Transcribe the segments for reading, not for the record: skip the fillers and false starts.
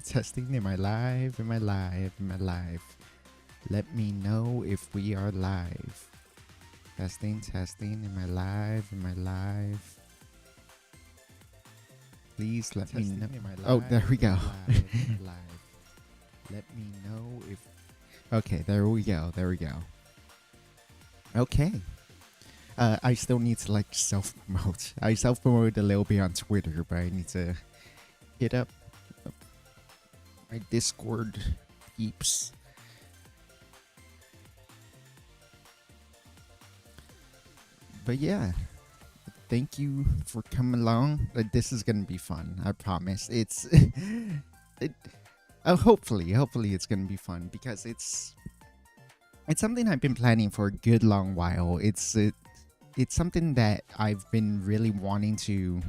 Testing. Am I live? Am I live? Am I live? Let me know if we are live. Testing, testing. Am I live? Am I live? Please let me know. Oh, there we go. Live. Let me know if. Okay, there we go. There we go. Okay. I still need to like self-promote. I self-promote a little bit on Twitter, but I need to hit up my Discord peeps. But yeah, thank you for coming along. This is gonna be fun. I promise. It's hopefully it's gonna be fun because it's something I've been planning for a good long while. It's something that I've been really wanting to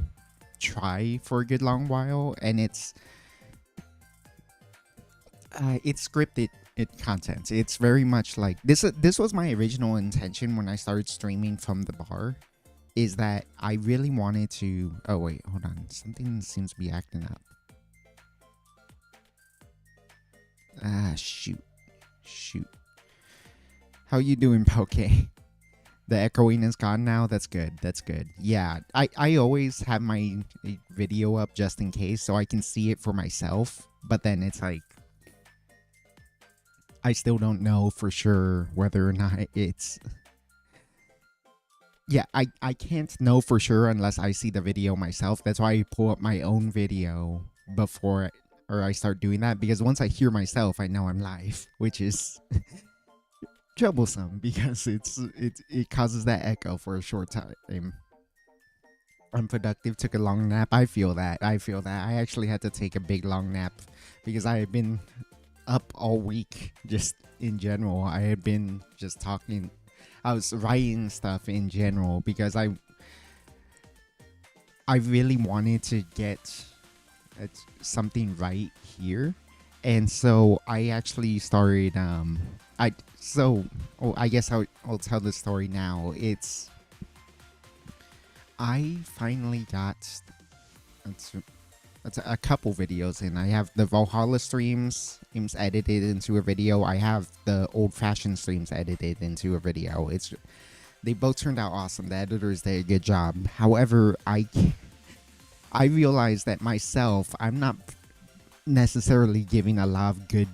try for a good long while, and it's scripted content. It's very much like this. This was my original intention when I started streaming from the bar, is that I really wanted to. Oh wait, hold on. Something seems to be acting up. Shoot. How you doing, Poke? The echoing is gone now. That's good. Yeah, I always have my video up just in case so I can see it for myself. But then it's like, I still don't know for sure whether or not it's... Yeah, I can't know for sure unless I see the video myself. That's why I pull up my own video before I start doing that. Because once I hear myself, I know I'm live, which is... troublesome because it causes that echo for a short time. Unproductive, took a long nap. I feel that. I actually had to take a big long nap because I had been up all week. Just in general, I had been just talking. I was writing stuff in general because I really wanted to get something right here. And so I actually started I guess I'll tell the story now. I finally got a couple videos in. I have the Valhalla streams edited into a video. I have the old-fashioned streams edited into a video. They both turned out awesome. The editors did a good job. However, I realized that myself, I'm not necessarily giving a lot of good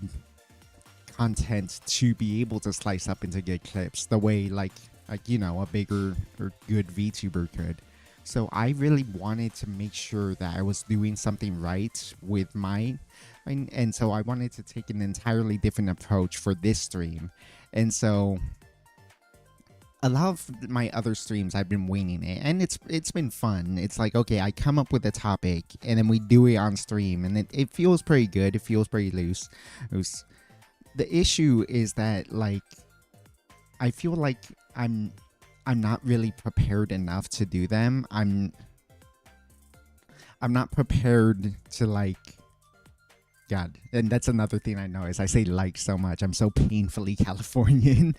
content to be able to slice up into good clips the way like you know, a bigger or good VTuber could. So I really wanted to make sure that I was doing something right with mine, and so I wanted to take an entirely different approach for this stream. And so a lot of my other streams I've been winging it, and it's been fun. It's like, okay, I come up with a topic and then we do it on stream, and it feels pretty good. It feels pretty loose. The issue is that like I feel like I'm not really prepared enough to do them. I'm not prepared to like God, and that's another thing I know is I say like so much. I'm so painfully Californian.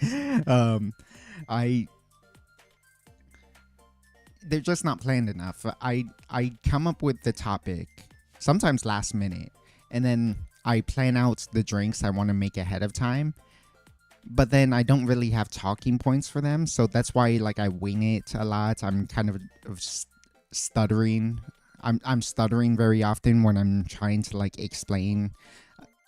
They're just not planned enough. I come up with the topic sometimes last minute, and then I plan out the drinks I want to make ahead of time, but then I don't really have talking points for them. So that's why like I wing it a lot. I'm kind of stuttering. I'm stuttering very often when I'm trying to like explain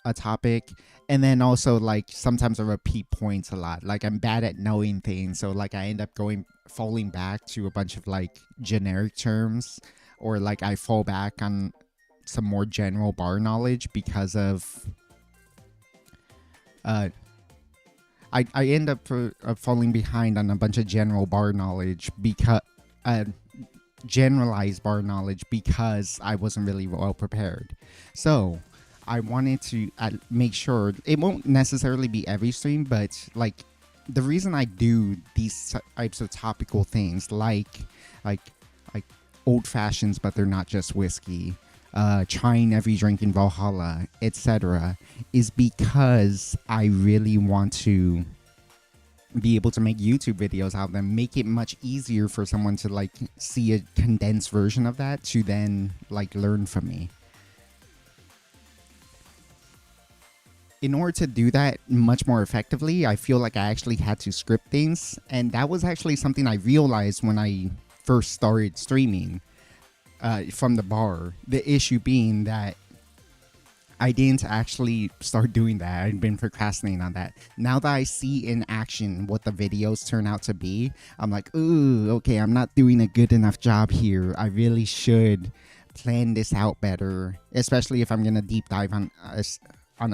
a topic. And then also like sometimes I repeat points a lot. Like I'm bad at knowing things. So like I end up falling back to a bunch of like generic terms, or like I fall back on some more general bar knowledge because of I end up falling behind on a bunch of general bar knowledge because generalized bar knowledge because I wasn't really well prepared. So I wanted to make sure it won't necessarily be every stream, but like the reason I do these types of topical things like old fashions, but they're not just whiskey, trying every drink in Valhalla, etc., is because I really want to be able to make YouTube videos out of them, make it much easier for someone to like see a condensed version of that to then like learn from me. in order to do that much more effectively, I feel like I actually had to script things. And that was actually something I realized when I first started streaming from the bar. The issue being that I didn't actually start doing that. I'd been procrastinating on that. Now that I see in action what the videos turn out to be, I'm like, ooh, okay, I'm not doing a good enough job here. I really should plan this out better, especially if I'm going to deep dive on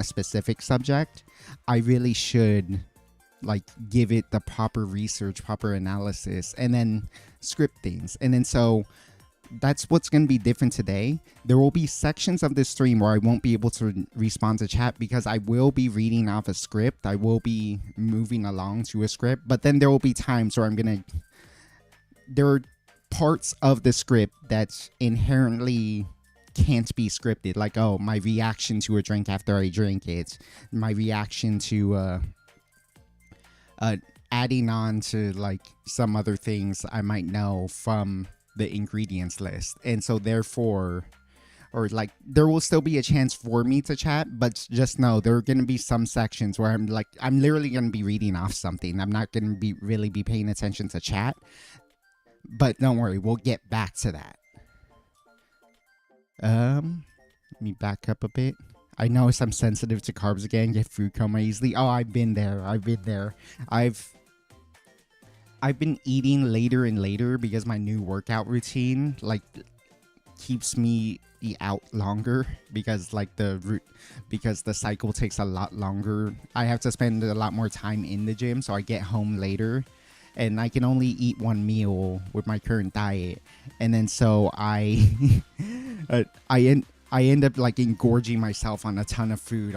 a specific subject. I really should like give it the proper research, proper analysis, and then script things. And then so that's what's going to be different today. There will be sections of this stream where I won't be able to respond to chat because I will be reading off a script. I will be moving along to a script, but then there will be times where there are parts of the script that inherently can't be scripted. Like, oh, my reaction to a drink after I drink it, my reaction to adding on to like some other things I might know from the ingredients list. And so therefore, or like, there will still be a chance for me to chat, but just know there are going to be some sections where I'm literally going to be reading off something. I'm not going to be really be paying attention to chat, but don't worry, we'll get back to that. Let me back up a bit. I notice I'm sensitive to carbs again, get food coma easily. Oh, I've been there. I've been eating later and later because my new workout routine like keeps me out longer because the cycle takes a lot longer. I have to spend a lot more time in the gym, so I get home later and I can only eat one meal with my current diet. And then so I end up like engorging myself on a ton of food.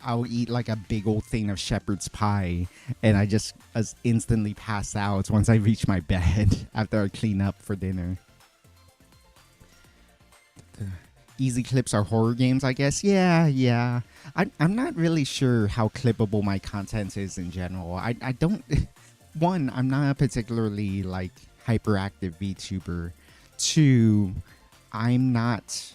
I'll eat like a big old thing of shepherd's pie, and I just instantly pass out once I reach my bed after I clean up for dinner. Easy clips are horror games, I guess. Yeah. I'm not really sure how clippable my content is in general. I don't. One, I'm not a particularly like hyperactive VTuber. Two, I'm not.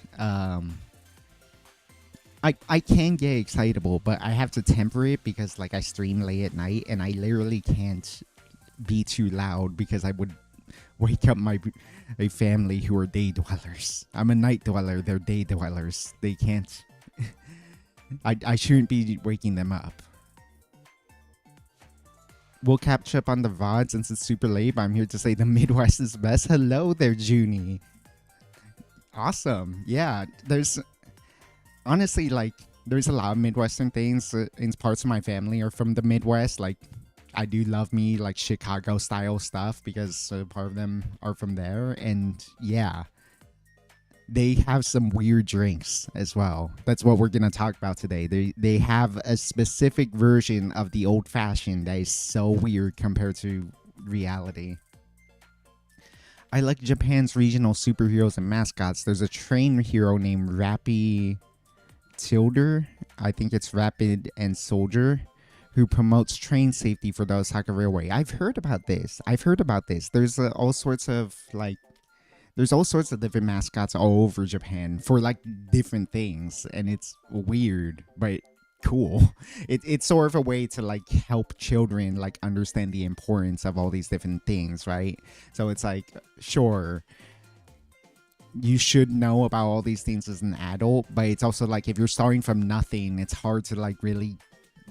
I can get excitable, but I have to temper it because like I stream late at night and I literally can't be too loud because I would wake up my family who are day dwellers. I'm a night dweller, they're day dwellers. They can't. I shouldn't be waking them up. We'll catch up on the VOD since it's super late, but I'm here to say the Midwest is best. Hello there, Junie. Awesome. Yeah, there's honestly like there's a lot of Midwestern things. In parts of my family are from the Midwest. Like I do love me like Chicago style stuff because part of them are from there. And yeah, they have some weird drinks as well. That's what we're gonna talk about today. They have a specific version of the old fashioned that is so weird compared to reality. I like Japan's regional superheroes and mascots. There's a train hero named Rappy Tilder. I think it's Rapid and Soldier, who promotes train safety for the Osaka Railway. I've heard about this. There's all sorts of different mascots all over Japan for like different things, and it's weird but cool. It's sort of a way to like help children like understand the importance of all these different things, right? So it's like, sure, you should know about all these things as an adult, but it's also like if you're starting from nothing, it's hard to like really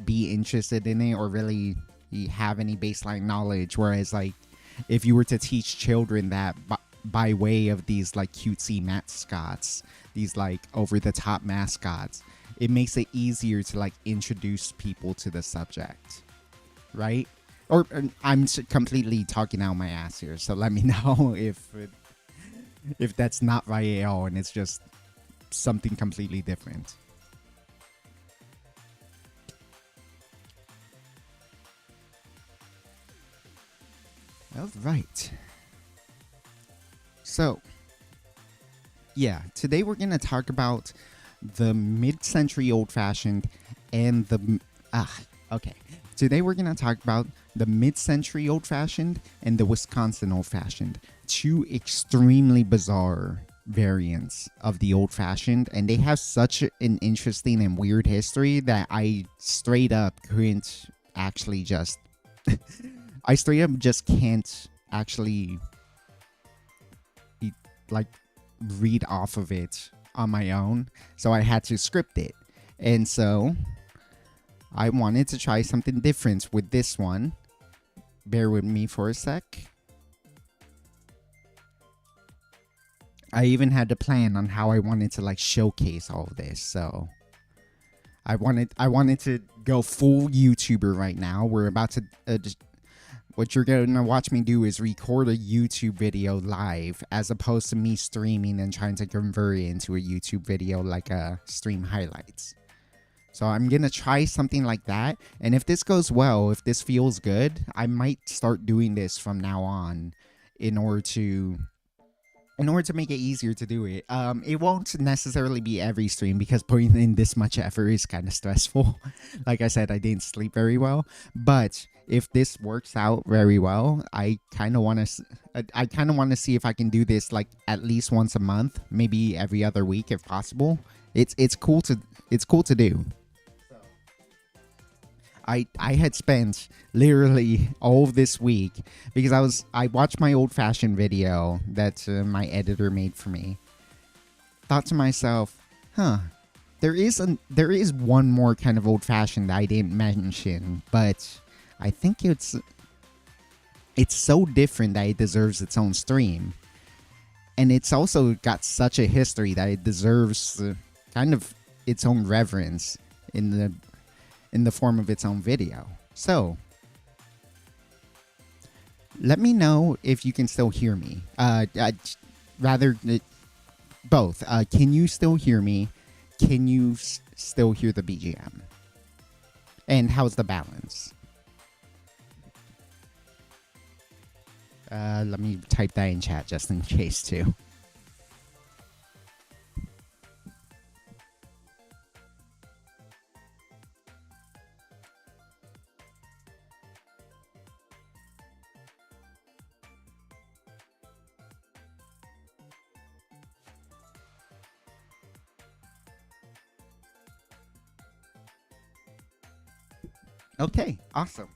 be interested in it or really have any baseline knowledge. Whereas like if you were to teach children that by way of these like cutesy mascots, these like over the top mascots, it makes it easier to like introduce people to the subject, right? Or I'm completely talking out my ass here, so let me know if that's not right at all and it's just something completely different. All right. So, yeah, today we're going to talk about the mid-century old-fashioned and the... Today we're going to talk about the mid-century old-fashioned and the Wisconsin old-fashioned. Two extremely bizarre variants of the old fashioned, and they have such an interesting and weird history that I straight up couldn't actually just I straight up just can't actually like read off of it on my own, so I had to script it. And so I wanted to try something different with this one. Bear with me for a sec. I even had a plan on how I wanted to like showcase all of this. So I wanted to go full YouTuber right now. We're about to what you're gonna watch me do is record a YouTube video live, as opposed to me streaming and trying to convert it into a YouTube video like a stream highlights. So I'm gonna try something like that, and if this goes well, if this feels good, I might start doing this from now on in order to make it easier to do it. It won't necessarily be every stream because putting in this much effort is kind of stressful. Like I said, I didn't sleep very well, but if this works out very well, I kind of want to see if I can do this like at least once a month, maybe every other week if possible. It's cool to do. I had spent literally all of this week because I watched my old fashioned video that my editor made for me. Thought to myself, there is one more kind of old fashioned that I didn't mention, but I think it's so different that it deserves its own stream, and it's also got such a history that it deserves kind of its own reverence in the form of its own video. So let me know if you can still hear me. Both. Can you still hear me? Can you still hear the BGM? And how's the balance? Let me type that in chat just in case too. Okay, awesome.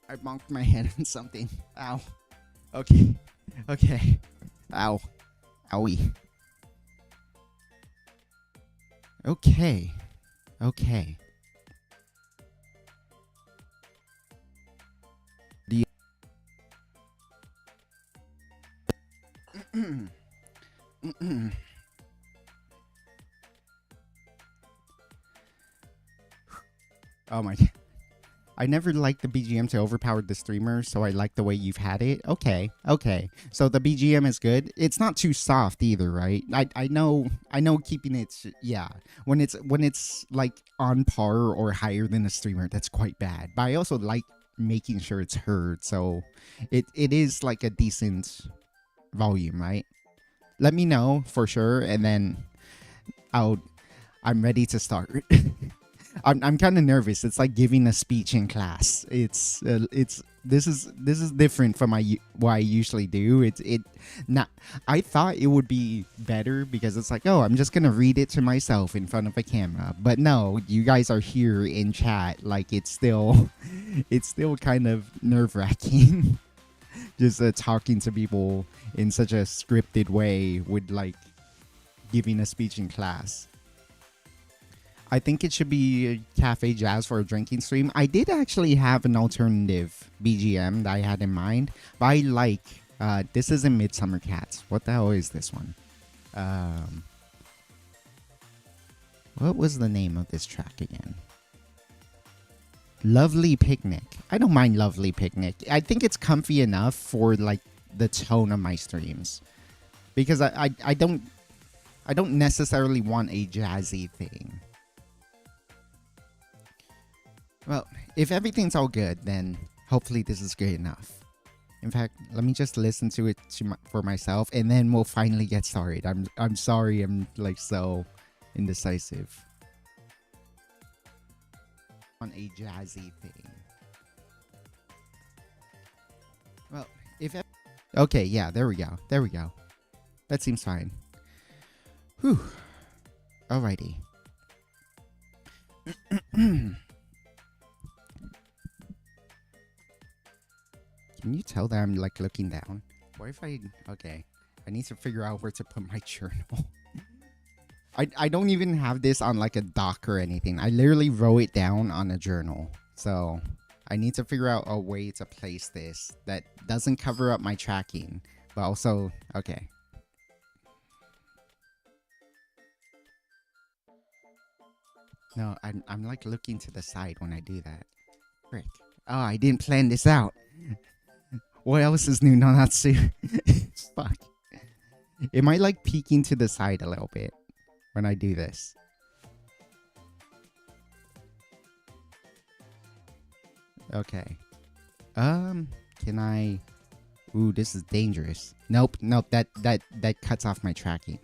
I bonked my head on something. Ow. Okay. Okay. Ow. Owie. Okay. Okay. Do you... Oh my god. I never liked the BGM to overpower the streamer, so I like the way you've had it. Okay, okay. So the BGM is good. It's not too soft either, right? I know keeping it, yeah. When it's like on par or higher than the streamer, that's quite bad. But I also like making sure it's heard, so it is like a decent volume, right? Let me know for sure, and then I'm ready to start. I'm kind of nervous. It's like giving a speech in class. This is different from what I usually do. I thought it would be better because it's like, oh, I'm just gonna read it to myself in front of a camera. But no, you guys are here in chat. Like it's still kind of nerve-wracking. Just talking to people in such a scripted way with like giving a speech in class. I think it should be cafe jazz for a drinking stream. I did actually have an alternative BGM that I had in mind, but I like this isn't Midsummer Cats. What the hell is this one? What was the name of this track again? Lovely Picnic. I don't mind Lovely Picnic. I think it's comfy enough for like the tone of my streams, because I don't necessarily want a jazzy thing. Well, if everything's all good, then hopefully this is good enough. In fact, let me just listen to it for myself, and then we'll finally get started. I'm sorry, I'm like so indecisive on a jazzy thing. Well, Okay, yeah, there we go. There we go. That seems fine. Whew. Alrighty. Can you tell that I'm like looking down? What if I... Okay. I need to figure out where to put my journal. I don't even have this on like a dock or anything. I literally wrote it down on a journal. So I need to figure out a way to place this that doesn't cover up my tracking. But also... Okay. No, I'm like looking to the side when I do that. Frick. Oh, I didn't plan this out. What else is new Nanatsu? Fuck. It might like peeking to the side a little bit when I do this. Okay. Can I... Ooh, this is dangerous. Nope, that cuts off my tracking.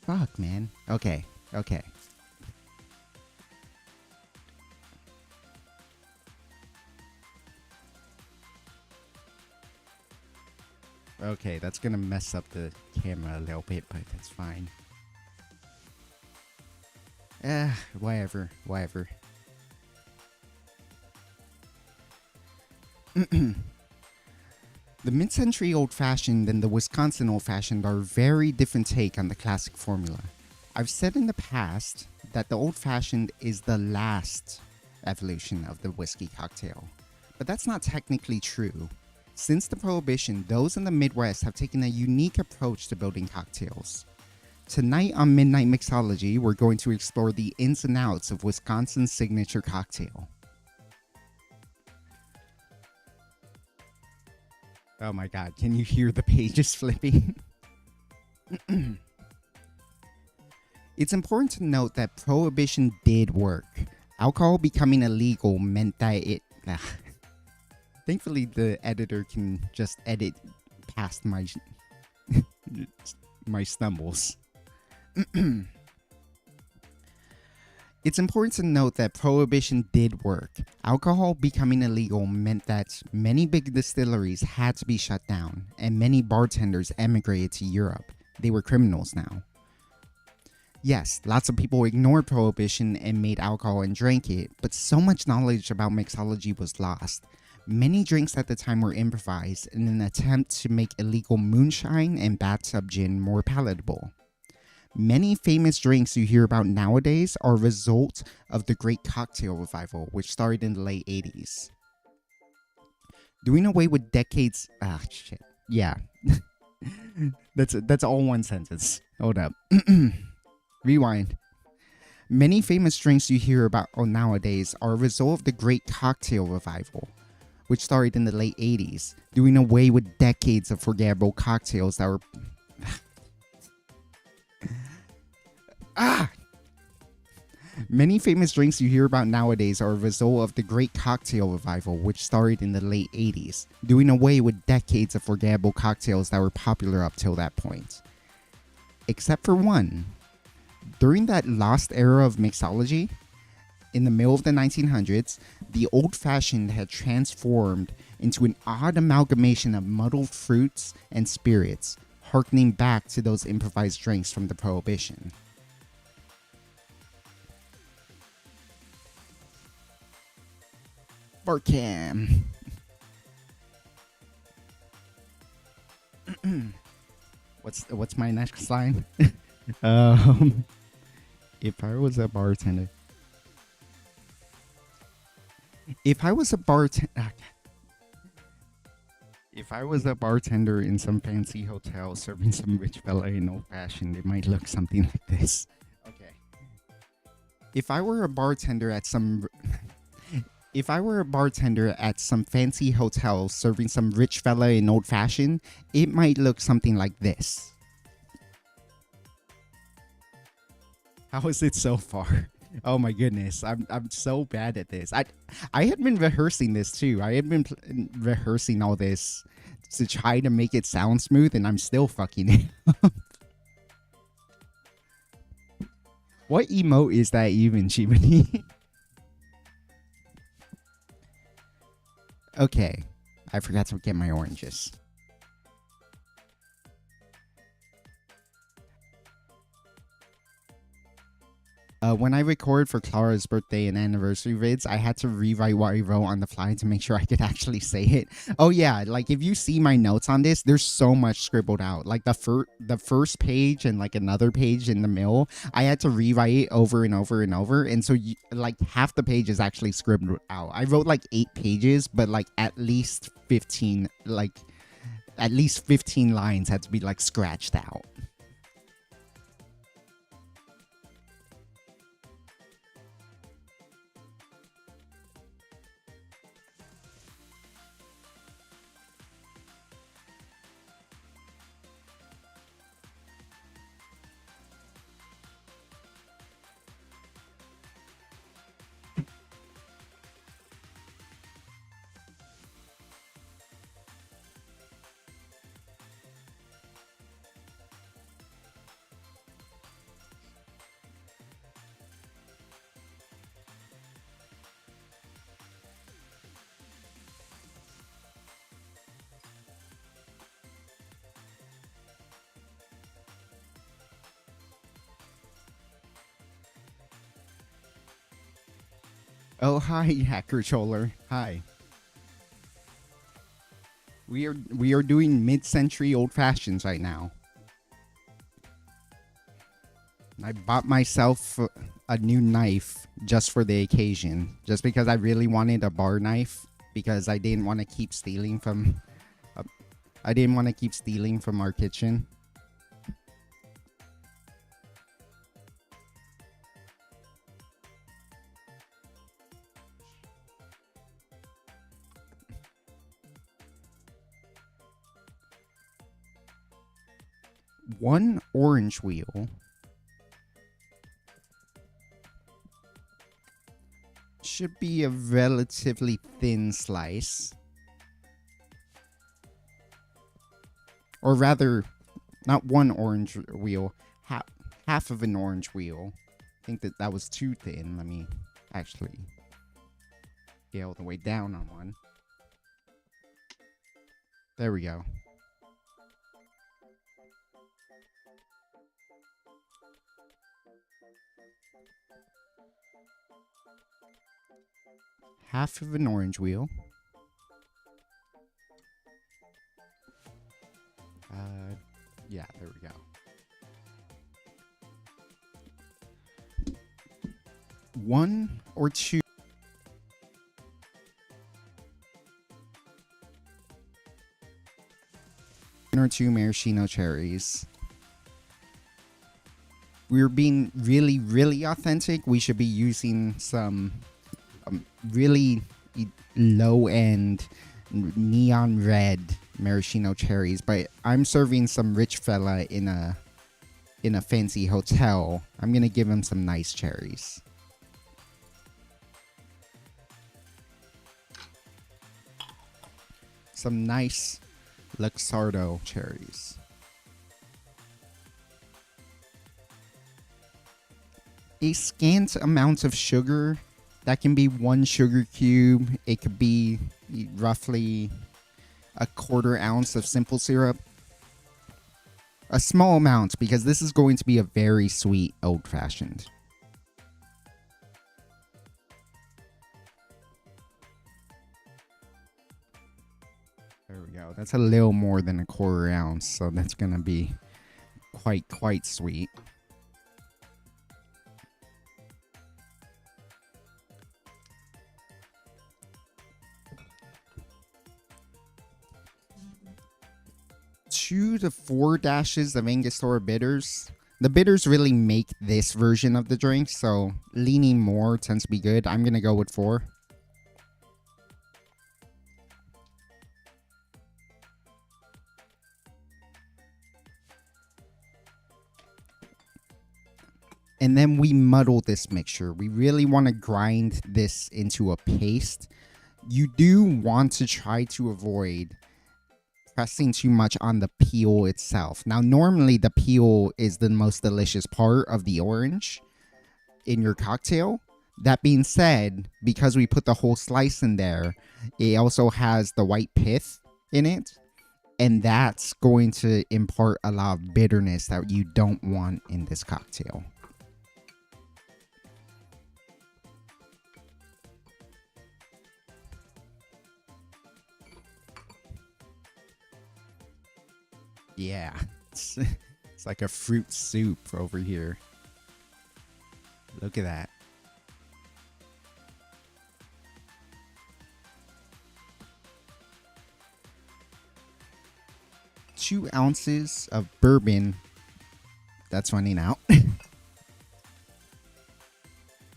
Fuck, man. Okay. Okay, that's gonna mess up the camera a little bit, but that's fine. Whatever. The mid-century old-fashioned and the Wisconsin old-fashioned are a very different take on the classic formula. I've said in the past that the old-fashioned is the last evolution of the whiskey cocktail, but that's not technically true. Since the Prohibition, those in the Midwest have taken a unique approach to building cocktails. Tonight on Midnight Mixology, we're going to explore the ins and outs of Wisconsin's signature cocktail. Oh my god, can you hear the pages flipping? It's important to note that Prohibition did work. Alcohol becoming illegal meant that it... Thankfully, the editor can just edit past my my stumbles. It's important to note that Prohibition did work. Alcohol becoming illegal meant that many big distilleries had to be shut down, and many bartenders emigrated to Europe. They were criminals now. Yes, lots of people ignored Prohibition and made alcohol and drank it, but so much knowledge about mixology was lost. Many drinks at the time were improvised in an attempt to make illegal moonshine and bathtub gin more palatable. Many famous drinks you hear about nowadays are a result of the Great Cocktail Revival, which started in the late 80s. Doing away with decades... Ah, shit. Yeah. That's all one sentence. Hold up. Rewind. Many famous drinks you hear about nowadays are a result of the Great Cocktail Revival, which started in the late 80s, doing away with decades of forgettable cocktails that were... Many famous drinks you hear about nowadays are a result of the Great Cocktail Revival, which started in the late 80s, doing away with decades of forgettable cocktails that were popular up till that point. Except for one. During that lost era of mixology, in the middle of the 1900s, the old-fashioned had transformed into an odd amalgamation of muddled fruits and spirits, harkening back to those improvised drinks from the Prohibition. Barcam. What's my next line? If I was a bartender. If I was a bartender in some fancy hotel serving some rich fella in old fashioned, it might look something like this. Okay. If I were a bartender at some fancy hotel serving some rich fella in old fashioned, it might look something like this. How is it so far? Oh my goodness, I'm so bad at this. I had been rehearsing this too. I had been rehearsing all this to try to make it sound smooth, and I'm still fucking it up. What emote is that even, Chimney? Okay. I forgot to get my oranges. When I record for Clara's birthday and anniversary vids, I had to rewrite what I wrote on the fly to make sure I could actually say it. Oh yeah, like if you see my notes on this, there's so much scribbled out. Like the first page and like another page in the middle, I had to rewrite it over and over and over, and so like half the page is actually scribbled out. I wrote like 8 pages, but like at least 15 lines had to be like scratched out. Oh hi, Hacker Troller. Hi. We are doing mid-century old fashions right now. I bought myself a new knife just for the occasion, just because I really wanted a bar knife because I didn't want to keep stealing from our kitchen. One orange wheel should be a relatively thin slice. Or rather, not one orange wheel, half of an orange wheel. I think that was too thin. Let me actually scale the way down on one. There we go. Half of an orange wheel. Yeah, there we go. One or two maraschino cherries. We're being really, really authentic. We should be using some really low-end neon red maraschino cherries, but I'm serving some rich fella in a fancy hotel. I'm gonna give him some nice cherries. Some nice Luxardo cherries. A scant amount of sugar. That can be 1 sugar cube. It could be roughly a 1/4 ounce of simple syrup. A small amount, because this is going to be a very sweet old-fashioned. There we go. That's a little more than a 1/4 ounce, so that's going to be quite sweet. Two to 4 dashes of Angostura bitters. The bitters really make this version of the drink, so leaning more tends to be good. I'm going to go with 4. And then we muddle this mixture. We really want to grind this into a paste. You do want to try to avoid pressing too much on the peel itself. Now, normally the peel is the most delicious part of the orange in your cocktail. That being said, because we put the whole slice in there, it also has the white pith in it, and that's going to impart a lot of bitterness that you don't want in this cocktail. Yeah, it's like a fruit soup over here. Look at that. Two ounces of bourbon. That's running out.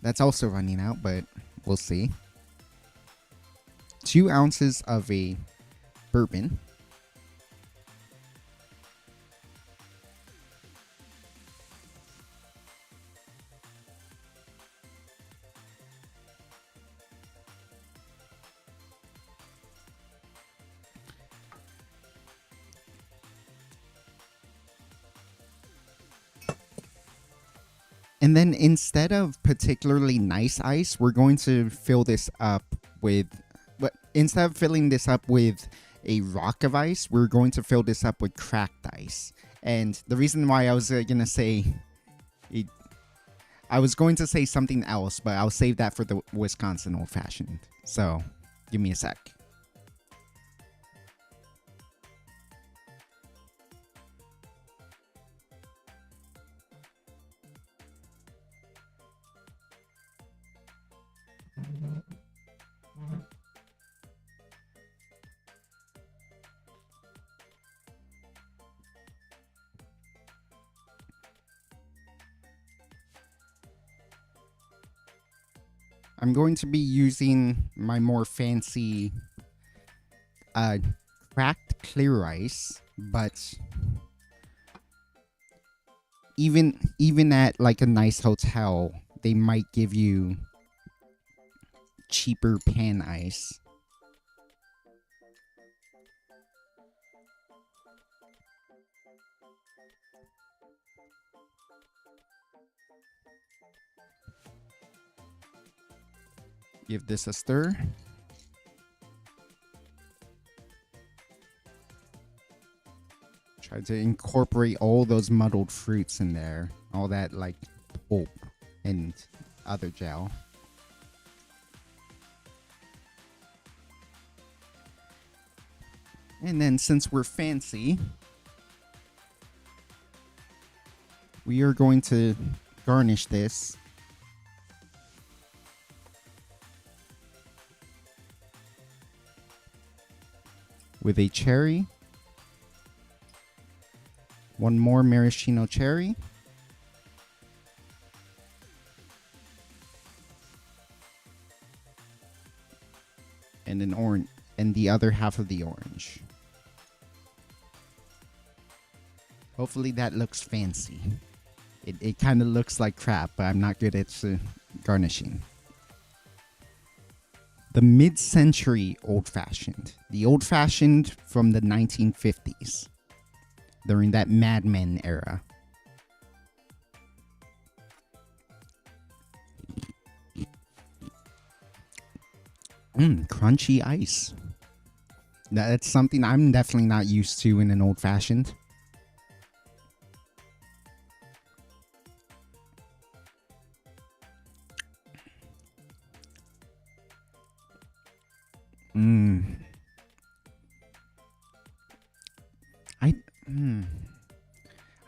That's also running out, but we'll see. 2 ounces of a bourbon. And then instead of particularly nice ice, we're going to fill this up with, instead of filling this up with a rock of ice, we're going to fill this up with cracked ice. And the reason why I was going to say, I was going to say something else, but I'll save that for the Wisconsin Old Fashioned. So give me a sec. I'm going to be using my more fancy cracked clear ice, but even at like a nice hotel, they might give you cheaper pan ice. Give this a stir. Try to incorporate all those muddled fruits in there. All that like pulp and other gel. And then since we're fancy, we are going to garnish this with a cherry, one more maraschino cherry, and an orange, and the other half of the orange. Hopefully that looks fancy. It kind of looks like crap, but I'm not good at garnishing. The mid-century old-fashioned. The old-fashioned from the 1950s. During that Mad Men era. Crunchy ice. That's something I'm definitely not used to in an old-fashioned.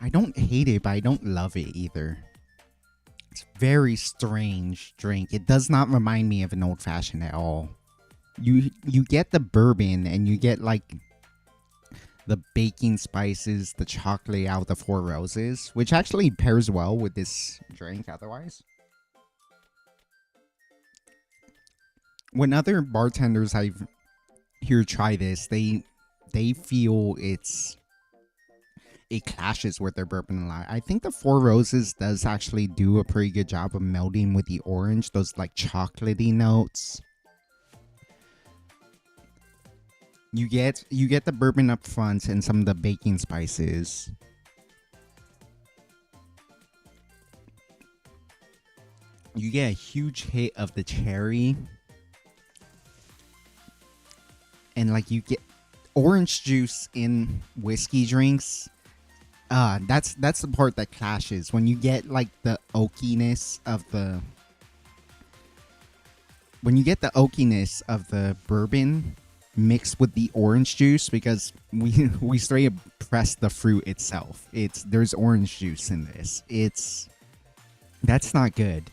I don't hate it, but I don't love it either. It's a very strange drink. It does not remind me of an old fashioned at all. You get the bourbon and you get like the baking spices, the chocolate out of the Four Roses, which actually pairs well with this drink otherwise. When other bartenders I've hear try this, they feel it clashes with their bourbon a lot. I think the Four Roses does actually do a pretty good job of melding with the orange, those like chocolatey notes. You get the bourbon up front and some of the baking spices. You get a huge hit of the cherry, and like you get orange juice in whiskey drinks. That's the part that clashes when you get like the oakiness of the bourbon mixed with the orange juice, because we straight up press the fruit itself. There's orange juice in this. That's not good.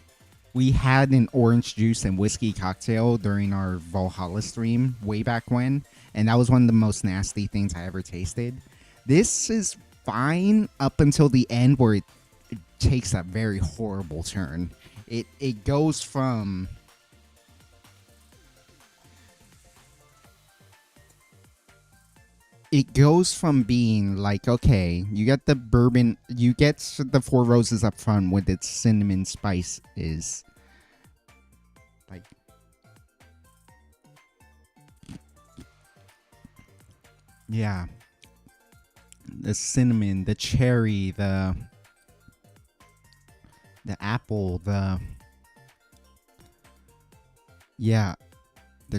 We had an orange juice and whiskey cocktail during our Valhalla stream way back when, and that was one of the most nasty things I ever tasted. This is fine up until the end, where it takes a very horrible turn. It goes from being like, okay, you get the bourbon, you get the Four Roses up front with its cinnamon spice is like, yeah, the cinnamon, the cherry, the apple, the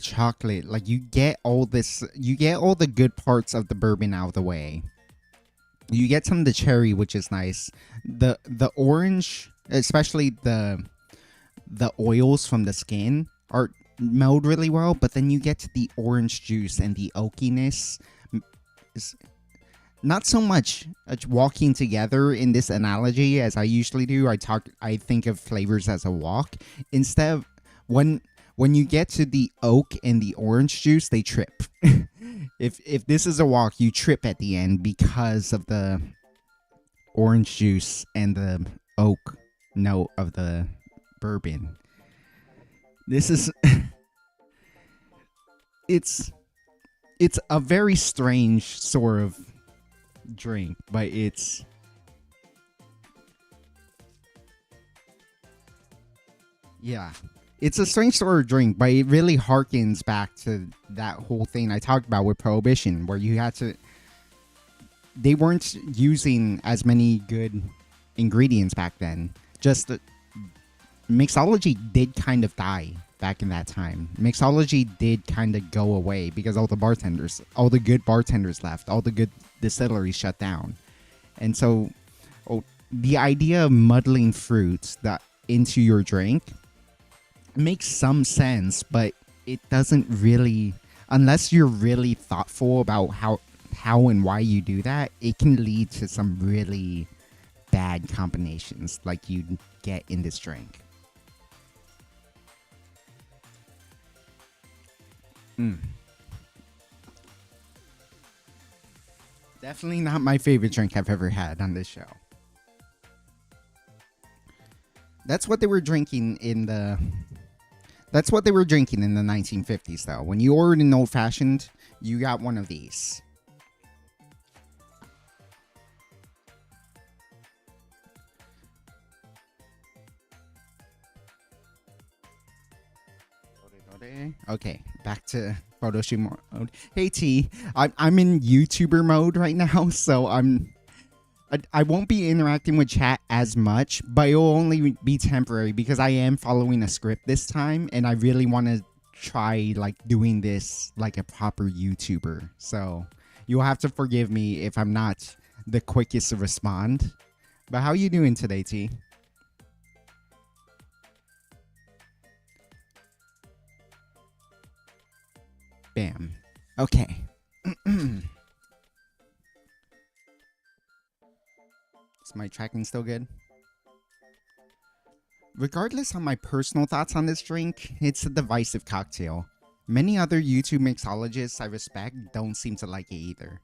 chocolate. Like, you get all the good parts of the bourbon out of the way. You get some of the cherry, which is nice. The orange, especially the oils from the skin, are meld really well, but then you get to the orange juice and the oakiness. Not so much walking together in this analogy as I usually do. I think of flavors as a walk. Instead, when you get to the oak and the orange juice, they trip. If this is a walk, you trip at the end because of the orange juice and the oak note of the bourbon. This is it's a very strange sort of drink, but it's a strange sort of drink, but it really harkens back to that whole thing I talked about with Prohibition, where they weren't using as many good ingredients back then. Just mixology did kind of die back in that time. Mixology did kind of go away because all the good bartenders left, all the good distilleries shut down. And so the idea of muddling fruits into your drink makes some sense, but it doesn't really, unless you're really thoughtful about how and why you do that, it can lead to some really bad combinations like you get in this drink. Definitely not my favorite drink I've ever had on this show. That's what they were drinking in the 1950s, though. When you ordered an old-fashioned, you got one of these. Okay, back to photo shoot mode. Hey T, I'm in YouTuber mode right now, so I won't be interacting with chat as much, but it'll only be temporary because I am following a script this time, and I really want to try like doing this like a proper YouTuber. So you'll have to forgive me if I'm not the quickest to respond. But how you doing today, T? Bam. Okay. Is my tracking still good? Regardless of my personal thoughts on this drink, it's a divisive cocktail. Many other YouTube mixologists I respect don't seem to like it either.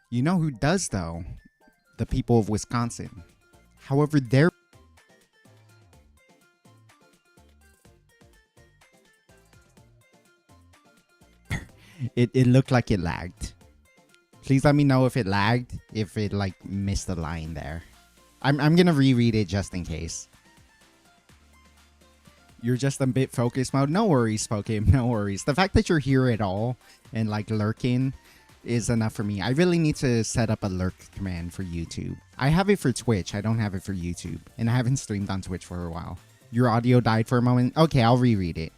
You know who does, though? The people of Wisconsin. However, it looked like it lagged. Please let me know if it lagged, if it like missed a line there. I'm gonna reread it just in case. You're just a bit focused mode. No worries, Pokem, no worries. The fact that you're here at all and like lurking is enough for me. I really need to set up a lurk command for YouTube. I have it for Twitch, I don't have it for YouTube. And I haven't streamed on Twitch for a while. Your audio died for a moment. Okay, I'll reread it.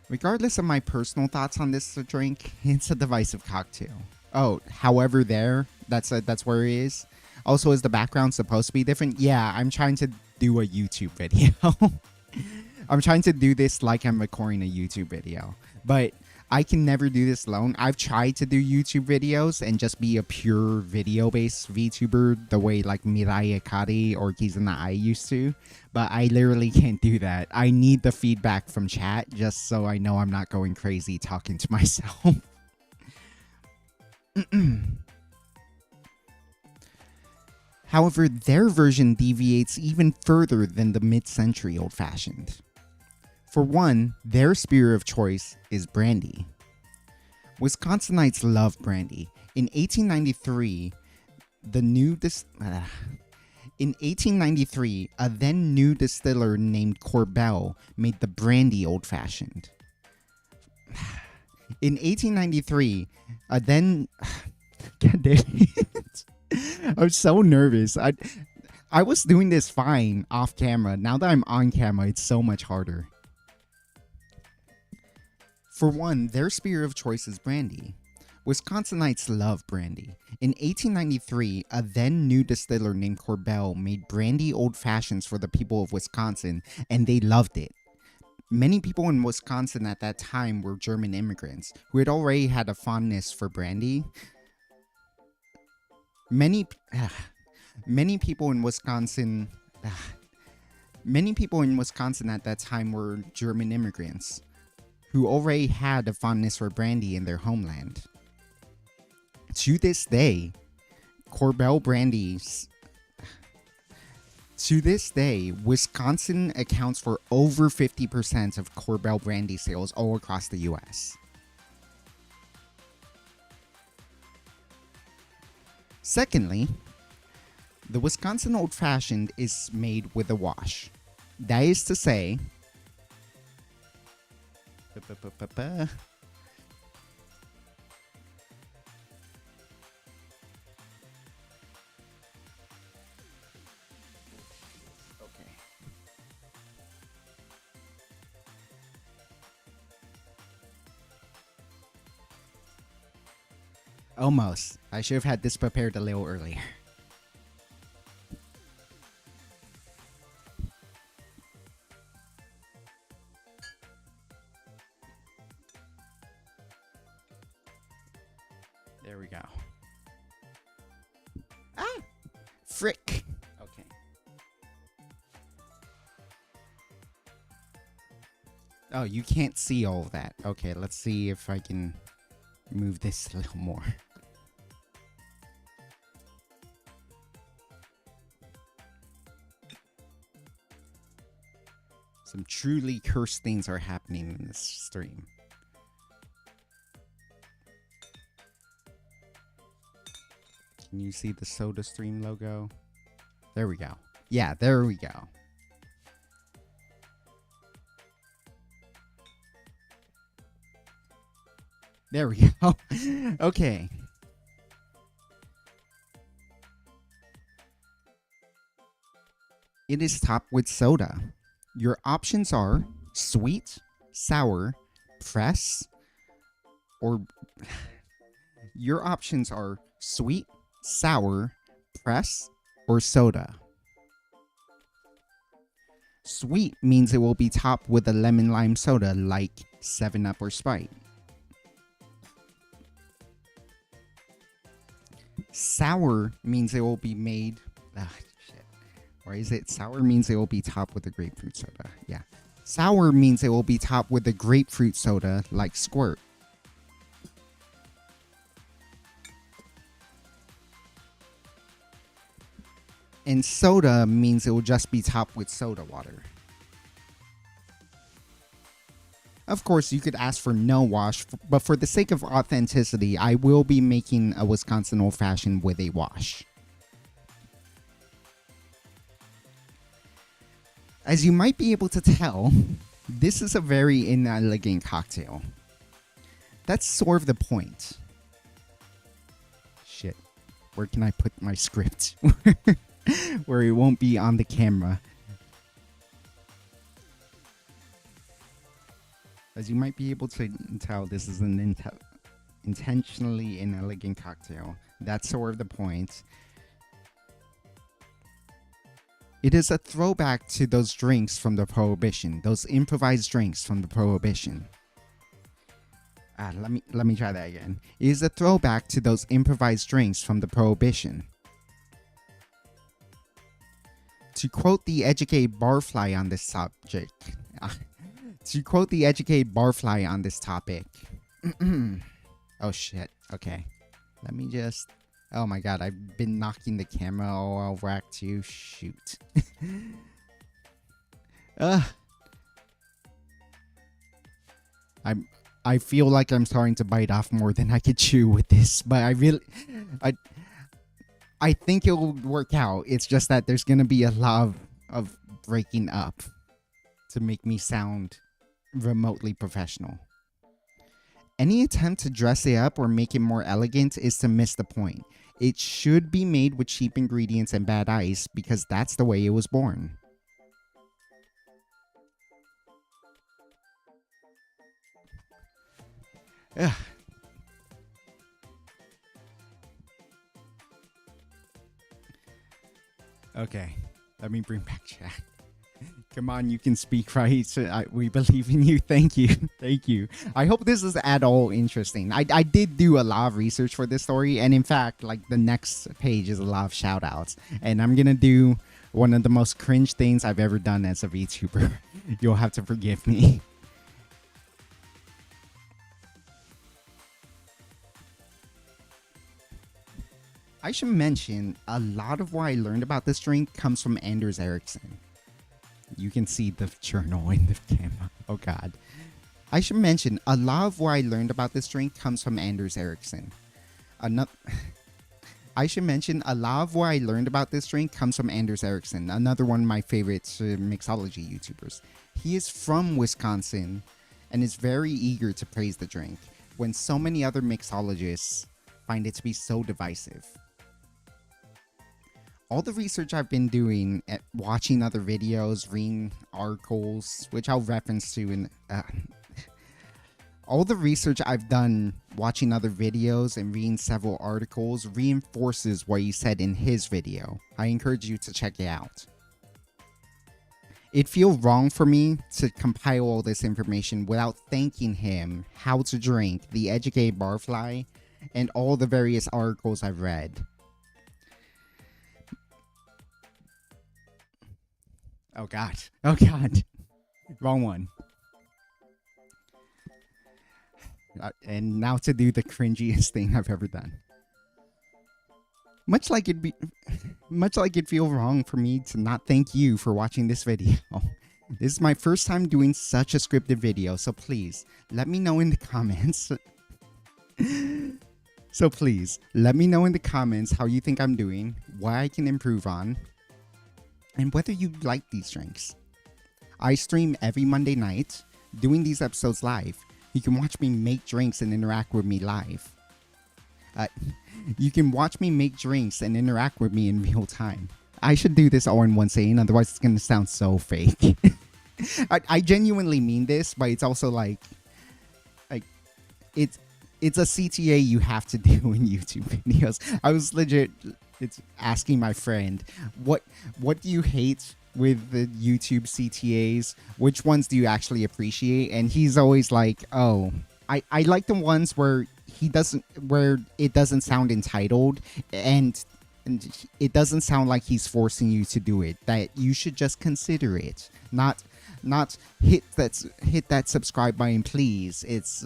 Regardless of my personal thoughts on this drink, it's a divisive cocktail. Oh, however, that's where it is. Also, is the background supposed to be different? Yeah, I'm trying to do a YouTube video. I'm trying to do this like I'm recording a YouTube video, but I can never do this alone. I've tried to do YouTube videos and just be a pure video-based VTuber the way like Mirai Akari or Kizuna Ai used to, but I literally can't do that. I need the feedback from chat just so I know I'm not going crazy talking to myself. However, their version deviates even further than the mid-century old-fashioned. For one, their spirit of choice is brandy. Wisconsinites love brandy. In 1893, a then new distiller named Corbel made the brandy old-fashioned. In 1893, a then... God damn it. I'm so nervous. I was doing this fine off camera. Now that I'm on camera, it's so much harder. For one, their spirit of choice is brandy. Wisconsinites love brandy. In 1893, a then new distiller named Corbel made brandy old fashions for the people of Wisconsin, and they loved it. Many people in Wisconsin at that time were German immigrants who had already had a fondness for brandy. Many people in Wisconsin at that time were German immigrants who already had a fondness for brandy in their homeland. To this day, Wisconsin accounts for over 50% of Corbel brandy sales all across the US. Secondly, the Wisconsin Old Fashioned is made with a wash. That is to say, almost. I should have had this prepared a little earlier. There we go. Ah! Frick! Okay. Oh, you can't see all of that. Okay, let's see if I can move this a little more. Some truly cursed things are happening in this stream. Can you see the SodaStream logo? There we go. Yeah, there we go. There we go. Okay. It is topped with soda. Your options are sweet, sour, press, or... Your options are sweet, sour, press, or soda. Sweet means it will be topped with a lemon lime soda like 7-Up or Sprite. Sour means it will be made... Or is it sour means it will be topped with a grapefruit soda? Yeah. Sour means it will be topped with a grapefruit soda like Squirt. And soda means it will just be topped with soda water. Of course, you could ask for no wash, but for the sake of authenticity, I will be making a Wisconsin Old Fashioned with a wash. As you might be able to tell, this is a very inelegant cocktail. That's sort of the point. Shit. Where can I put my script? where it won't be on the camera. As you might be able to tell, this is an intentionally inelegant cocktail. That's sort of the point. It is a throwback to those drinks from the Prohibition, those improvised drinks from the Prohibition. Let me try that again. It is a throwback to those improvised drinks from the Prohibition. To quote the educated barfly on this subject. To quote the educated barfly on this topic. Oh shit. Okay. Let me just... Oh my god, I've been knocking the camera all out of whack too. Shoot. I feel like I'm starting to bite off more than I could chew with this, but I think it'll work out. It's just that there's gonna be a lot of breaking up to make me sound remotely professional. Any attempt to dress it up or make it more elegant is to miss the point. It should be made with cheap ingredients and bad ice because that's the way it was born. Ugh. Okay, let me bring back chat. Come on, you can speak right. We believe in you. Thank you. Thank you. I hope this is at all interesting. I did do a lot of research for this story. And in fact, like the next page is a lot of shout outs. And I'm going to do one of the most cringe things I've ever done as a VTuber. You'll have to forgive me. I should mention a lot of what I learned about this drink comes from Anders Ericsson. You can see the journal in the camera. Oh god. I should mention a lot of what I learned about this drink comes from Anders Ericsson. I should mention a lot of what I learned about this drink comes from Anders Ericsson, another one of my favorite mixology YouTubers. He is from Wisconsin and is very eager to praise the drink, when so many other mixologists find it to be so divisive. All the research I've been doing, at watching other videos, reading articles, which I'll reference to in... all the research I've done watching other videos and reading several articles reinforces what he said in his video. I encourage you to check it out. It feels wrong for me to compile all this information without thanking him, How to Drink, The Educated Barfly, and all the various articles I've read. Oh god. Oh god. Wrong one. And now to do the cringiest thing I've ever done. Much like it'd feel wrong for me to not thank you for watching this video. This is my first time doing such a scripted video, so please let me know in the comments. So please let me know in the comments how you think I'm doing, what I can improve on, and whether you like these drinks. I stream every Monday night, doing these episodes live. You can watch me make drinks and interact with me live. You can watch me make drinks and interact with me in real time. I should do this all in one sitting, otherwise it's gonna sound so fake. I genuinely mean this, but it's also like it's a CTA you have to do in YouTube videos. I was legit asking my friend, what do you hate with the YouTube CTAs? Which ones do you actually appreciate? And he's always like, oh, I like the ones where it doesn't sound entitled and it doesn't sound like he's forcing you to do it. That you should just consider it, not hit that subscribe button, please. It's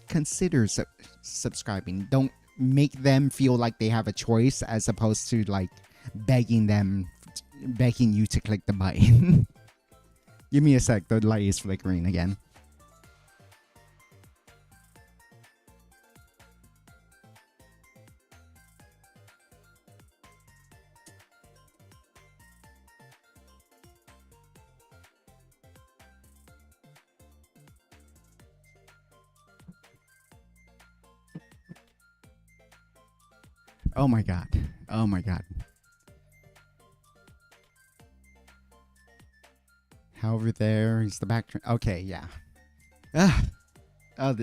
consider subscribing. Don't make them feel like they have a choice, as opposed to like begging you to click the button. Give me a sec, the light is flickering again. Oh my god. Oh my god. However, there is the background. Okay, yeah. Ah, oh,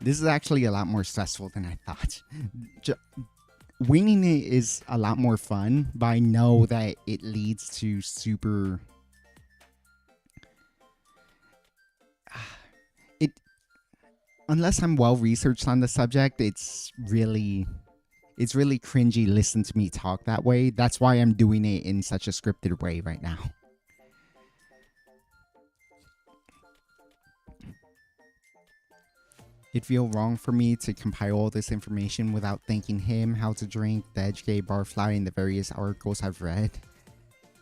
this is actually a lot more stressful than I thought. J- Winging it is a lot more fun, but I know that it leads to super. It unless I'm well researched on the subject, it's really cringy. Listen to me talk that way. That's why I'm doing it in such a scripted way right now. It'd feel wrong for me to compile all this information without thanking him, How to Drink, the Educated Barfly, and the various articles I've read.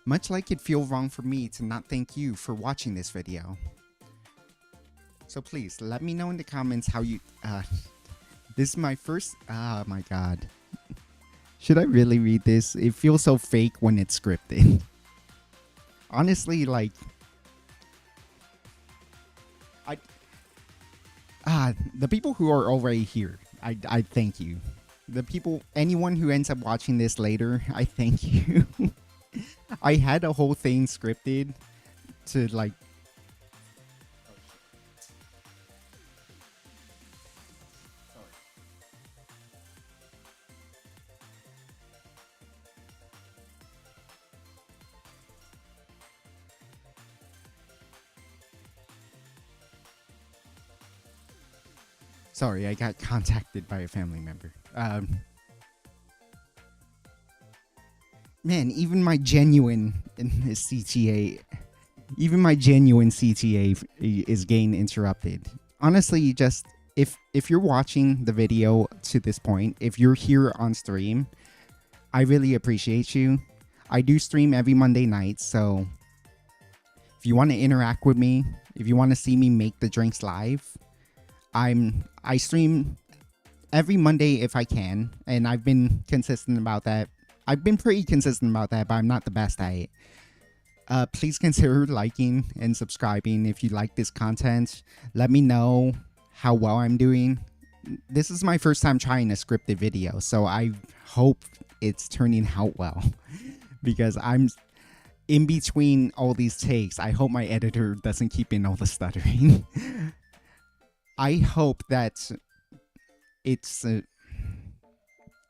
Much like it'd feel wrong for me to not thank you for watching this video. So please, let me know in the comments how you... this is my first... Oh my god. Should I really read this? It feels so fake when it's scripted. Honestly, like... the people who are already here, I thank you. The people, anyone who ends up watching this later, I thank you. I had a whole thing scripted to like... Sorry, I got contacted by a family member. Man, even my genuine CTA, is getting interrupted. Honestly, just if you're watching the video to this point, if you're here on stream, I really appreciate you. I do stream every Monday night, so if you want to interact with me, if you want to see me make the drinks live, I stream every Monday if I can, and I've been consistent about that. I've been pretty consistent about that, but I'm not the best at it. Please consider liking and subscribing if you like this content. Let me know how well I'm doing. This is my first time trying a scripted video, so I hope it's turning out well. Because I'm in between all these takes. I hope my editor doesn't keep in all the stuttering. I hope that it's...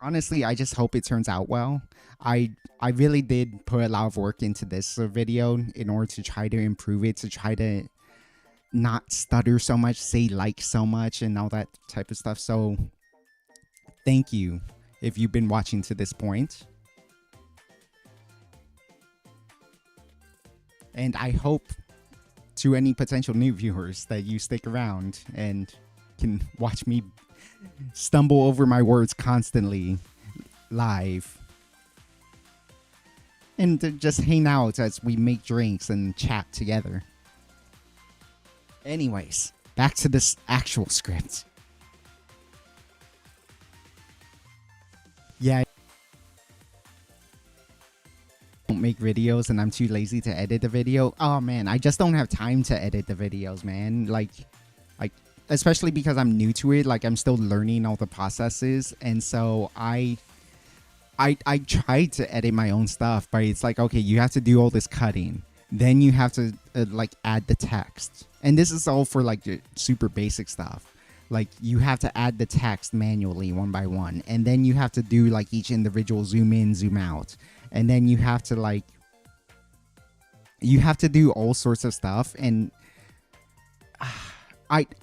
honestly, I just hope it turns out well. I really did put a lot of work into this video in order to try to improve it, to try to not stutter so much, say like so much, and all that type of stuff. So thank you if you've been watching to this point. And I hope to any potential new viewers that you stick around and can watch me stumble over my words constantly live. And to just hang out as we make drinks and chat together. Anyways, back to this actual script. Yeah. I don't make videos and I'm too lazy to edit the video. Oh man, I just don't have time to edit the videos, man. Like especially because I'm new to it, like I'm still learning all the processes, and so I tried to edit my own stuff, but it's like, okay, you have to do all this cutting, then you have to like add the text, and this is all for like super basic stuff. Like you have to add the text manually one by one, and then you have to do like each individual zoom in, zoom out, and then you have to like do all sorts of stuff, and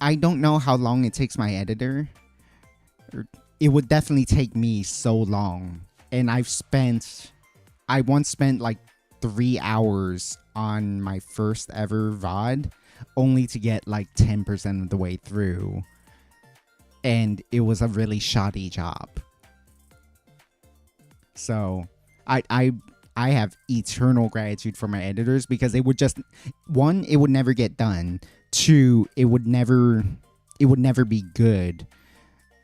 I don't know how long it takes my editor. It would definitely take me so long. And I once spent like 3 hours on my first ever VOD, only to get like 10% of the way through. And it was a really shoddy job. So I have eternal gratitude for my editors, because it would just, one, it would never get done. Two, it would never be good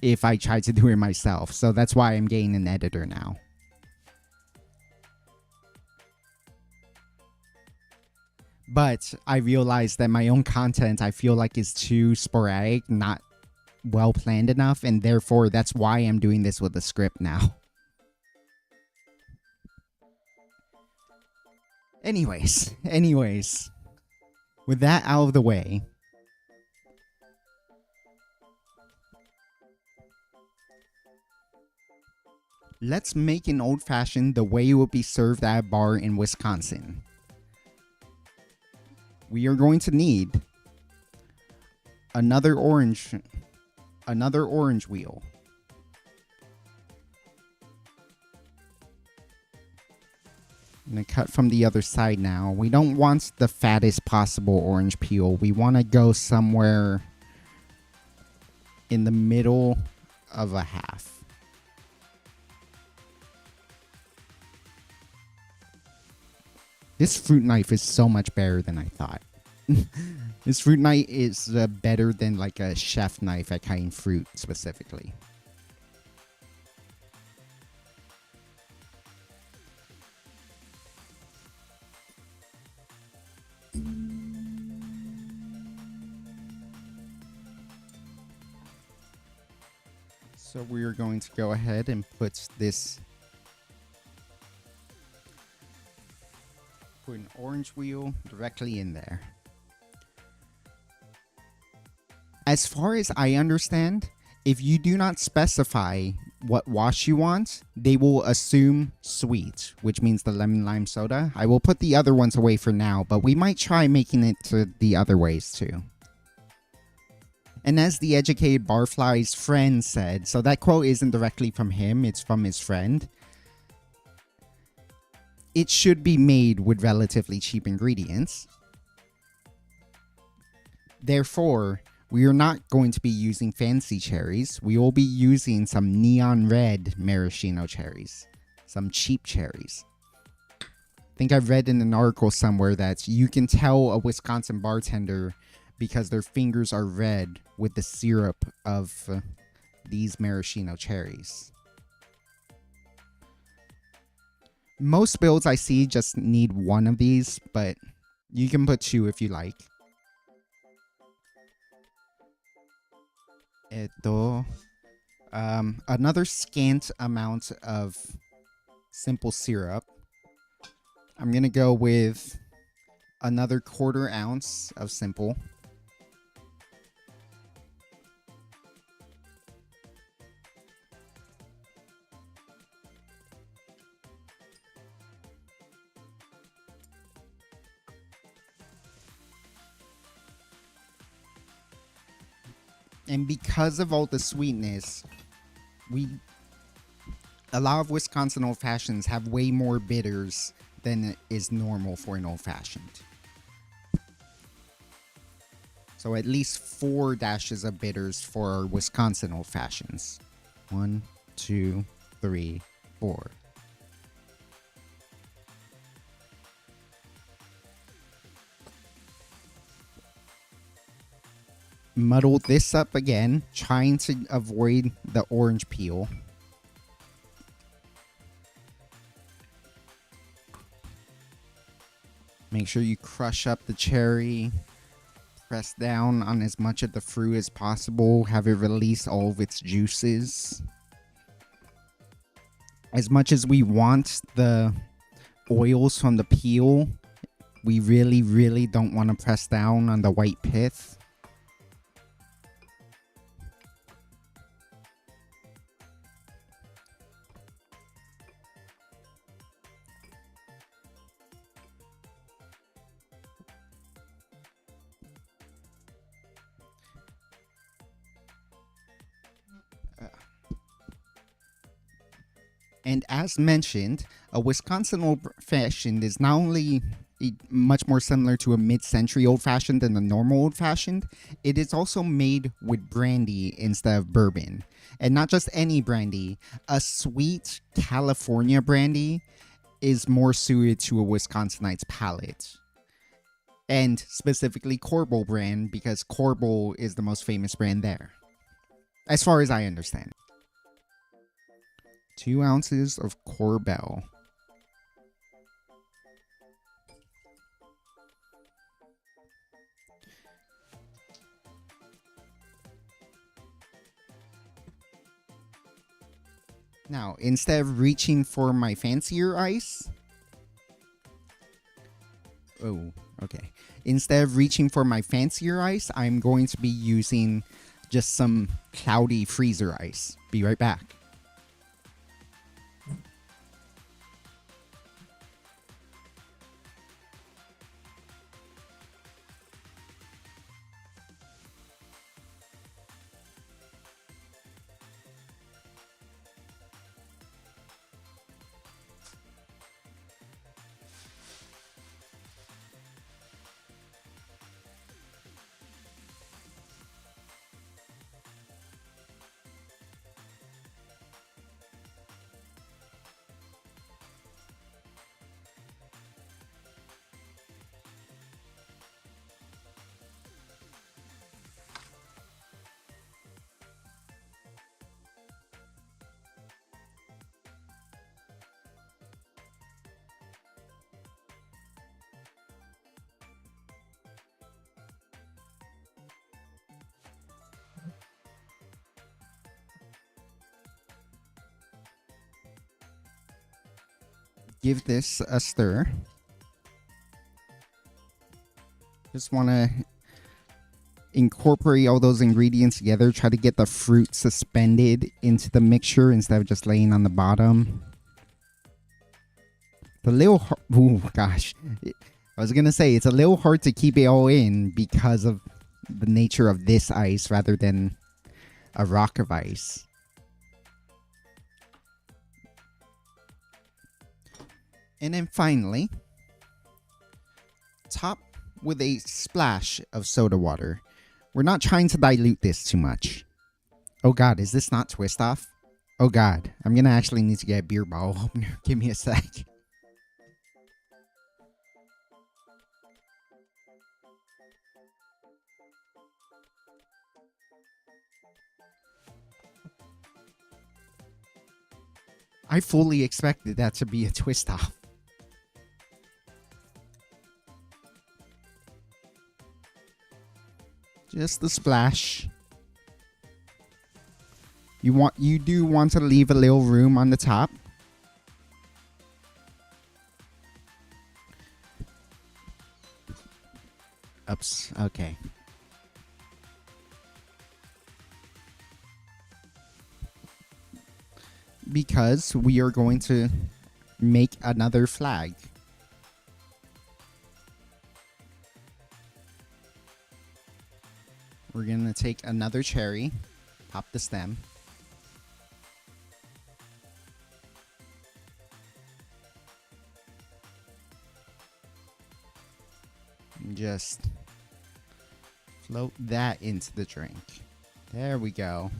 if I tried to do it myself. So that's why I'm getting an editor now. But I realized that my own content, I feel like, is too sporadic, not well planned enough, and therefore that's why I'm doing this with a script now. Anyways. With that out of the way, let's make an old fashioned the way it would be served at a bar in Wisconsin. We are going to need another orange wheel. I'm going to cut from the other side now. We don't want the fattest possible orange peel. We want to go somewhere in the middle of a half. This fruit knife is so much better than I thought. This fruit knife is better than like a chef knife at cutting fruit specifically. So we are going to go ahead and put an orange wheel directly in there. As far as I understand, if you do not specify what wash you want, they will assume sweet, which means the lemon lime soda. I will put the other ones away for now, but we might try making it to the other ways too. And as the educated barfly's friend said, so that quote isn't directly from him, it's from his friend. It should be made with relatively cheap ingredients. Therefore, we are not going to be using fancy cherries. We will be using some neon red maraschino cherries. Some cheap cherries. I think I've read in an article somewhere that you can tell a Wisconsin bartender because their fingers are red with the syrup of these maraschino cherries. Most builds I see just need one of these, but you can put two if you like. Another scant amount of simple syrup. I'm gonna go with another 1/4 ounce of simple. And because of all the sweetness, a lot of Wisconsin old fashions have way more bitters than is normal for an old fashioned. So at least 4 dashes of bitters for our Wisconsin old fashions. 1, 2, 3, 4. Muddle this up again, trying to avoid the orange peel. Make sure you crush up the cherry. Press down on as much of the fruit as possible. Have it release all of its juices. As much as we want the oils from the peel, we really, really don't want to press down on the white pith. And as mentioned, a Wisconsin old-fashioned is not only much more similar to a mid-century old-fashioned than a normal old-fashioned, it is also made with brandy instead of bourbon. And not just any brandy, a sweet California brandy is more suited to a Wisconsinite's palate. And specifically Corbel brand, because Corbel is the most famous brand there. As far as I understand. 2 ounces of Corbel. Now, instead of reaching for my fancier ice... Oh, Okay. Instead of reaching for my fancier ice, I'm going to be using just some cloudy freezer ice. Be right back. Give this a stir. Just want to incorporate all those ingredients together. Try to get the fruit suspended into the mixture instead of just laying on the bottom. It's a little hard. Ooh, gosh. I was going to say, it's a little hard to keep it all in because of the nature of this ice rather than a rock of ice. And then finally, top with a splash of soda water. We're not trying to dilute this too much. Oh god, is this not twist off? Oh god, I'm gonna actually need to get a beer bottle opener. Give me a sec. I fully expected that to be a twist off. Just the splash. You do want to leave a little room on the top. Oops. Okay. Because we are going to make another flag. We're going to take another cherry, pop the stem. And just float that into the drink. There we go.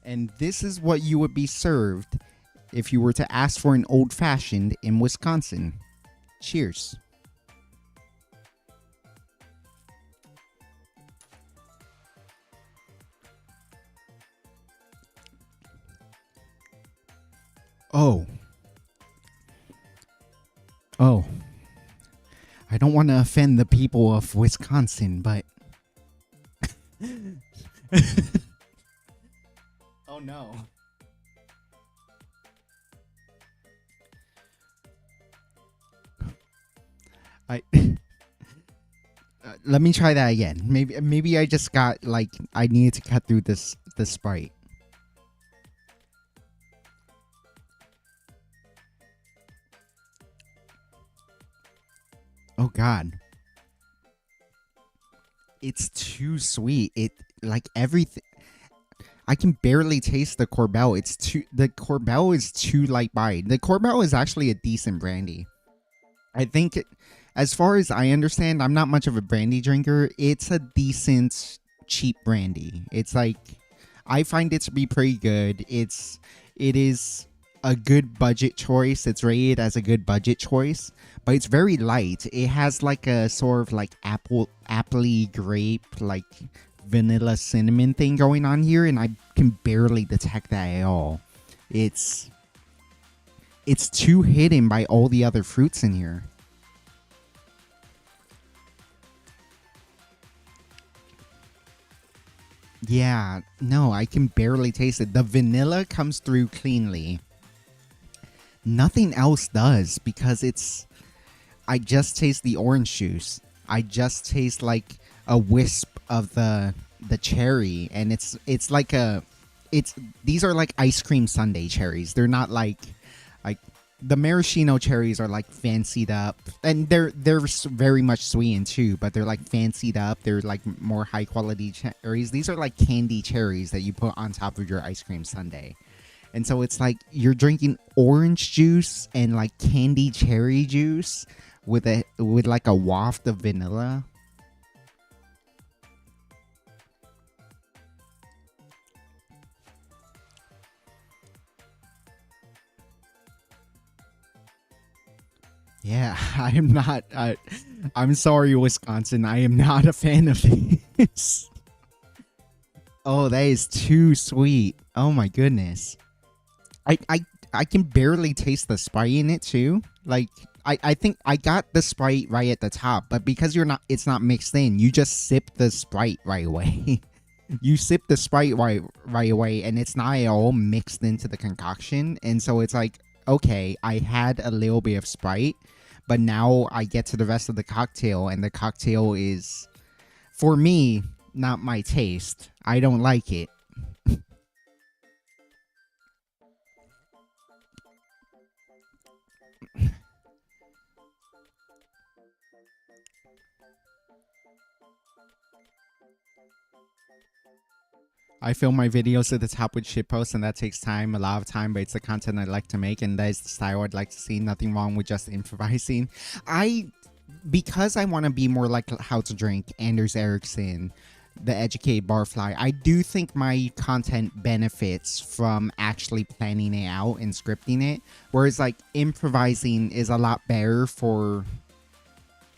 And this is what you would be served if you were to ask for an old-fashioned in Wisconsin. Cheers. Oh. I don't want to offend the people of Wisconsin, but... Oh no. Let me try that again. Maybe I just got like I needed to cut through this Sprite. Oh god. It's too sweet. It like everything. I can barely taste the Corbel. The Corbel is too light bodied. The Corbel is actually a decent brandy. I think, as far as I understand, I'm not much of a brandy drinker. It's a decent, cheap brandy. It's like, I find it to be pretty good. It is a good budget choice. It's rated as a good budget choice, but it's very light. It has like a sort of like appley grape, like vanilla cinnamon thing going on here, and I can barely detect that at all. It's too hidden by all the other fruits in here. Yeah, no, I can barely taste it. The vanilla comes through cleanly. Nothing else does because it's I just taste the orange juice. I just taste like a wisp of the cherry, and it's like a it's these are like ice cream sundae cherries. They're not like the maraschino cherries are like fancied up, and they're very much sweetened too, but they're like fancied up. They're like more high quality cherries. These are like candy cherries that you put on top of your ice cream sundae. And so it's like you're drinking orange juice and like candy cherry juice with like a waft of vanilla. Yeah, I am not. I'm sorry, Wisconsin. I am not a fan of this. Oh, that is too sweet. Oh my goodness. I I I can barely taste the Sprite in it too. Like I think I got the Sprite right at the top, but because it's not mixed in, you just sip the Sprite right away. You sip the Sprite right away, and it's not at all mixed into the concoction, and so it's like, okay, I had a little bit of Sprite, but now I get to the rest of the cocktail, and the cocktail is, for me, not my taste. I don't like it. I film my videos at the top with shitposts, and that takes time, a lot of time, but it's the content I like to make, and that is the style I'd like to see. Nothing wrong with just improvising. I, because I want to be more like How to Drink, Anders Ericsson, the Educated Barfly, I do think my content benefits from actually planning it out and scripting it, whereas like improvising is a lot better for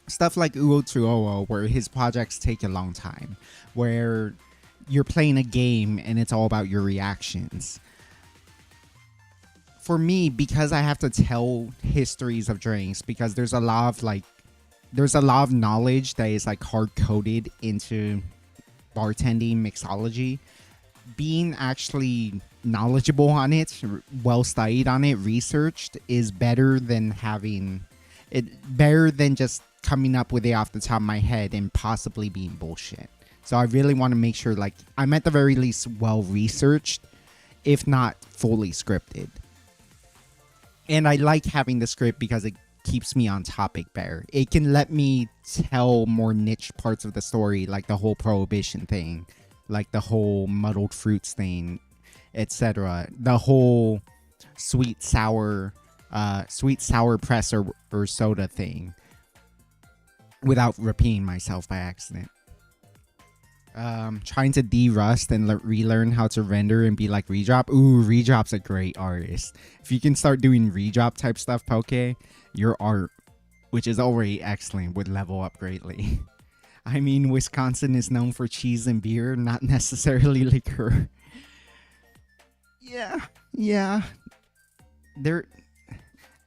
stuff like Uo Tuowo, where his projects take a long time, where you're playing a game and it's all about your reactions. For me, because I have to tell histories of drinks, because there's a lot of knowledge that is like hard coded into bartending mixology. Being actually knowledgeable on it, well studied on it, researched, is better than having it, better than just coming up with it off the top of my head and possibly being bullshit. So I really want to make sure, like, I'm at the very least well researched, if not fully scripted. And I like having the script because it keeps me on topic better. It can let me tell more niche parts of the story, like the whole Prohibition thing, like the whole muddled fruits thing, etc. The whole sweet sour press or soda thing, without repeating myself by accident. Trying to de-rust and relearn how to render and be like Redrop. Ooh, Redrop's a great artist. If you can start doing Redrop type stuff, Poke, your art, which is already excellent, would level up greatly. I mean, Wisconsin is known for cheese and beer, not necessarily liquor. Yeah. There,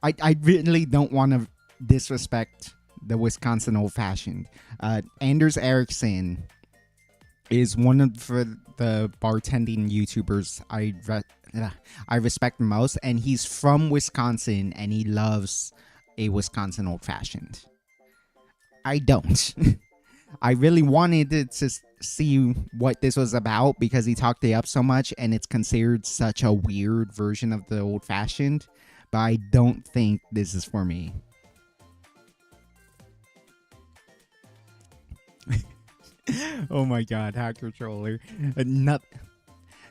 I really don't want to disrespect the Wisconsin old fashioned. Anders Ericsson is one of the bartending YouTubers I respect most, and he's from Wisconsin, and he loves a Wisconsin old fashioned. I don't. I really wanted to see what this was about because he talked it up so much, and it's considered such a weird version of the old fashioned, but I don't think this is for me. Oh my god, hack controller.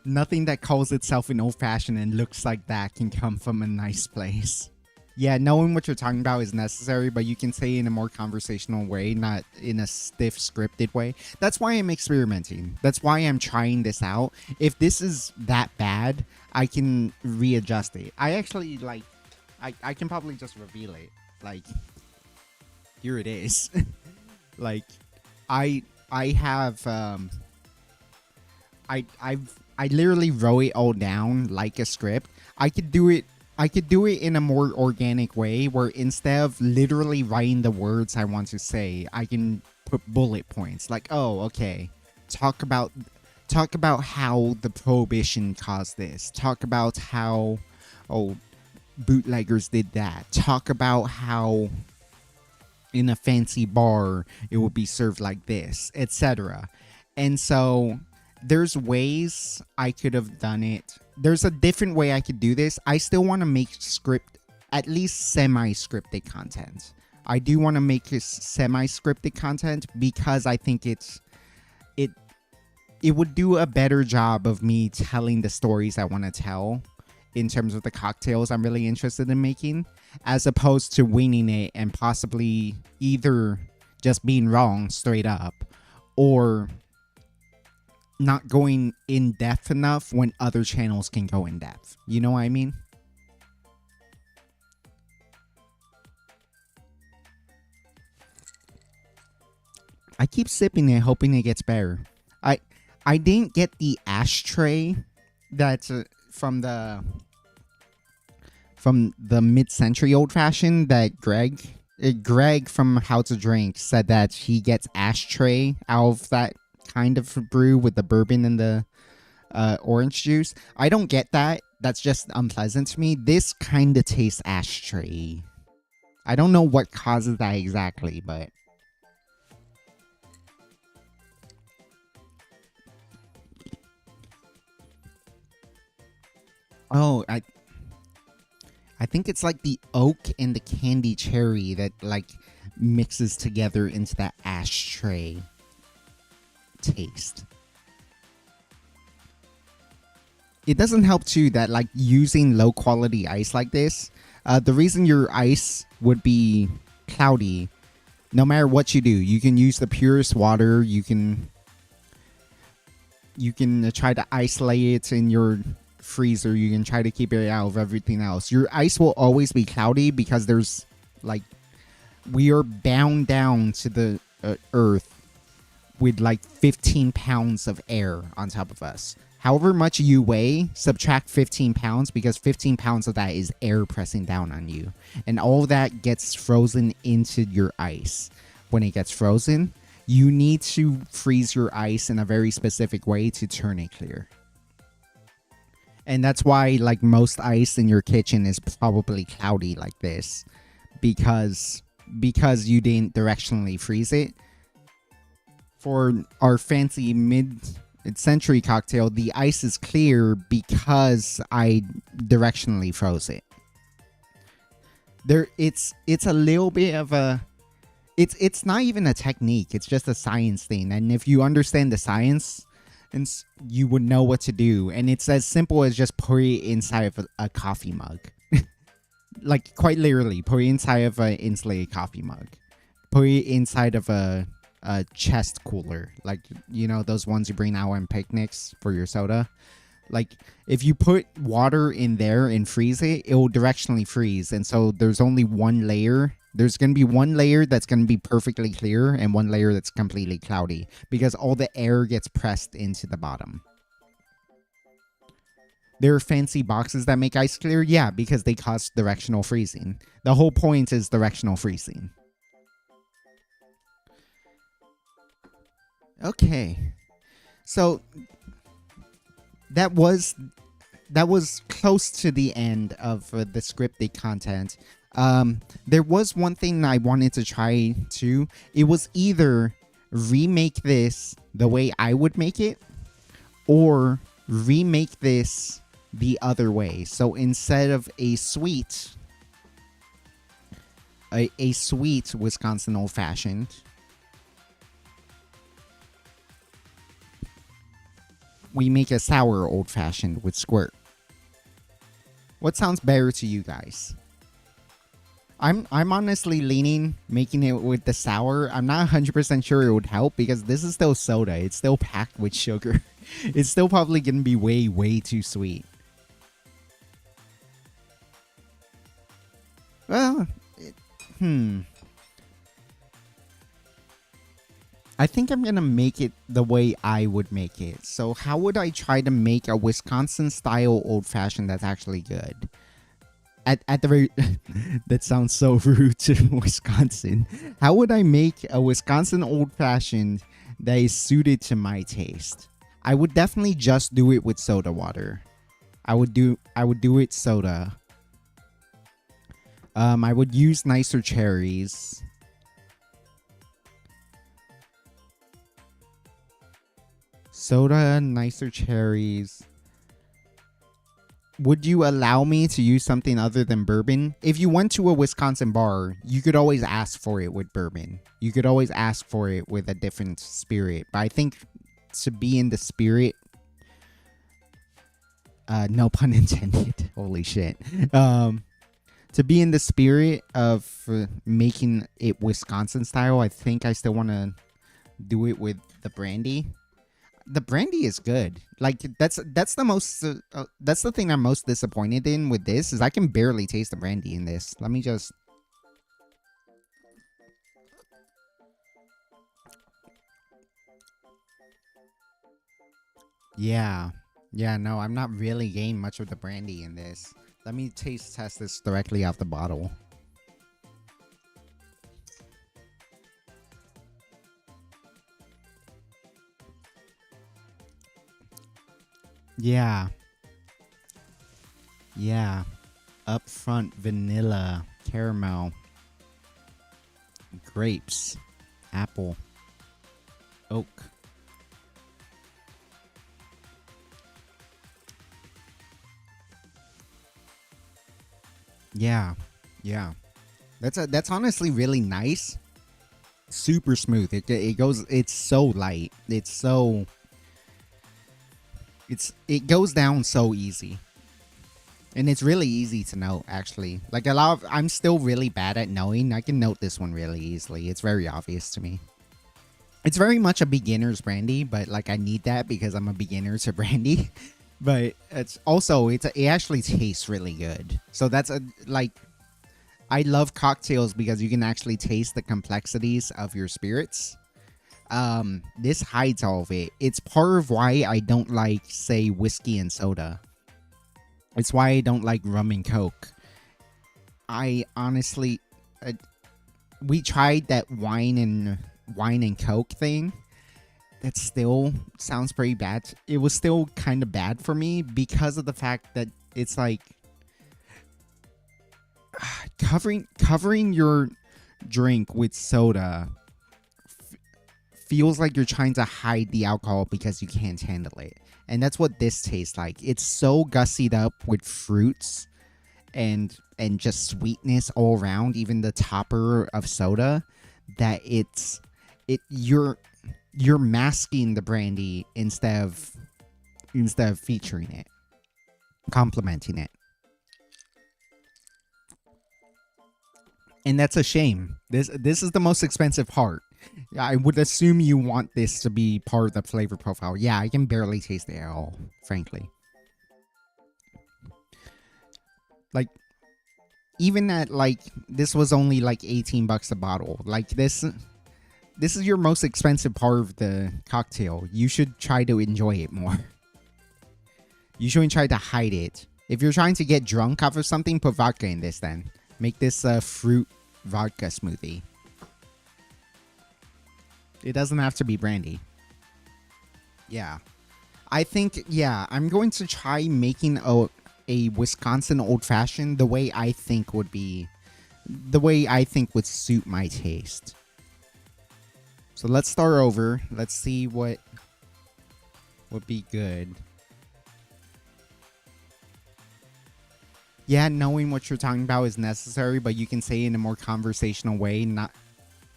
Nothing that calls itself an old fashioned and looks like that can come from a nice place. Yeah, knowing what you're talking about is necessary, but you can say it in a more conversational way, not in a stiff scripted way. That's why I'm experimenting. That's why I'm trying this out. If this is that bad, I can readjust it. I actually like I can probably just reveal it. Like, here it is. Like, I have I literally wrote it all down like a script. I could do it in a more organic way where instead of literally writing the words I want to say, I can put bullet points like, oh, okay, talk about how the prohibition caused this. Talk about how, oh, bootleggers did that. Talk about how in a fancy bar it would be served like this, etc. And so there's ways I could have done it. There's a different way I could do this. I still want to make at least semi-scripted content. I do want to make this semi-scripted content because I think it would do a better job of me telling the stories I want to tell in terms of the cocktails I'm really interested in making, as opposed to winging it and possibly either just being wrong straight up or not going in depth enough when other channels can go in depth. You know what I mean? I keep sipping it, hoping it gets better. I didn't get the ashtray that's from the mid-century old-fashioned that Greg from How to Drink said that he gets ashtray out of that kind of brew with the bourbon and the orange juice. I don't get that. That's just unpleasant to me. This kind of tastes ashtray. I don't know what causes that exactly, but oh, I think it's like the oak and the candy cherry that like mixes together into that ashtray taste. It doesn't help too that like using low quality ice like this, the reason your ice would be cloudy, no matter what you do, you can use the purest water, you can try to isolate it in your freezer, you can try to keep it out of everything else. Your ice will always be cloudy because there's like, we are bound down to the earth with like 15 pounds of air on top of us. However much you weigh, subtract 15 pounds because 15 pounds of that is air pressing down on you. And all that gets frozen into your ice. When it gets frozen, you need to freeze your ice in a very specific way to turn it clear. And that's why like most ice in your kitchen is probably cloudy like this. Because you didn't directionally freeze it. For our fancy mid-century cocktail, the ice is clear because I directionally froze it. It's a little bit of a... It's not even a technique, it's just a science thing. And if you understand the science, and you would know what to do. And it's as simple as just put it inside of a coffee mug. Like, quite literally, put it inside of an insulated coffee mug. Put it inside of a chest cooler. Like, you know, those ones you bring out on picnics for your soda. Like, if you put water in there and freeze it, it will directionally freeze. And so there's only one layer. There's going to be one layer that's going to be perfectly clear and one layer that's completely cloudy because all the air gets pressed into the bottom. There are fancy boxes that make ice clear? Yeah, because they cause directional freezing. The whole point is directional freezing. Okay. So that was close to the end of the scripted content. There was one thing I wanted to try too. It was either remake this the way I would make it or remake this the other way. So instead of a sweet Wisconsin old fashioned, we make a sour old fashioned with squirt. What sounds better to you guys? I'm honestly leaning making it with the sour. I'm not 100% sure it would help because this is still soda. It's still packed with sugar. It's still probably going to be way, way too sweet. Well, I think I'm going to make it the way I would make it. So how would I try to make a Wisconsin-style old-fashioned that's actually good? At the very... That sounds so rude to Wisconsin. How would I make a Wisconsin old-fashioned that is suited to my taste? I would definitely just do it with soda water. I would do it soda. I would use nicer cherries. Soda, nicer cherries. Would you allow me to use something other than bourbon? If you went to a Wisconsin bar, you could always ask for it with bourbon. You could always ask for it with a different spirit. But I think to be in the spirit, no pun intended. Holy shit. To be in the spirit of making it Wisconsin style, I think I still want to do it with the brandy. The brandy is good. Like that's the most that's the thing I'm most disappointed in with this is I can barely taste the brandy in this. Let me just. Yeah. Yeah, no, I'm not really getting much of the brandy in this. Let me taste test this directly off the bottle. Yeah. Yeah. Upfront vanilla, caramel, grapes, apple, oak. Yeah. Yeah. That's honestly really nice. Super smooth. It goes it's so light. It goes down so easy. And it's really easy to note, actually. Like I'm still really bad at knowing. I can note this one really easily. It's very obvious to me. It's very much a beginner's brandy, but like I need that because I'm a beginner to brandy. But it actually tastes really good. So that's like I love cocktails because you can actually taste the complexities of your spirits. This hides all of it. It's part of why I don't like, say, whiskey and soda. It's why I don't like rum and coke. I honestly, we tried that wine and coke thing. That still sounds pretty bad. It was still kind of bad for me because of the fact that it's like covering your drink with soda feels like you're trying to hide the alcohol because you can't handle it. And that's what this tastes like. It's so gussied up with fruits and just sweetness all around, even the topper of soda, that you're masking the brandy instead of featuring it, complementing it. And that's a shame. This is the most expensive part. I would assume you want this to be part of the flavor profile. Yeah, I can barely taste it at all, frankly. Like, even at, like, this was only like $18 a bottle. Like, this is your most expensive part of the cocktail. You should try to enjoy it more. You shouldn't try to hide it. If you're trying to get drunk off of something, put vodka in this then. Make this a fruit vodka smoothie. It doesn't have to be brandy. Yeah. I think, yeah, I'm going to try making a Wisconsin old fashioned the way I think would suit my taste. So let's start over. Let's see what would be good. Yeah, knowing what you're talking about is necessary, but you can say it in a more conversational way, not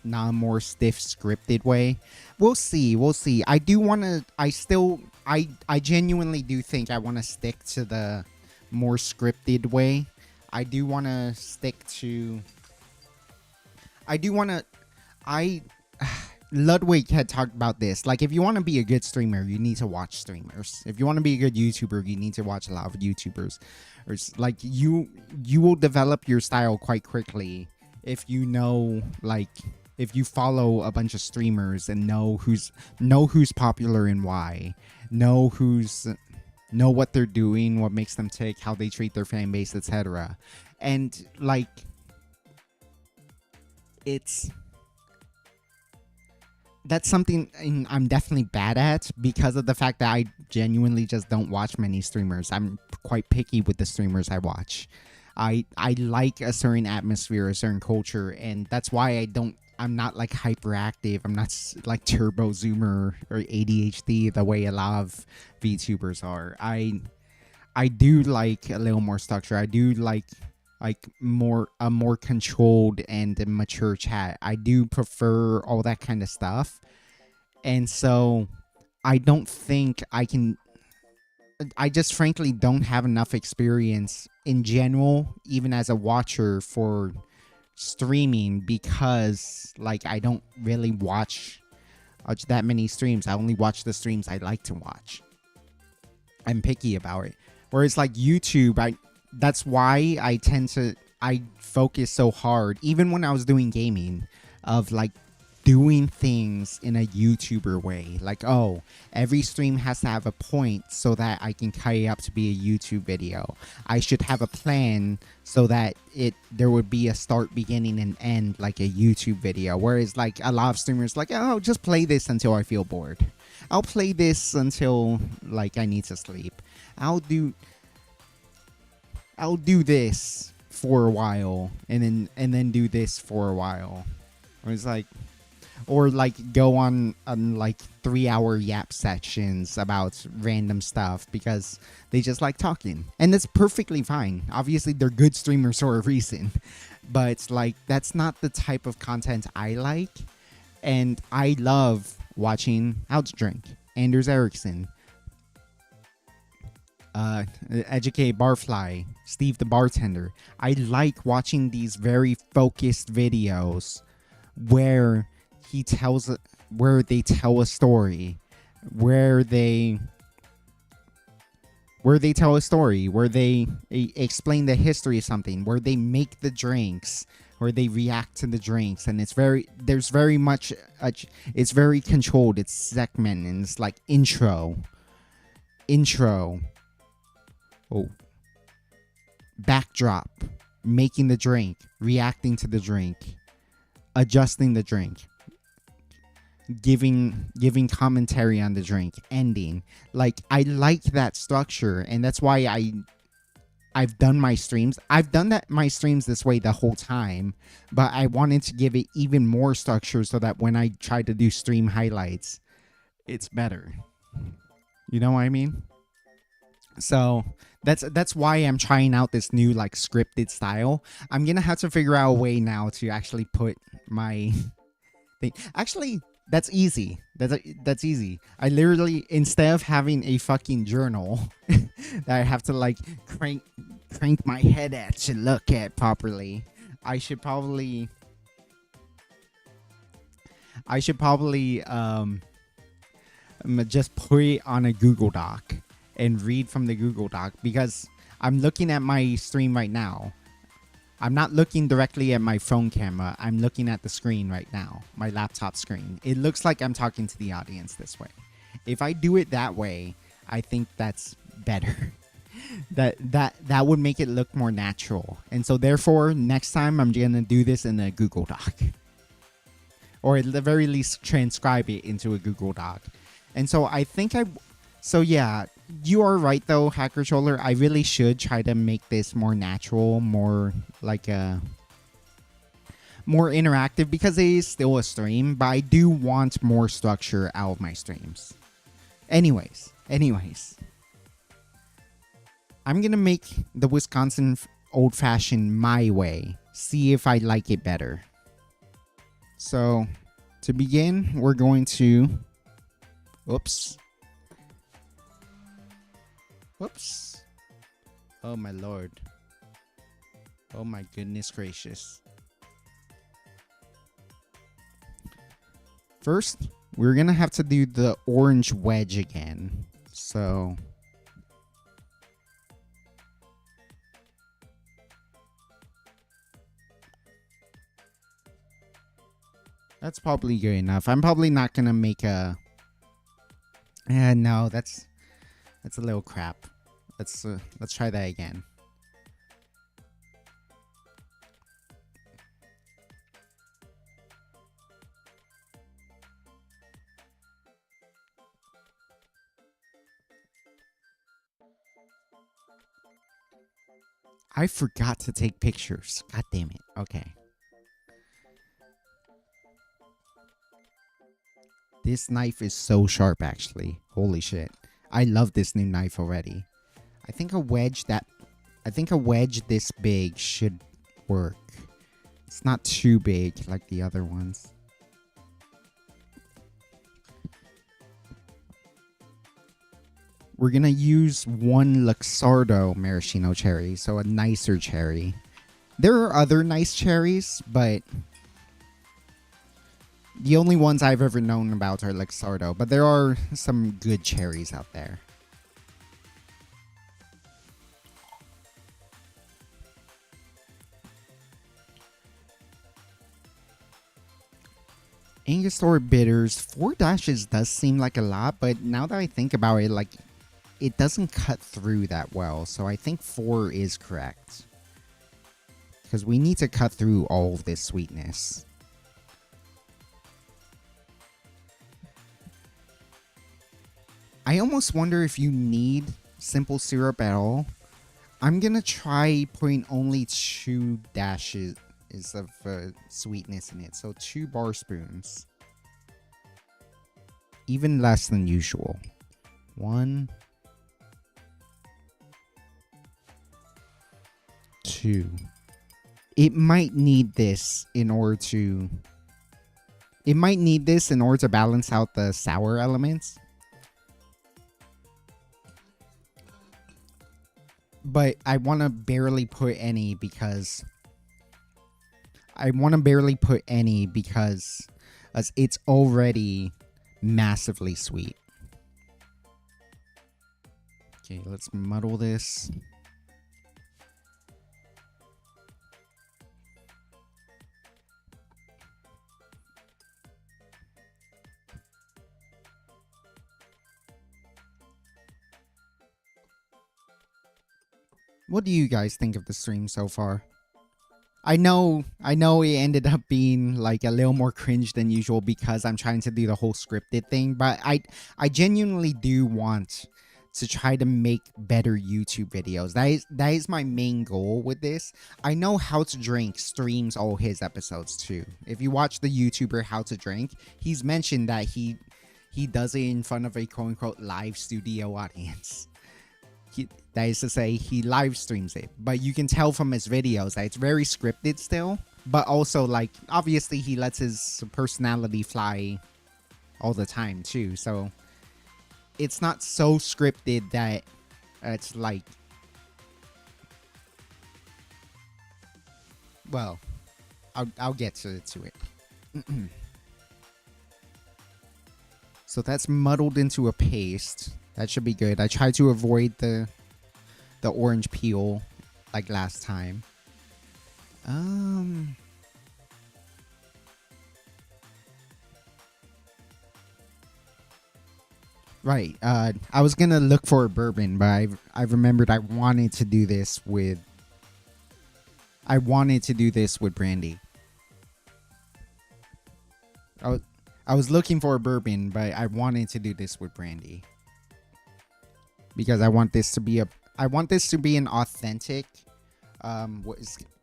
a more stiff scripted way. We'll see. I genuinely do think I want to stick to the more scripted way. Ludwig had talked about this. Like, if you want to be a good streamer, you need to watch streamers. If you want to be a good YouTuber, you need to watch a lot of YouTubers. Or like you will develop your style quite quickly if you know, like, if you follow a bunch of streamers and know who's popular and why, know what they're doing, what makes them tick, how they treat their fan base, etc. And like, that's something I'm definitely bad at because of the fact that I genuinely just don't watch many streamers. I'm quite picky with the streamers I watch. I like a certain atmosphere, a certain culture, and that's why I'm not like hyperactive. I'm not like turbo zoomer or ADHD the way a lot of VTubers are. I do like a little more structure. I do like more a more controlled and a mature chat. I do prefer all that kind of stuff. And so I don't think I just frankly don't have enough experience in general, even as a watcher, for streaming, because like I don't really watch that many streams. I only watch the streams I like to watch. I'm picky about it. Whereas like YouTube, that's why I focus so hard, even when I was doing gaming, of like doing things in a YouTuber way. Like, oh, every stream has to have a point so that I can carry up to be a YouTube video. I should have a plan so that there would be a start, beginning, and end like a YouTube video. Whereas like a lot of streamers like, oh, just play this until I feel bored. I'll play this until like I need to sleep. I'll do this for a while and then do this for a while. Or like go on like 3-hour yap sections about random stuff because they just like talking. And that's perfectly fine. Obviously they're good streamers for a reason. But like that's not the type of content I like. And I love watching Outdrink, Anders Ericsson, Educate Barfly, Steve the Bartender. I like watching these very focused videos where they tell a story, where they explain the history of something, where they make the drinks, where they react to the drinks, and it's very controlled. It's segmented, and it's like intro, backdrop, making the drink, reacting to the drink, adjusting the drink, giving commentary on the drink, ending. Like I like that structure, and that's why I've done my streams. I've done my streams this way the whole time, but I wanted to give it even more structure so that when I try to do stream highlights, it's better. You know what I mean? So that's why I'm trying out this new like scripted style. I'm gonna have to figure out a way now to actually put my thing. Actually, that's easy. That's easy. I literally, instead of having a fucking journal that I have to like crank my head at to look at properly, I should probably just put it on a Google Doc and read from the Google Doc, because I'm looking at my stream right now. I'm not looking directly at my phone camera. I'm looking at the screen right now, my laptop screen. It looks like I'm talking to the audience this way. If I do it that way, I think that's better. that would make it look more natural. And so therefore, next time I'm going to do this in a Google Doc. Or at the very least, transcribe it into a Google Doc. And so I think so yeah, you are right though, Hacker Troller. I really should try to make this more natural, more like more interactive, because it is still a stream, but I do want more structure out of my streams. Anyways, I'm gonna make the Wisconsin old fashioned my way. See if I like it better. So to begin, we're going to Whoops. Oh my lord. Oh my goodness gracious. First, we're gonna have to do the orange wedge again. So that's probably good enough. I'm probably not gonna make a no, that's a little crap. Let's try that again. I forgot to take pictures. God damn it. Okay. This knife is so sharp, actually. Holy shit. I love this new knife already. I think a wedge this big should work. It's not too big like the other ones. We're gonna use one Luxardo maraschino cherry, so a nicer cherry. There are other nice cherries, but the only ones I've ever known about are Luxardo, but there are some good cherries out there. Angostura bitters, 4 dashes does seem like a lot, but now that I think about it, like, it doesn't cut through that well, so I think 4 is correct. Because we need to cut through all of this sweetness. I almost wonder if you need simple syrup at all. I'm gonna try putting only 2 dashes of sweetness in it, so 2 bar spoons. Even less than usual. 1, 2. It might need this in order to balance out the sour elements. But I want to barely put any because it's already massively sweet. Okay, let's muddle this. What do you guys think of the stream so far? I know it ended up being like a little more cringe than usual because I'm trying to do the whole scripted thing, but I genuinely do want to try to make better YouTube videos. That is my main goal with this. I know How to Drink streams all his episodes too. If you watch the YouTuber How to Drink, he's mentioned that he does it in front of a quote-unquote live studio audience. That is to say, he live streams it, but you can tell from his videos that it's very scripted still, but also, like, obviously he lets his personality fly all the time too, so it's not so scripted that it's like, well, I'll get to it. So that's muddled into a paste. That should be good. I tried to avoid the orange peel like last time. Right. I was gonna look for a bourbon, but I remembered I wanted to do this with brandy. I was looking for a bourbon, but I wanted to do this with brandy. Because I want this to be an authentic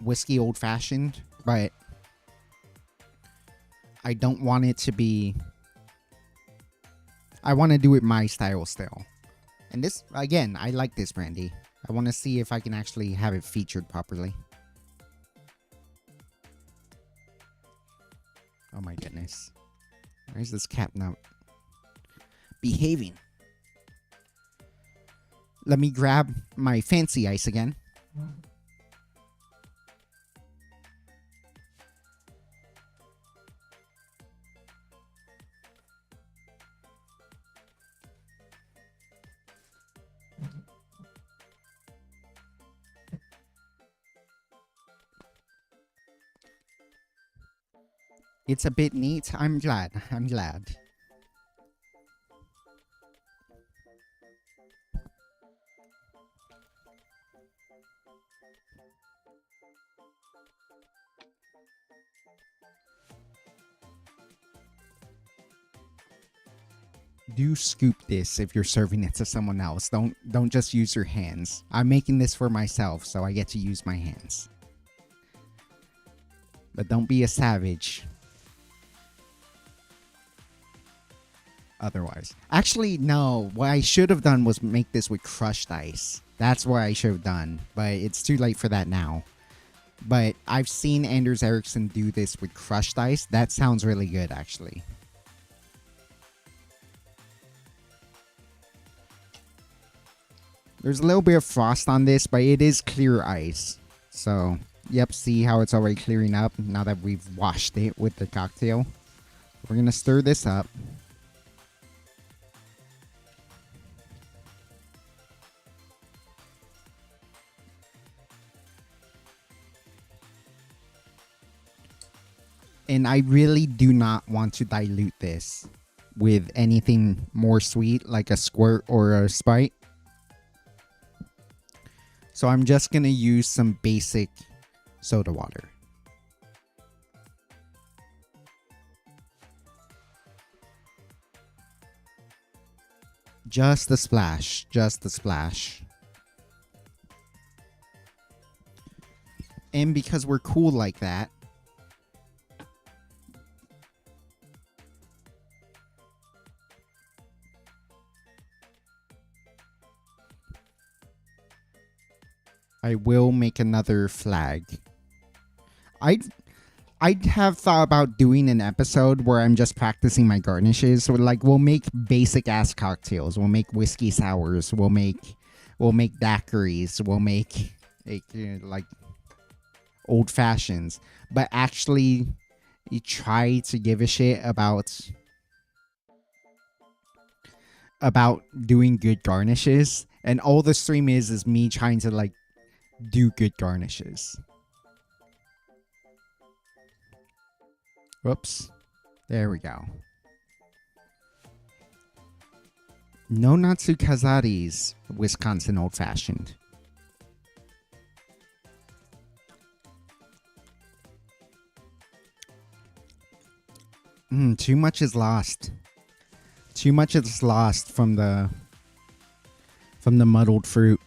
whiskey old fashioned, but I don't want it to be, I want to do it my style still. And this, again, I like this brandy. I want to see if I can actually have it featured properly. Oh my goodness. Why is this cat not behaving? Let me grab my fancy ice again. It's a bit neat. I'm glad. Do scoop this if you're serving it to someone else. Don't just use your hands. I'm making this for myself, so I get to use my hands. But don't be a savage. Otherwise. Actually, no. What I should have done was make this with crushed ice. That's what I should have done. But it's too late for that now. But I've seen Anders Ericsson do this with crushed ice. That sounds really good, actually. There's a little bit of frost on this, but it is clear ice. So, yep, see how it's already clearing up now that we've washed it with the cocktail. We're going to stir this up. And I really do not want to dilute this with anything more sweet, like a squirt or a Sprite. So I'm just going to use some basic soda water. Just a splash. Just a splash. And because we're cool like that, I will make another flag. I'd have thought about doing an episode where I'm just practicing my garnishes. So like we'll make basic ass cocktails. We'll make whiskey sours. We'll make daiquiris. We'll make like old fashions. But actually, you try to give a shit about doing good garnishes. And all the stream is me trying to like do good garnishes. Whoops. There we go. No Natsu Kazari's Wisconsin Old Fashioned. Too much is lost. Too much is lost from the muddled fruit.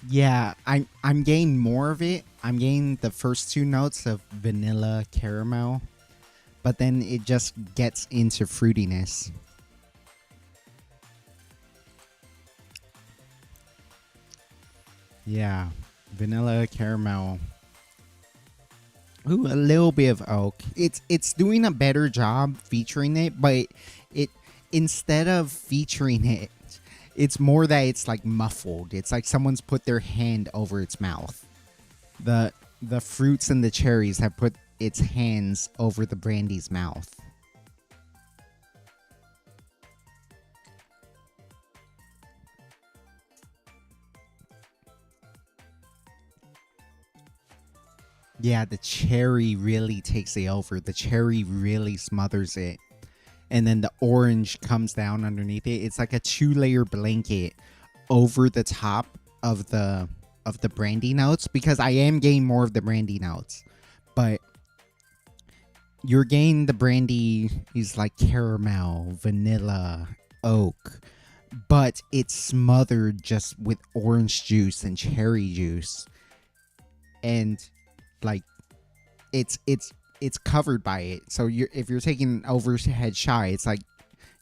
Yeah, I'm getting more of it. I'm getting the first two notes of vanilla caramel, but then it just gets into fruitiness. Yeah, vanilla caramel. Ooh, a little bit of oak. It's doing a better job featuring it, but it instead of featuring it, it's more that it's like muffled. It's like someone's put their hand over its mouth. The fruits and the cherries have put its hands over the brandy's mouth. Yeah, the cherry really takes it over. The cherry really smothers it. And then the orange comes down underneath it. It's like a 2-layer blanket over the top of the brandy notes, because I am getting more of the brandy notes. But you're getting the brandy is like caramel, vanilla, oak, but it's smothered just with orange juice and cherry juice. And like it's covered by it. So if you're taking an overhead shot, it's like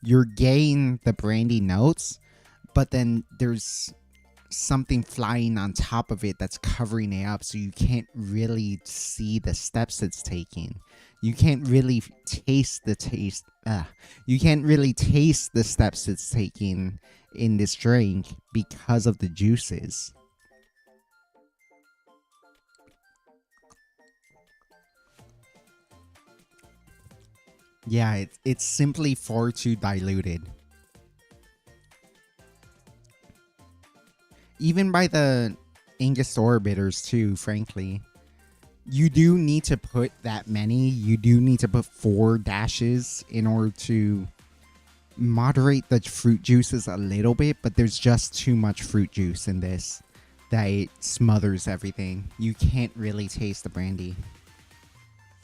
you're getting the brandy notes, but then there's something flying on top of it that's covering it up, so you can't really see the steps it's taking. You can't really taste the taste. You can't really taste the steps it's taking in this drink because of the juices. Yeah, it's simply far too diluted. Even by the Angostura bitters too, frankly. You do need to put that many. You do need to put 4 dashes in order to moderate the fruit juices a little bit, but there's just too much fruit juice in this that it smothers everything. You can't really taste the brandy.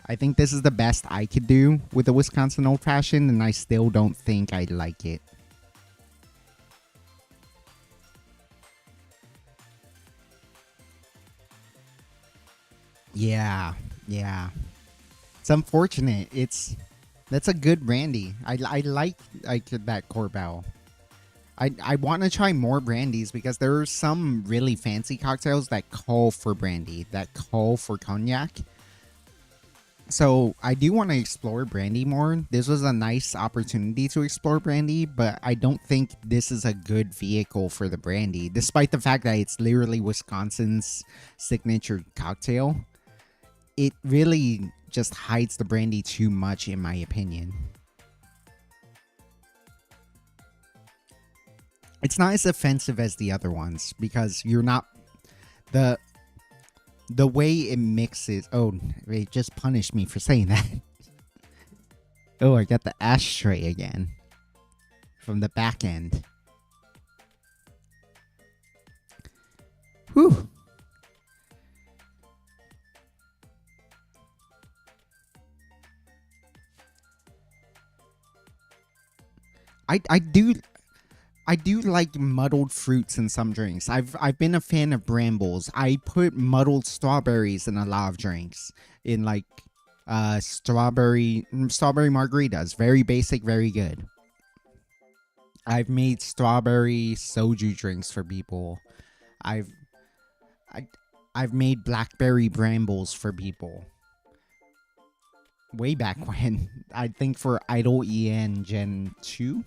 I think this is the best I could do with the Wisconsin Old Fashioned, and I still don't think I like it. Yeah, yeah. It's unfortunate. That's a good brandy. I like that Corbel. I want to try more brandies because there are some really fancy cocktails that call for brandy, that call for cognac. So I do want to explore brandy more. This was a nice opportunity to explore brandy, but I don't think this is a good vehicle for the brandy, despite the fact that it's literally Wisconsin's signature cocktail. It really just hides the brandy too much, in my opinion. It's not as offensive as the other ones because you're not the way it mixes. Oh, it just punished me for saying that. Oh, I got the ashtray again from the back end. Whew. I do like muddled fruits in some drinks. I've been a fan of brambles. I put muddled strawberries in a lot of drinks. In like strawberry margaritas. Very basic, very good. I've made strawberry soju drinks for people. I've I, I've made blackberry brambles for people. Way back when. I think for Idle EN Gen 2.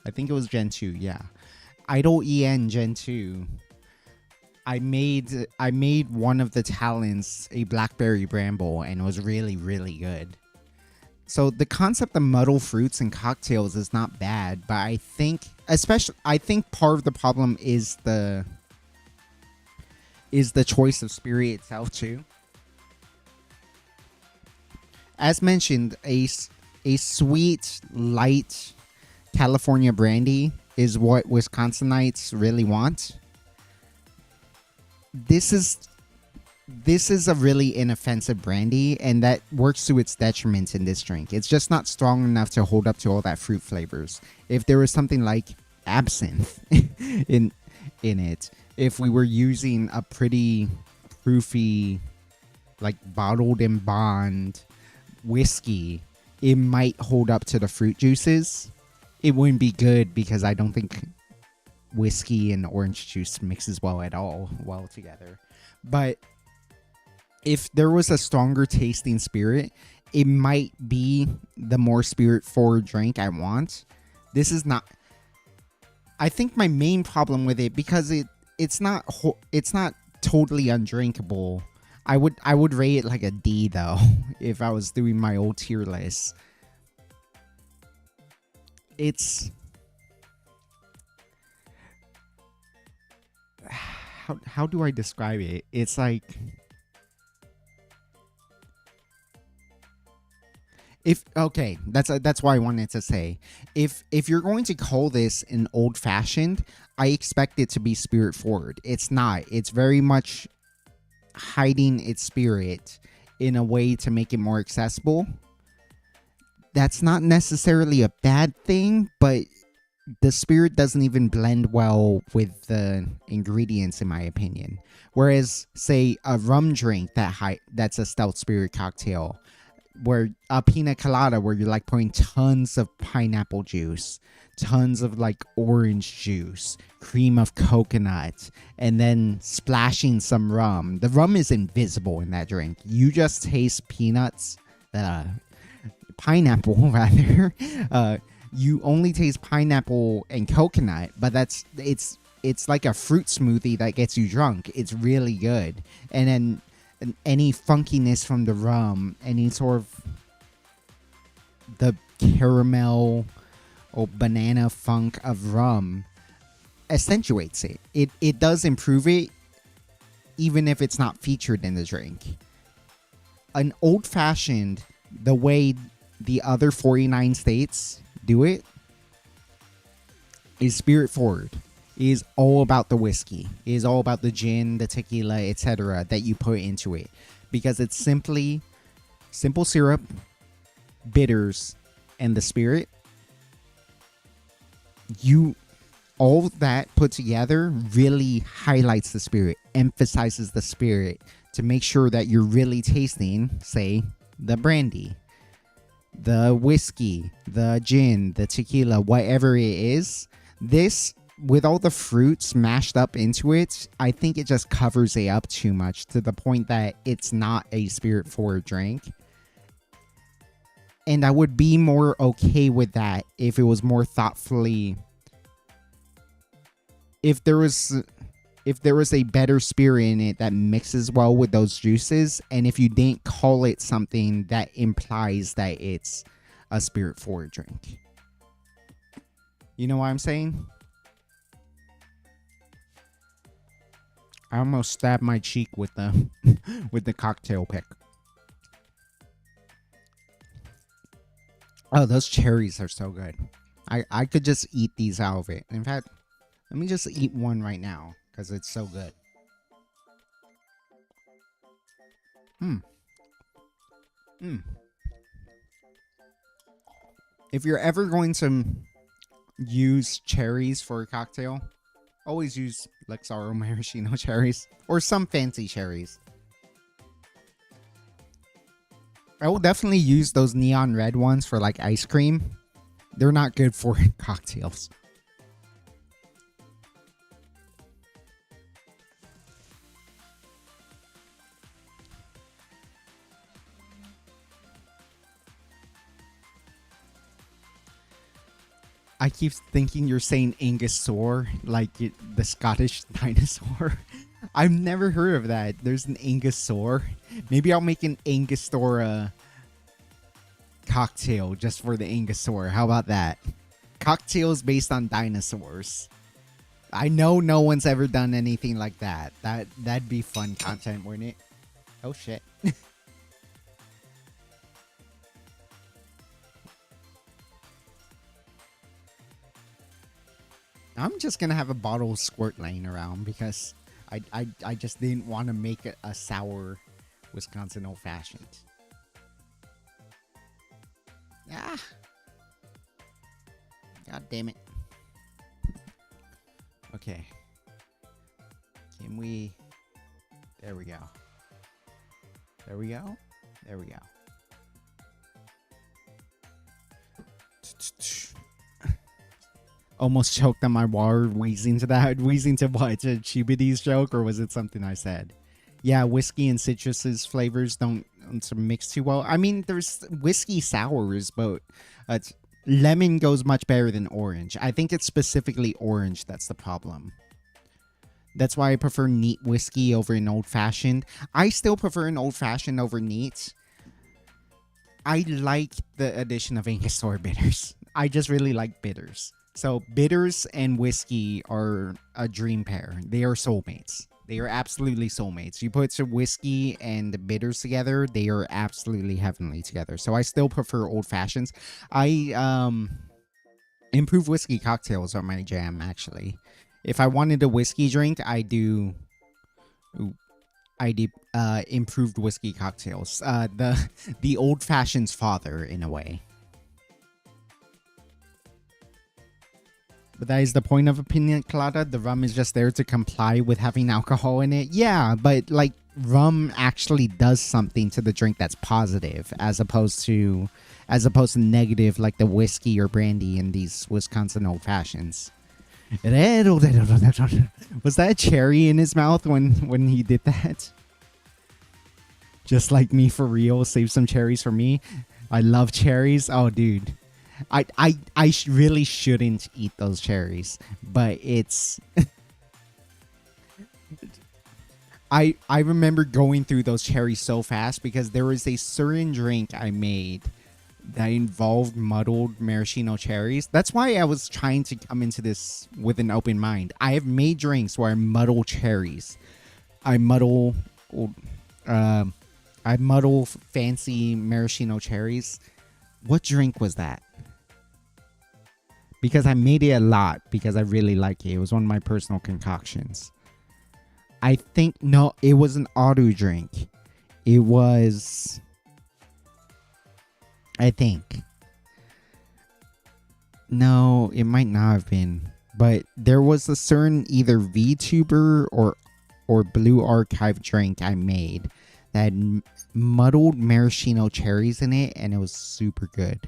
I think it was Gen 2, yeah. Idle EN Gen 2. I made one of the talents a blackberry bramble, and it was really, really good. So the concept of muddled fruits and cocktails is not bad, but I think part of the problem is the choice of spirit itself too. As mentioned, a sweet, light California brandy is what Wisconsinites really want. This is a really inoffensive brandy, and that works to its detriment in this drink. It's just not strong enough to hold up to all that fruit flavors. If there was something like absinthe in it, if we were using a pretty proofy, like bottled in bond whiskey, it might hold up to the fruit juices. It wouldn't be good because I don't think whiskey and orange juice mixes well together. But if there was a stronger tasting spirit, it might be the more spirit forward drink I want. This is not. I think my main problem with it, because it's not totally undrinkable. I would rate it like a D though if I was doing my old tier list. It's how do I describe it? It's like, that's why I wanted to say, if you're going to call this an old fashioned, I expect it to be spirit forward. It's not. It's very much hiding its spirit in a way to make it more accessible. That's not necessarily a bad thing, but the spirit doesn't even blend well with the ingredients, in my opinion. Whereas, say, a rum drink that's a stout spirit cocktail, where a pina colada, where you're like putting tons of pineapple juice, tons of like orange juice, cream of coconut, and then splashing some rum. The rum is invisible in that drink. You just taste pineapple rather. You only taste pineapple and coconut, but it's like a fruit smoothie that gets you drunk. It's really good. And then any funkiness from the rum, any sort of the caramel or banana funk of rum accentuates it. It does improve it, even if it's not featured in the drink. An old fashioned, the way the other 49 states do it, is spirit forward. is all about the whiskey. It is all about the gin, the tequila, etc. that you put into it, because it's simply simple syrup, bitters, and the spirit. All that put together really highlights the spirit, emphasizes the spirit to make sure that you're really tasting, say, the brandy, the whiskey, the gin, the tequila, whatever it is. This, with all the fruits mashed up into it, I think it just covers it up too much to the point that it's not a spirit forward drink. And I would be more okay with that if it was more thoughtfully, if there was a better spirit in it that mixes well with those juices, and if you didn't call it something that implies that it's a spirit forward drink. You know what I'm saying? I almost stabbed my cheek with the with the cocktail pick. Oh, those cherries are so good. I could just eat these out of it. In fact, let me just eat one right now because it's so good. If you're ever going to use cherries for a cocktail, always use Lexaro maraschino cherries or some fancy cherries. I will definitely use those neon red ones for like ice cream. They're not good for cocktails. I keep thinking you're saying Angusaur, like the Scottish dinosaur. I've never heard of that. There's an Angusaur. Maybe I'll make an Angostura cocktail just for the Angusaur. How about that? Cocktails based on dinosaurs. I know no one's ever done anything like that. That'd be fun content, wouldn't it? Oh shit. I'm just gonna have a bottle of squirt laying around because I just didn't want to make it a sour Wisconsin old fashioned. Ah, god damn it. Okay, can we? There we go. There we go. There we go. Almost choked on my water, wheezing to that. Wheezing to what? To Chibity's joke, or was it something I said? Yeah, whiskey and citrus's flavors don't mix too well. I mean, there's whiskey sours, but lemon goes much better than orange. I think it's specifically orange that's the problem. That's why I prefer neat whiskey over an old-fashioned. I still prefer an old-fashioned over neat. I like the addition of Angostura bitters. I just really like bitters. So bitters and whiskey are a dream pair. They are soulmates. They are absolutely soulmates. You put some whiskey and the bitters together, they are absolutely heavenly together. So I still prefer old fashions. Improved whiskey cocktails are my jam, actually. If I wanted a whiskey drink, I do improved whiskey cocktails. The old fashioned's father, in a way. But that is the point of a pina colada. The rum is just there to comply with having alcohol in it. Yeah, but like rum actually does something to the drink that's positive, as opposed to negative, like the whiskey or brandy in these Wisconsin old fashions. Was that a cherry in his mouth when he did that? Just like me, for real. Save some cherries for me. I love cherries. Oh, dude. I really shouldn't eat those cherries, but it's I remember going through those cherries so fast because there was a certain drink I made that involved muddled maraschino cherries. That's why I was trying to come into this with an open mind. I have made drinks where I muddle cherries. I muddle fancy maraschino cherries. What drink was that? because I made it a lot because I really like it. It was one of my personal concoctions. I think, no, it was an auto drink. It was, I think. No, it might not have been. But there was a certain either VTuber or Blue Archive drink I made that had muddled maraschino cherries in it, and it was super good.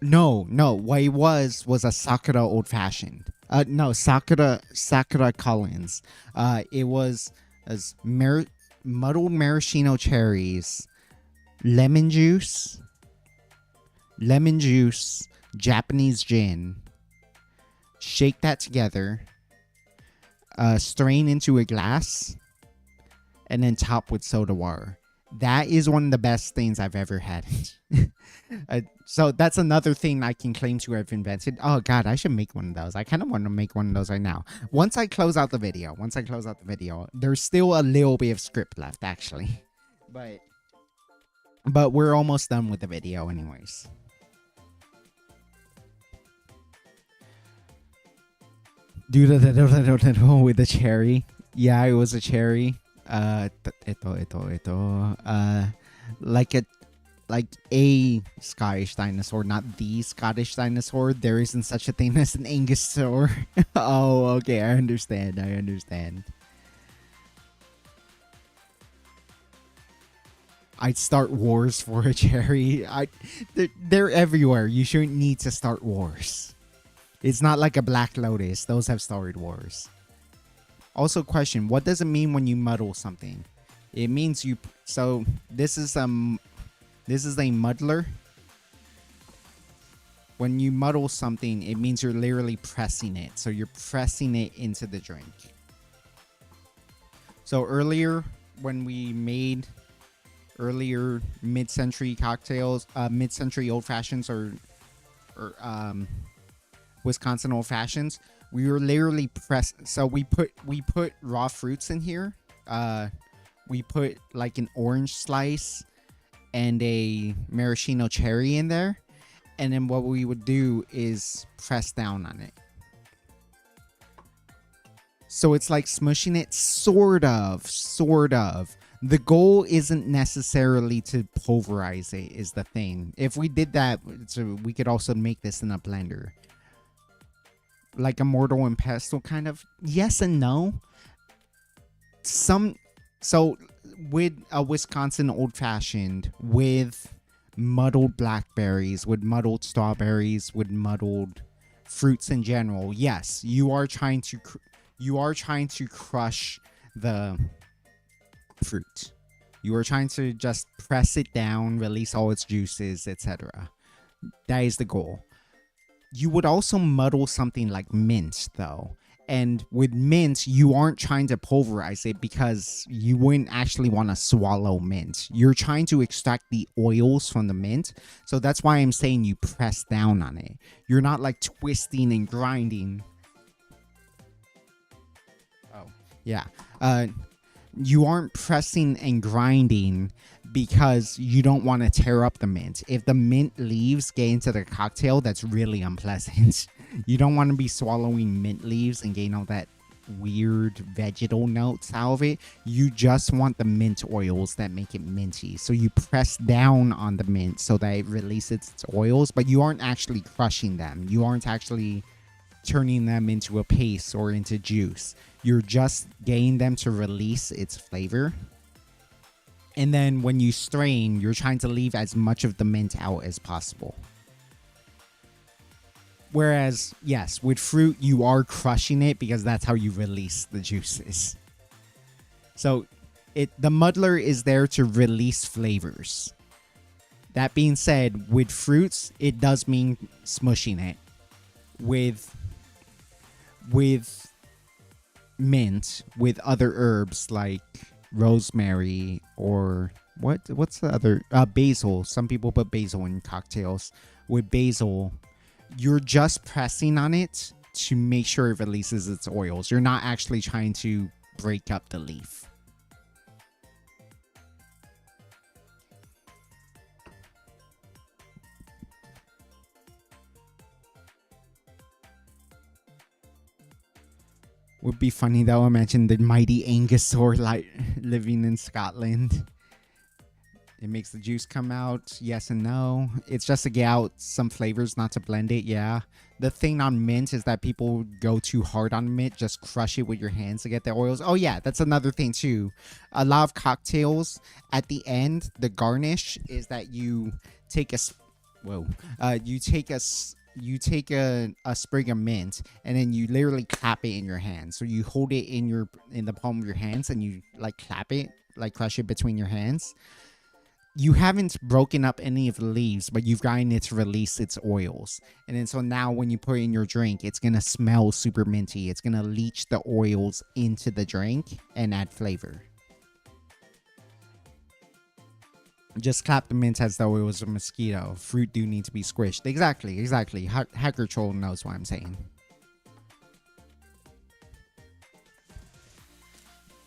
No, what it was a Sakura old fashioned. No, Sakura Collins. It was as muddled maraschino cherries, lemon juice, Japanese gin. Shake that together. Strain into a glass, and then top with soda water. That is one of the best things I've ever had. So that's another thing I can claim to have invented. Oh God, I should make one of those. I kind of want to make one of those right now. Once I close out the video, there's still a little bit of script left actually, but we're almost done with the video anyways. With the cherry. Yeah, it was a cherry. Like a Scottish dinosaur, not the Scottish dinosaur. There isn't such a thing as an Angusaur. Oh, okay, I understand. I'd start wars for a cherry. They're everywhere. You shouldn't need to start wars. It's not like a Black Lotus. Those have started wars. Also, question: what does it mean when you muddle something? It means you. So this is a muddler. When you muddle something, it means you're literally pressing it. So you're pressing it into the drink. So earlier, when we made mid-century cocktails, mid-century old fashions, or Wisconsin old fashions, we were literally pressed. So we put raw fruits in here. We put like an orange slice and a maraschino cherry in there, and then what we would do is press down on it. So it's like smushing it, sort of. The goal isn't necessarily to pulverize it, is the thing. If we did that, so we could also make this in a blender. Like a mortar and pestle kind of. Yes and no. So with a Wisconsin old fashioned, with muddled blackberries, with muddled strawberries, with muddled fruits in general, yes, you are trying to crush the fruit. You are trying to just press it down, release all its juices, etc. That is the goal. You would also muddle something like mint, though. And with mint, you aren't trying to pulverize it because you wouldn't actually want to swallow mint. You're trying to extract the oils from the mint. So that's why I'm saying you press down on it. You're not like twisting and grinding. Oh, yeah. You aren't pressing and grinding because you don't want to tear up the mint. If the mint leaves get into the cocktail, that's really unpleasant. You don't want to be swallowing mint leaves and getting all that weird vegetal notes out of it. You just want the mint oils that make it minty. So you press down on the mint so that it releases its oils, but you aren't actually crushing them. You aren't actually turning them into a paste or into juice. You're just getting them to release its flavor. And then when you strain, you're trying to leave as much of the mint out as possible. Whereas, yes, with fruit, you are crushing it because that's how you release the juices. So the muddler is there to release flavors. That being said, with fruits, it does mean smushing it. With mint, with other herbs like rosemary or what's the other, basil. Some people put basil in cocktails. With basil, you're just pressing on it to make sure it releases its oils. You're not actually trying to break up the leaf. Would be funny though. Imagine the mighty Angusaur like living in Scotland. It makes the juice come out. Yes and no. It's just to get out some flavors, not to blend it. Yeah. The thing on mint is that people go too hard on mint. Just crush it with your hands to get the oils. Oh yeah, that's another thing too. A lot of cocktails at the end, the garnish is that you take a you take a sprig of mint and then you literally clap it in your hand. So you hold it in the palm of your hands and you like clap it, like crush it between your hands. You haven't broken up any of the leaves, but you've gotten it to release its oils. And then so now when you put it in your drink, it's going to smell super minty. It's going to leach the oils into the drink and add flavor. Just clap the mint as though it was a mosquito. Fruit do need to be squished. Exactly. Hacker Troll knows what I'm saying.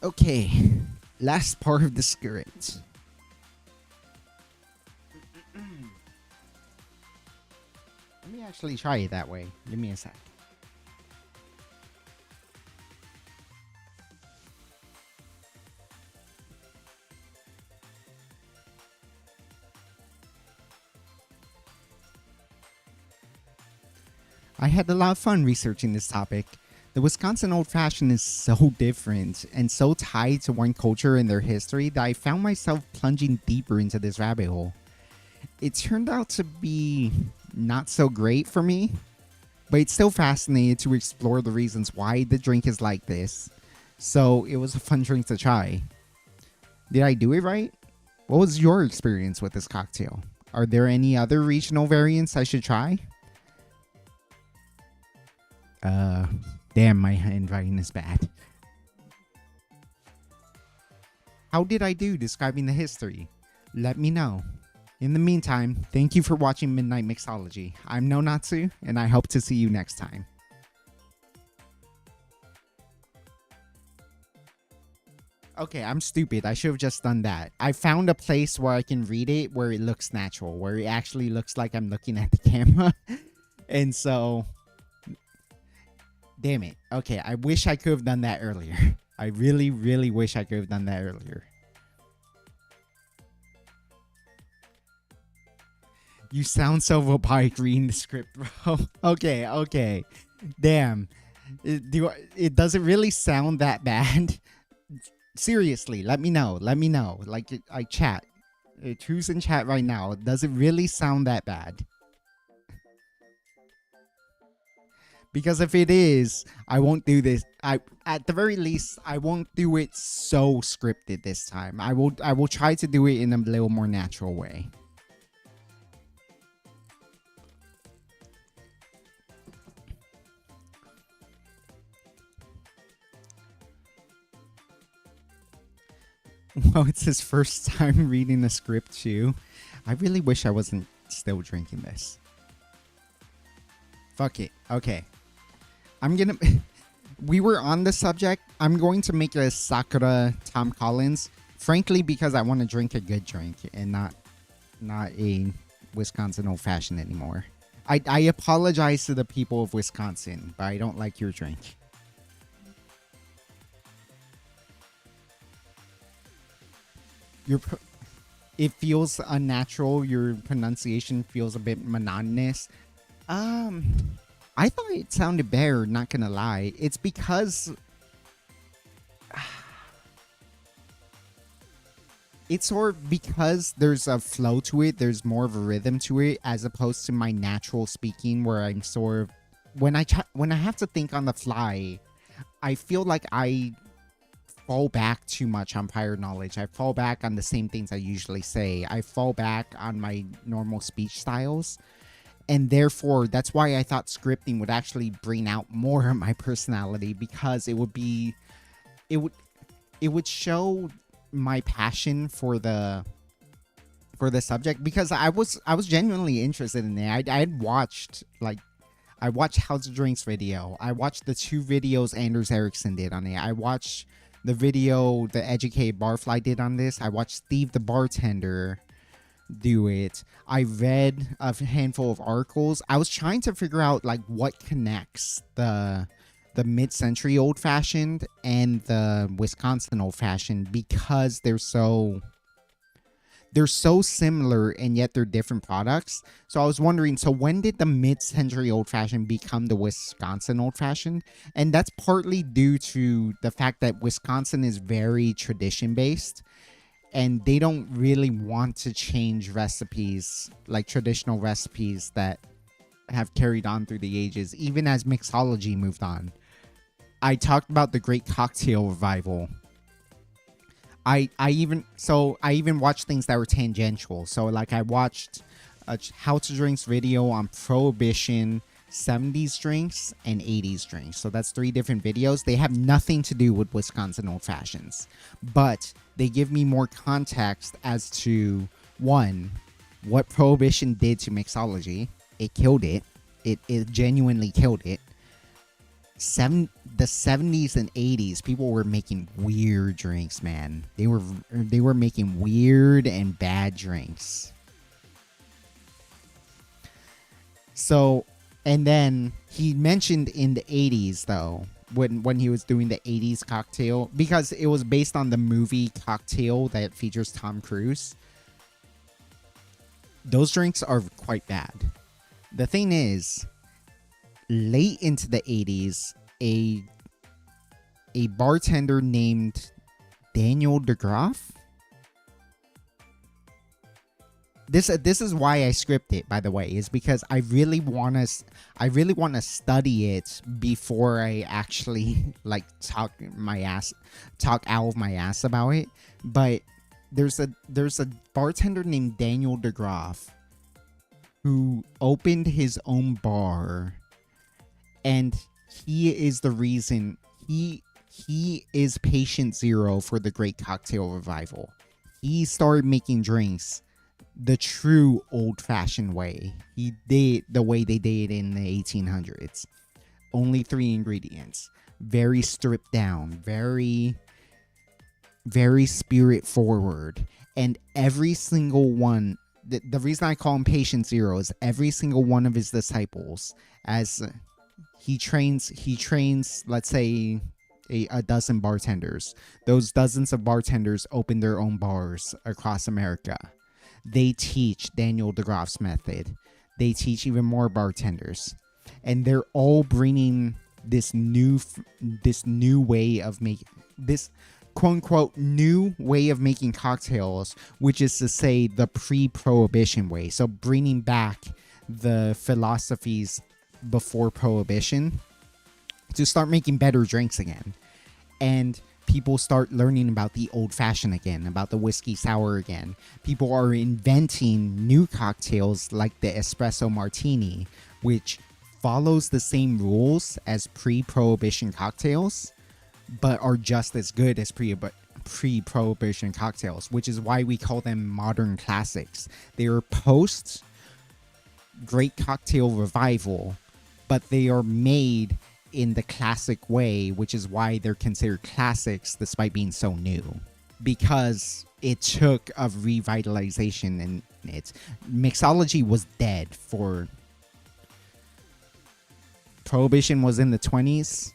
Okay, last part of the script. Let me actually try it that way. Give me a sec. I had a lot of fun researching this topic. The Wisconsin Old Fashioned is so different and so tied to one culture and their history that I found myself plunging deeper into this rabbit hole. It turned out to be not so great for me, but it's still fascinating to explore the reasons why the drink is like this. So it was a fun drink to try. Did I do it right? What was your experience with this cocktail? Are there any other regional variants I should try? Damn, my handwriting is bad. How did I do describing the history? Let me know. In the meantime, thank you for watching Midnight Mixology. I'm No Natsu, and I hope to see you next time. Okay, I'm stupid. I should have just done that. I found a place where I can read it where it looks natural, where it actually looks like I'm looking at the camera. And so... Damn it. Okay, I wish I could have done that earlier. I really, really wish I could have done that earlier. You sound so robotic reading the script, bro. Okay. Damn. It does it really sound that bad? Seriously, let me know. Like, I chat. Who's in chat right now? Does it really sound that bad? Because if it is, I won't do this. At the very least, I won't do it so scripted this time. I will try to do it in a little more natural way. Well, it's his first time reading the script too. I really wish I wasn't still drinking this. Fuck it. Okay. We were on the subject. I'm going to make a Sakura Tom Collins. Frankly, because I want to drink a good drink and not a Wisconsin Old Fashioned anymore. I apologize to the people of Wisconsin, but I don't like your drink. It feels unnatural. Your pronunciation feels a bit monotonous. I thought it sounded better, not gonna lie. It's because... It's sort of because there's a flow to it, there's more of a rhythm to it, as opposed to my natural speaking where I'm sort of... When I have to think on the fly, I feel like I fall back too much on prior knowledge. I fall back on the same things I usually say. I fall back on my normal speech styles. And therefore, that's why I thought scripting would actually bring out more of my personality, because it would show my passion for the subject, because I was genuinely interested in it. I had watched How to Drink's video. I watched the 2 videos Anders Ericsson did on it. I watched the video the Educated Barfly did on this. I watched Steve the bartender do it. I read a handful of articles. I was trying to figure out like what connects the the mid-century old-fashioned and the Wisconsin old-fashioned because they're so similar and yet they're different products. So I was wondering, so when did the mid-century old-fashioned become the Wisconsin old-fashioned? And that's partly due to the fact that Wisconsin is very tradition-based and they don't really want to change recipes, like traditional recipes that have carried on through the ages, even as mixology moved on. I talked about the Great Cocktail Revival. I even watched things that were tangential. So like I watched a how to drinks video on Prohibition, 70s drinks, and 80s drinks. So that's 3 different videos. They have nothing to do with Wisconsin old fashions, but they give me more context as to one, what Prohibition did to mixology. It killed it. It genuinely killed it. The 70s and 80s, people were making weird drinks, man. They were making weird and bad drinks. So, and then he mentioned in the 80s though, when he was doing the 80s cocktail, because it was based on the movie Cocktail that features Tom Cruise. Those drinks are quite bad. The thing is, late into the 80s, a bartender named Daniel DeGroff. This is why I script it, by the way, is because I really want to study it before I actually like talk out of my ass about it. But there's a bartender named Daniel DeGroff who opened his own bar, and he is the reason he is patient zero for the Great Cocktail Revival. He started making drinks the true old-fashioned way. He did the way they did in the 1800s. Only 3 ingredients. Very stripped down. Very, very spirit forward. And every single one, the reason I call him Patient Zero is every single one of his disciples, as he trains, let's say, a dozen bartenders. Those dozens of bartenders open their own bars across America. They teach Daniel DeGroff's method. They teach even more bartenders. And they're all bringing this new way of making, this quote-unquote new way of making cocktails, which is to say the pre-Prohibition way. So bringing back the philosophies before Prohibition to start making better drinks again. And people start learning about the old-fashioned again, about the whiskey sour again. People are inventing new cocktails like the espresso martini, which follows the same rules as pre-Prohibition cocktails, but are just as good as pre-Prohibition cocktails, which is why we call them modern classics. They are post Great Cocktail Revival, but they are made in the classic way, which is why they're considered classics despite being so new, because it took a revitalization, and mixology was dead for Prohibition was in the 20s.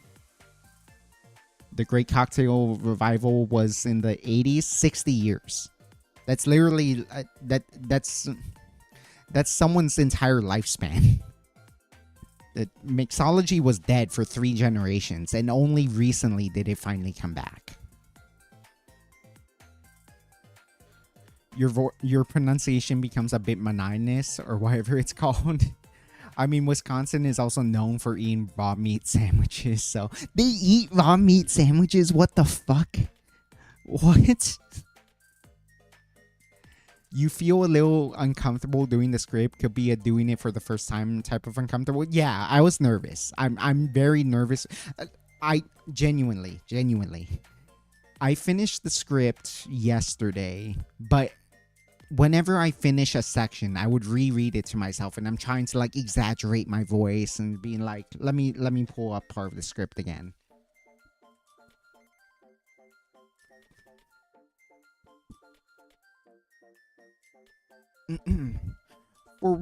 The Great Cocktail Revival was in the 80s. 60 years. That's literally that's someone's entire lifespan. Mixology was dead for 3 generations, and only recently did it finally come back. Your pronunciation becomes a bit monotonous, or whatever it's called. I mean, Wisconsin is also known for eating raw meat sandwiches, so they eat raw meat sandwiches? What the fuck? What? You feel a little uncomfortable doing the script. Could be a doing it for the first time type of uncomfortable. Yeah, I was nervous. I'm very nervous. I genuinely. I finished the script yesterday, but whenever I finish a section, I would reread it to myself, and I'm trying to like exaggerate my voice and being like, let me pull up part of the script again. For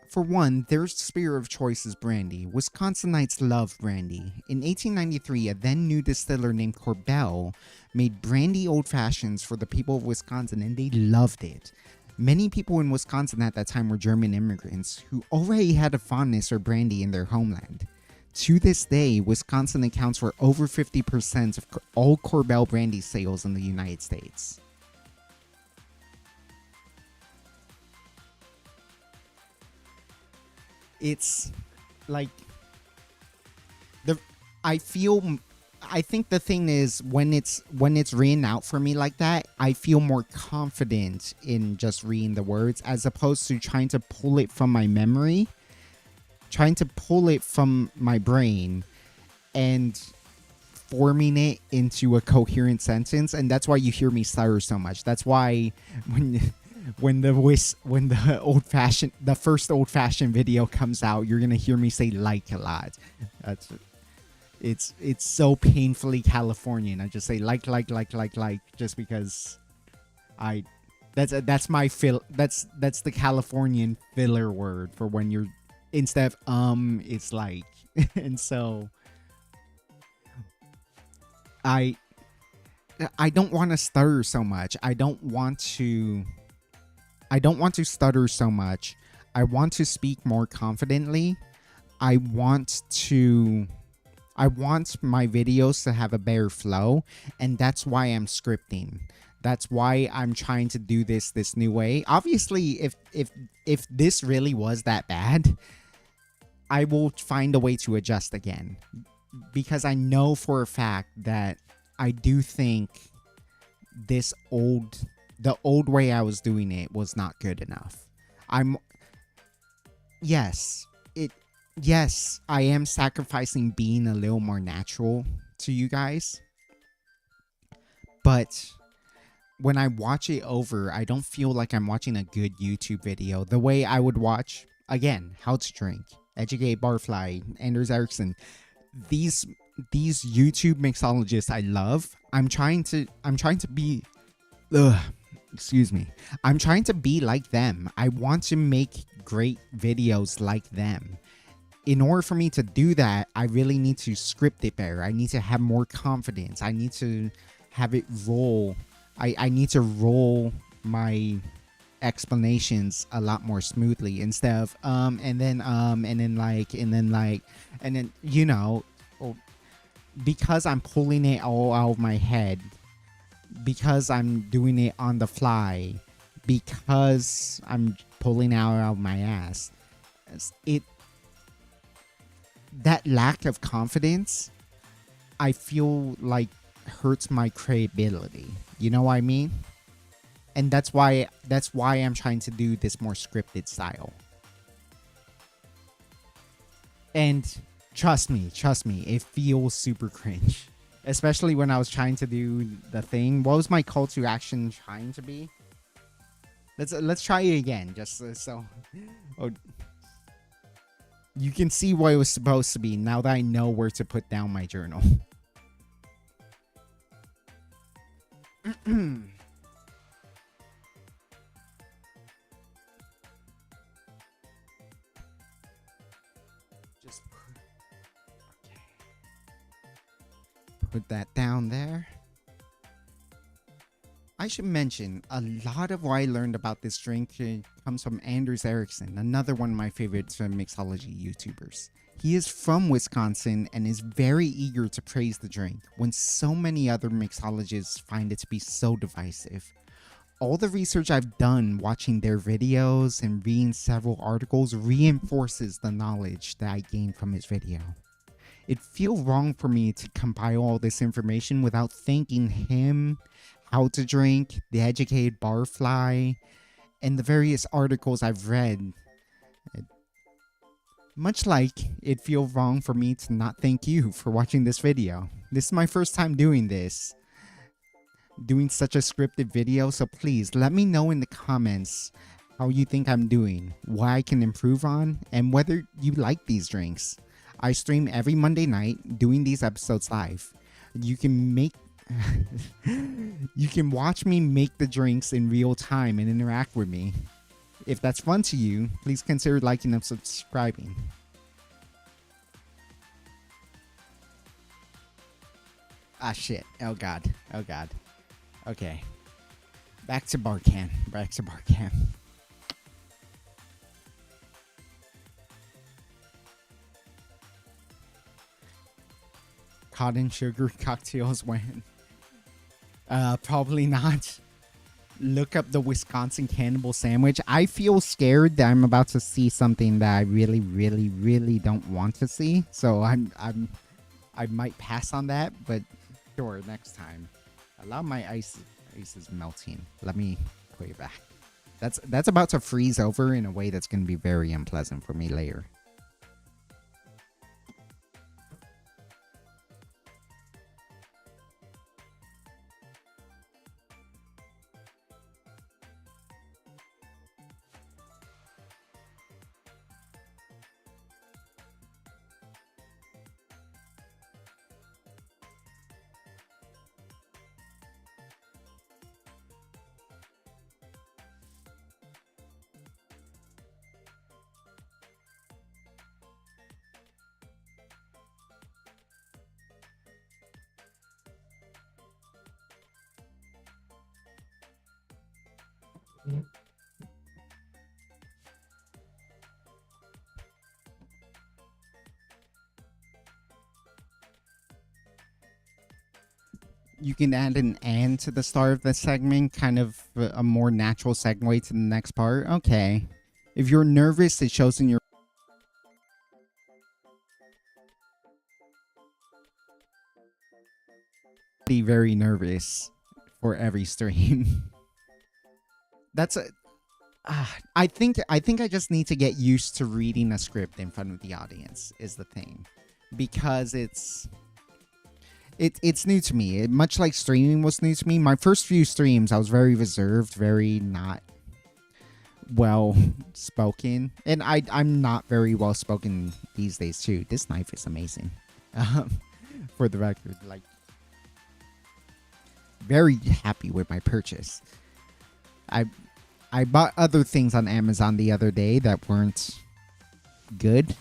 For one, their spear of choice is brandy. Wisconsinites love brandy. In 1893, a then new distiller named Corbel made brandy old fashions for the people of Wisconsin, and they loved it. Many people in Wisconsin at that time were German immigrants who already had a fondness for brandy in their homeland. To this day, Wisconsin accounts for over 50% of all Corbel brandy sales in the United States. It's like I think the thing is when it's written out for me like that, I feel more confident in just reading the words as opposed to trying to pull it from my memory, trying to pull it from my brain and forming it into a coherent sentence. And that's why you hear me stutter so much. That's why when the first old fashioned video comes out, you're gonna hear me say like a lot. It's so painfully Californian. I just say like just because that's my that's the Californian filler word for when you're instead of it's like. And so I don't want to stutter so much. I don't want to stutter so much. I want to speak more confidently. I want my videos to have a better flow, and that's why I'm scripting. That's why I'm trying to do this new way. Obviously, if this really was that bad, I will find a way to adjust again, because I know for a fact that I do think the old way I was doing it was not good enough. Yes, I am sacrificing being a little more natural to you guys. But when I watch it over, I don't feel like I'm watching a good YouTube video. The way I would watch, again, How to Drink, Educate Barfly, Anders Ericsson. These YouTube mixologists I love. I'm trying to be excuse me. I'm trying to be like them. I want to make great videos like them. In order for me to do that, I really need to script it better. I need to have more confidence. I need to have it roll. I need to roll my explanations a lot more smoothly instead of and then you know, because I'm pulling it all out of my head, because I'm doing it on the fly, because I'm pulling out of my ass, that lack of confidence, I feel like hurts my credibility. You know what I mean? And that's why I'm trying to do this more scripted style. And trust me, it feels super cringe. Especially when I was trying to do the thing. What was my call to action trying to be? Let's try it again, just so you can see what it was supposed to be now that I know where to put down my journal. Just put that down there. I should mention, a lot of what I learned about this drink comes from Anders Ericsson, another one of my favorite mixology YouTubers. He is from Wisconsin and is very eager to praise the drink, when so many other mixologists find it to be so divisive. All the research I've done watching their videos and reading several articles reinforces the knowledge that I gained from his video. It feels wrong for me to compile all this information without thanking him, How to Drink, The Educated Barfly, and the various articles I've read. Much like it feels wrong for me to not thank you for watching this video. This is my first time doing this, doing such a scripted video, so please let me know in the comments how you think I'm doing, what I can improve on, and whether you like these drinks. I stream every Monday night doing these episodes live. You can watch me make the drinks in real time and interact with me. If that's fun to you, please consider liking and subscribing. Ah, shit. Oh, God. Oh, God. Okay. Back to Barcan. Back to Barcan. Cotton sugar cocktails when? Probably not. Look up the Wisconsin cannibal sandwich. I feel scared that I'm about to see something that I really, really, really don't want to see. So I might pass on that, but sure, next time. A lot of my ice is melting. Let me put it back. That's about to freeze over in a way that's going to be very unpleasant for me later. You can add an "and" to the start of the segment, kind of a more natural segue to the next part. Okay. If you're nervous, it shows in your... Be very nervous for every stream. That's a... I think I just need to get used to reading a script in front of the audience is the thing. Because it's new to me. Much like streaming was new to me. My first few streams, I was very reserved, very not well spoken, and I'm not very well spoken these days too. This knife is amazing. For the record, like, very happy with my purchase. I bought other things on Amazon the other day that weren't good,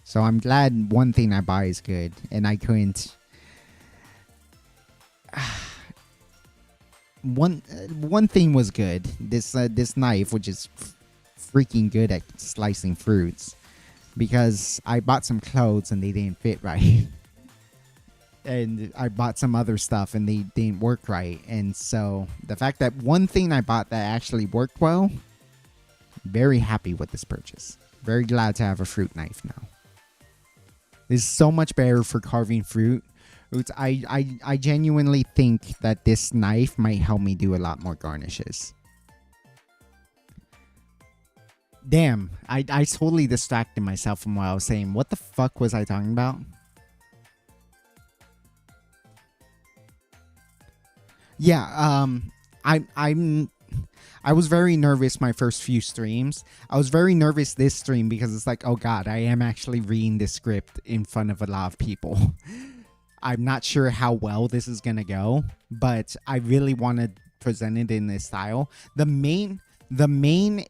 so I'm glad one thing I buy is good, and I couldn't. One thing was good. This knife, which is freaking good at slicing fruits, because I bought some clothes and they didn't fit right, and I bought some other stuff and they didn't work right, and so the fact that one thing I bought that actually worked well, very happy with this purchase. Very glad to have a fruit knife now. This is so much better for carving fruit. I genuinely think that this knife might help me do a lot more garnishes. Damn, I totally distracted myself from what I was saying. What the fuck was I talking about? Yeah, I was very nervous my first few streams. I was very nervous this stream because it's like, oh god, I am actually reading this script in front of a lot of people. I'm not sure how well this is gonna go, but I really want to present it in this style. The main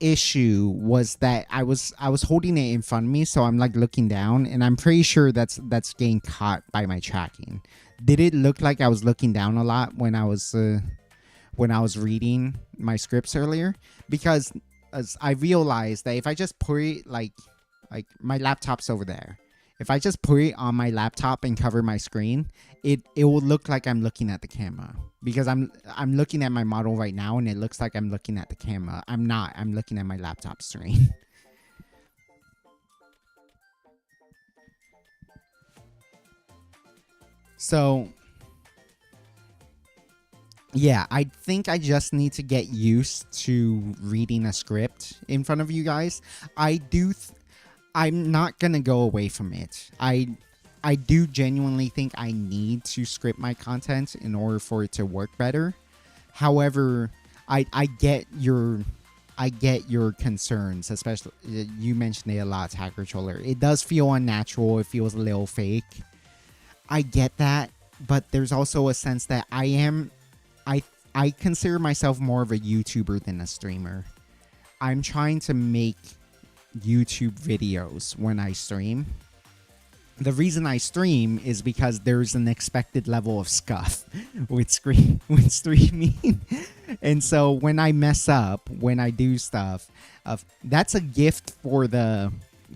issue was that I was holding it in front of me, so I'm like looking down, and I'm pretty sure that's getting caught by my tracking. Did it look like I was looking down a lot when I was reading my scripts earlier? Because as I realized that if I just put it like my laptop's over there. If I just put it on my laptop and cover my screen, it will look like I'm looking at the camera. Because I'm looking at my model right now and it looks like I'm looking at the camera. I'm not. I'm looking at my laptop screen. So, yeah, I think I just need to get used to reading a script in front of you guys. I'm not gonna go away from it. I do genuinely think I need to script my content in order for it to work better. However, I get your concerns, especially you mentioned it a lot, Attack Controller. It does feel unnatural. It feels a little fake. I get that, but there's also a sense that I consider myself more of a YouTuber than a streamer. I'm trying to make YouTube videos when I stream. The reason I stream is because there's an expected level of scuff with streaming. And so when I mess up, when I do stuff, that's a gift for the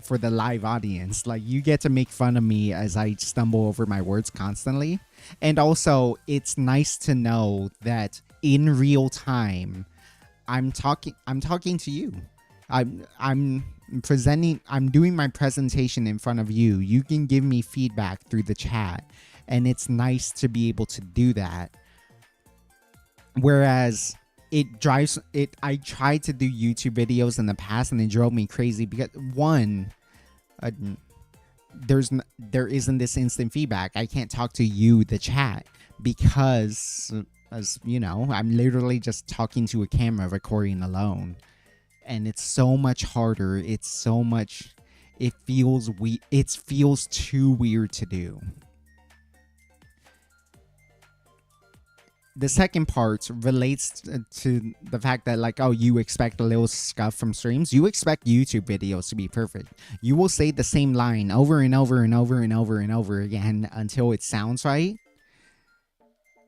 live audience. Like, you get to make fun of me as I stumble over my words constantly. And also, it's nice to know that in real time I'm talking to you. I'm doing my presentation in front of you. You can give me feedback through the chat, and it's nice to be able to do that. Whereas I tried to do YouTube videos in the past, and it drove me crazy because one, there isn't this instant feedback. I can't talk to you, the chat, because, as you know, I'm literally just talking to a camera recording alone. And it's so much harder. It feels too weird to do. The second part relates to the fact that, like, oh, you expect a little scuff from streams. You expect YouTube videos to be perfect. You will say the same line over and over and over and over and over again until it sounds right.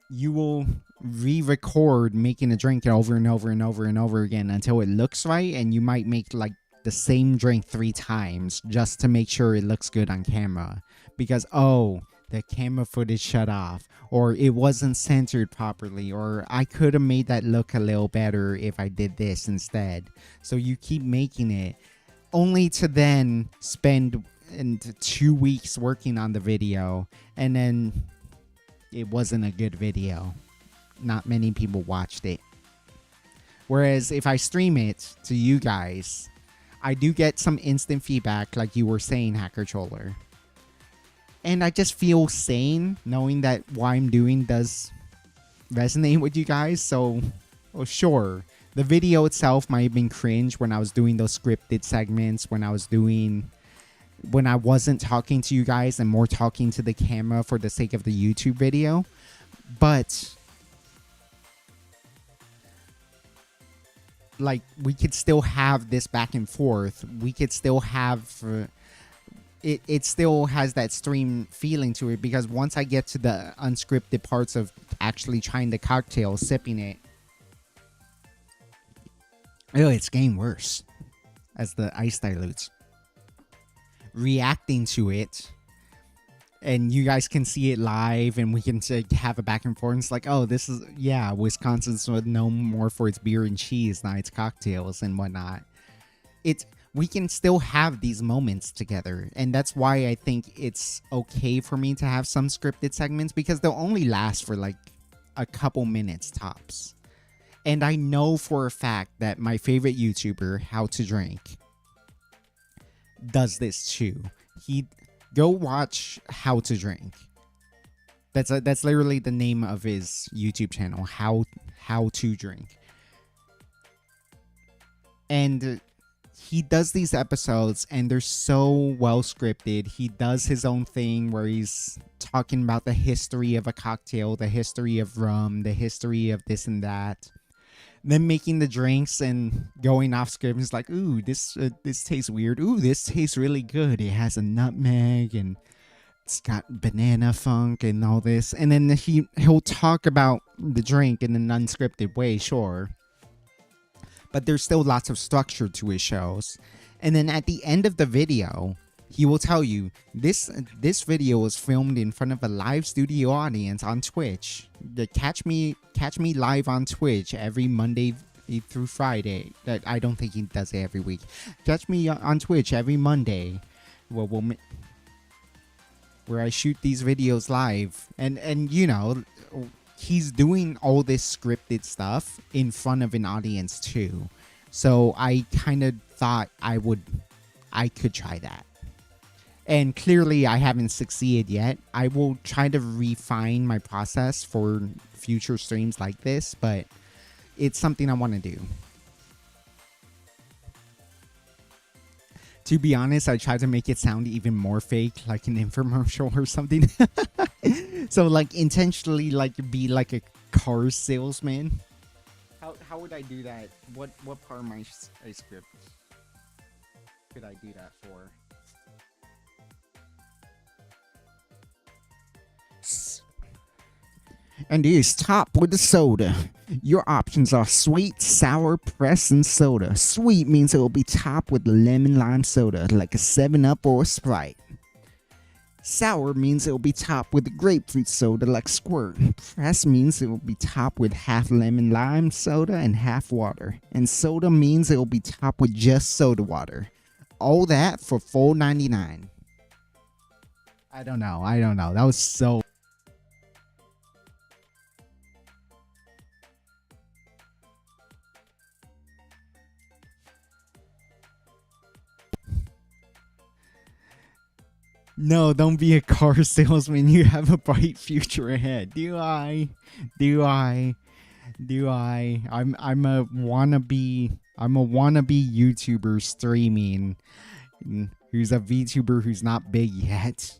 You will re-record making a drink over and over and over and over again until it looks right, and you might make like the same drink 3 times just to make sure it looks good on camera, because the camera footage shut off, or it wasn't centered properly, or I could have made that look a little better if I did this instead. So you keep making it, only to then spend 2 weeks working on the video, and then it wasn't a good video. Not many people watched it. Whereas if I stream it to you guys, I do get some instant feedback, like you were saying, Hacker Troller. And I just feel sane knowing that what I'm doing does resonate with you guys. So, sure, the video itself might have been cringe when I was doing those scripted segments, when I wasn't talking to you guys and more talking to the camera for the sake of the YouTube video. But, like, we could still have this back and forth. We could still have... It still has that stream feeling to it, because once I get to the unscripted parts of actually trying the cocktail, sipping it, it's getting worse as the ice dilutes. Reacting to it, and you guys can see it live, and we can have a back and forth. It's like, oh, this is, yeah, Wisconsin's known more for its beer and cheese, not its cocktails and whatnot. We can still have these moments together, and that's why I think it's okay for me to have some scripted segments, because they'll only last for like a couple minutes tops. And I know for a fact that my favorite YouTuber, How to Drink, does this too. Go watch How to Drink. That's literally the name of his YouTube channel, How to Drink. And he does these episodes, and they're so well scripted. He does his own thing where he's talking about the history of a cocktail, the history of rum, the history of this and that. Then making the drinks and going off script. It's like, ooh, this tastes weird. Ooh, this tastes really good. It has a nutmeg and it's got banana funk and all this. And then he'll talk about the drink in an unscripted way, sure. But there's still lots of structure to his shows. And then at the end of the video, he will tell you, this video was filmed in front of a live studio audience on Twitch. Catch me live on Twitch every Monday through Friday. I don't think he does it every week. Catch me on Twitch every Monday. Where I shoot these videos live. And you know, he's doing all this scripted stuff in front of an audience too. So I kind of thought I could try that. And clearly I haven't succeeded yet. I will try to refine my process for future streams like this, but it's something I want to do. To be honest, I tried to make it sound even more fake, like an infomercial or something. So like intentionally like be like a car salesman. How would I do that? What part of my script could I do that for? And is top with the soda. Your options are sweet, sour, press, and soda. Sweet means it will be topped with lemon lime soda, like a 7-Up or a Sprite. Sour means it will be topped with a grapefruit soda, like Squirt. Press means it will be topped with half lemon lime soda and half water. And soda means it will be topped with just soda water. All that for $4.99. I don't know. That was so... No, don't be a car salesman. You have a bright future ahead. Do I? I'm a wannabe YouTuber streaming who's a VTuber who's not big yet.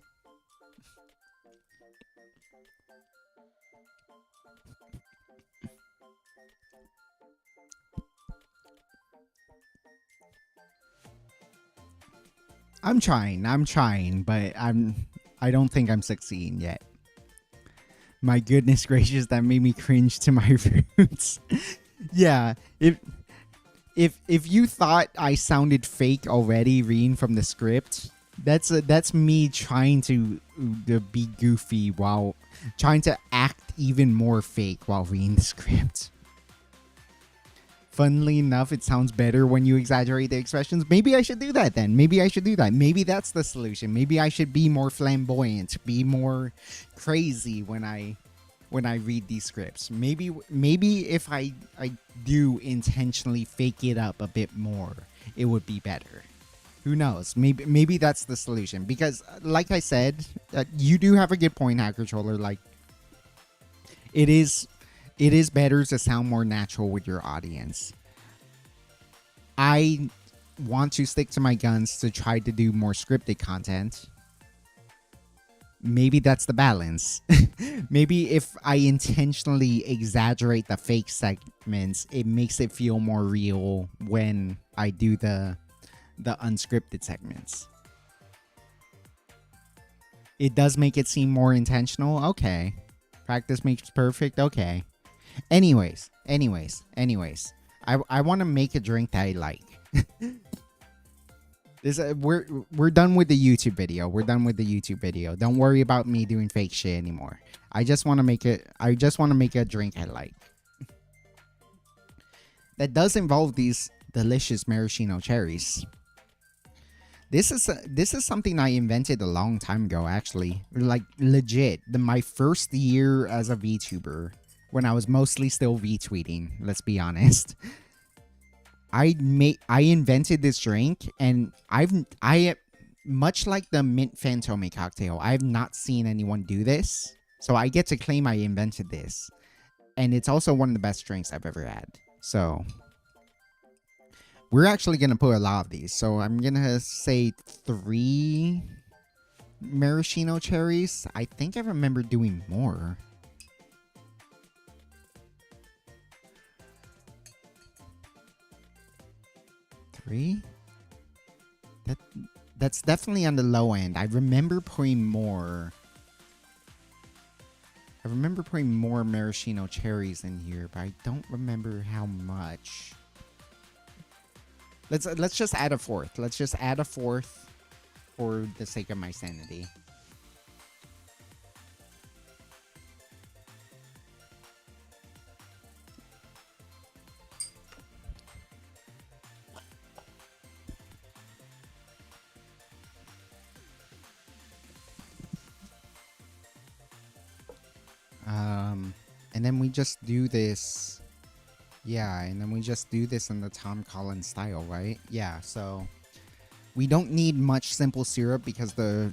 I'm trying, but I don't think I'm succeeding yet. My goodness gracious, that made me cringe to my roots. Yeah, if you thought I sounded fake already reading from the script, that's me trying to be goofy while trying to act even more fake while reading the script. Funnily enough, it sounds better when you exaggerate the expressions. Maybe I should do that then. Maybe that's the solution. Maybe I should be more flamboyant, be more crazy when I read these scripts. Maybe if I do intentionally fake it up a bit more, it would be better. Who knows? Maybe that's the solution. Because like I said, you do have a good point, Hack Controller. Like, it is better to sound more natural with your audience. I want to stick to my guns to try to do more scripted content. Maybe that's the balance. Maybe if I intentionally exaggerate the fake segments, it makes it feel more real when I do the unscripted segments. It does make it seem more intentional. Okay. Practice makes perfect. Okay. Anyways, I want to make a drink that I like. We're done with the YouTube video. Don't worry about me doing fake shit anymore. I just want to make a drink I like. That does involve these delicious maraschino cherries. This is something I invented a long time ago, actually. Like, legit. My first year as a VTuber, when I was mostly still retweeting, let's be honest. I invented this drink, and I much like the mint Fantome cocktail, I have not seen anyone do this. So I get to claim I invented this. And it's also one of the best drinks I've ever had. So we're actually going to put a lot of these. So I'm going to say 3 maraschino cherries. I think I remember doing more. 3? That's definitely on the low end. I remember putting more. I remember putting more maraschino cherries in here, but I don't remember how much. Let's just add a 4th. Let's just add a 4th for the sake of my sanity. And then we just do this. Yeah, and then we just do this in the Tom Collins style, right? Yeah, so we don't need much simple syrup because the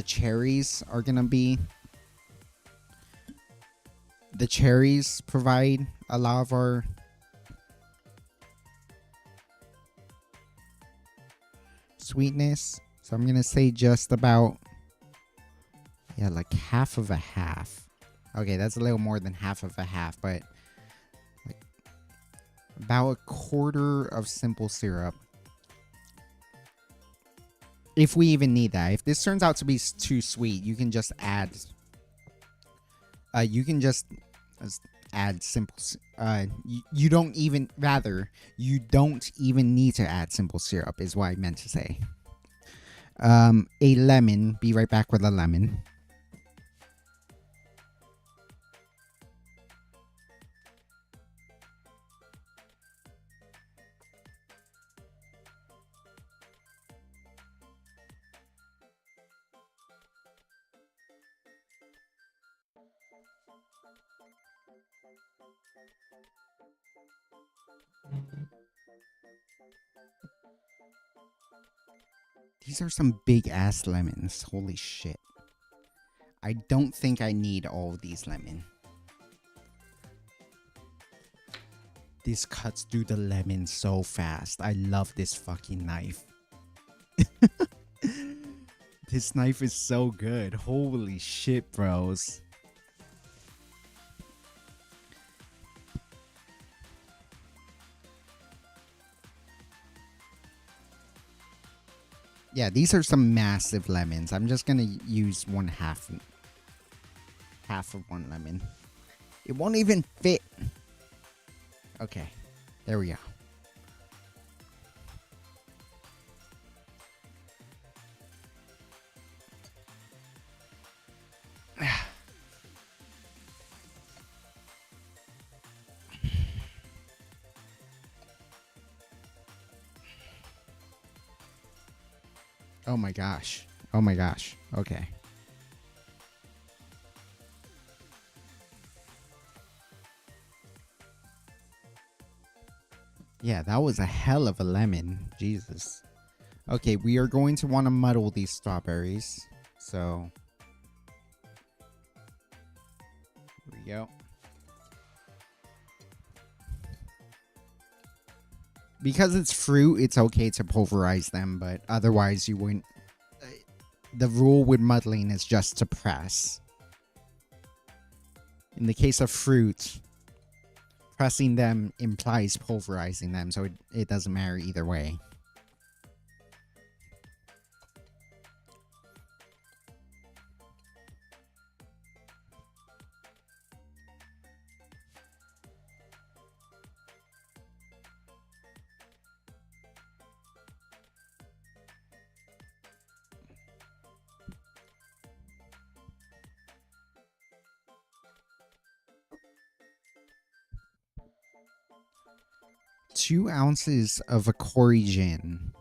cherries are gonna be... The cherries provide a lot of our... sweetness. So I'm gonna say just about... Yeah, like half of a half. Okay, that's a little more than half of a half, but like About a quarter of simple syrup. If we even need that. If this turns out to be too sweet, you can just add... you can just add simple... you don't even... Rather, you don't even need to add simple syrup, is what I meant to say. A lemon. Be right back with a lemon. These are some big ass lemons. Holy shit. I don't think I need all of these lemon. This cuts through the lemon so fast. I love this fucking knife. This knife is so good. Holy shit, bros. Yeah, these are some massive lemons. I'm just gonna use half of one lemon. It won't even fit. Okay, there we go. Oh my gosh. Oh my gosh. Okay. Yeah, that was a hell of a lemon. Jesus. Okay, we are going to want to muddle these strawberries. So, here we go. Because it's fruit, it's okay to pulverize them, but otherwise you wouldn't. The rule with muddling is just to press. In the case of fruit, pressing them implies pulverizing them, so it doesn't matter either way. Two ounces of a Cory gin.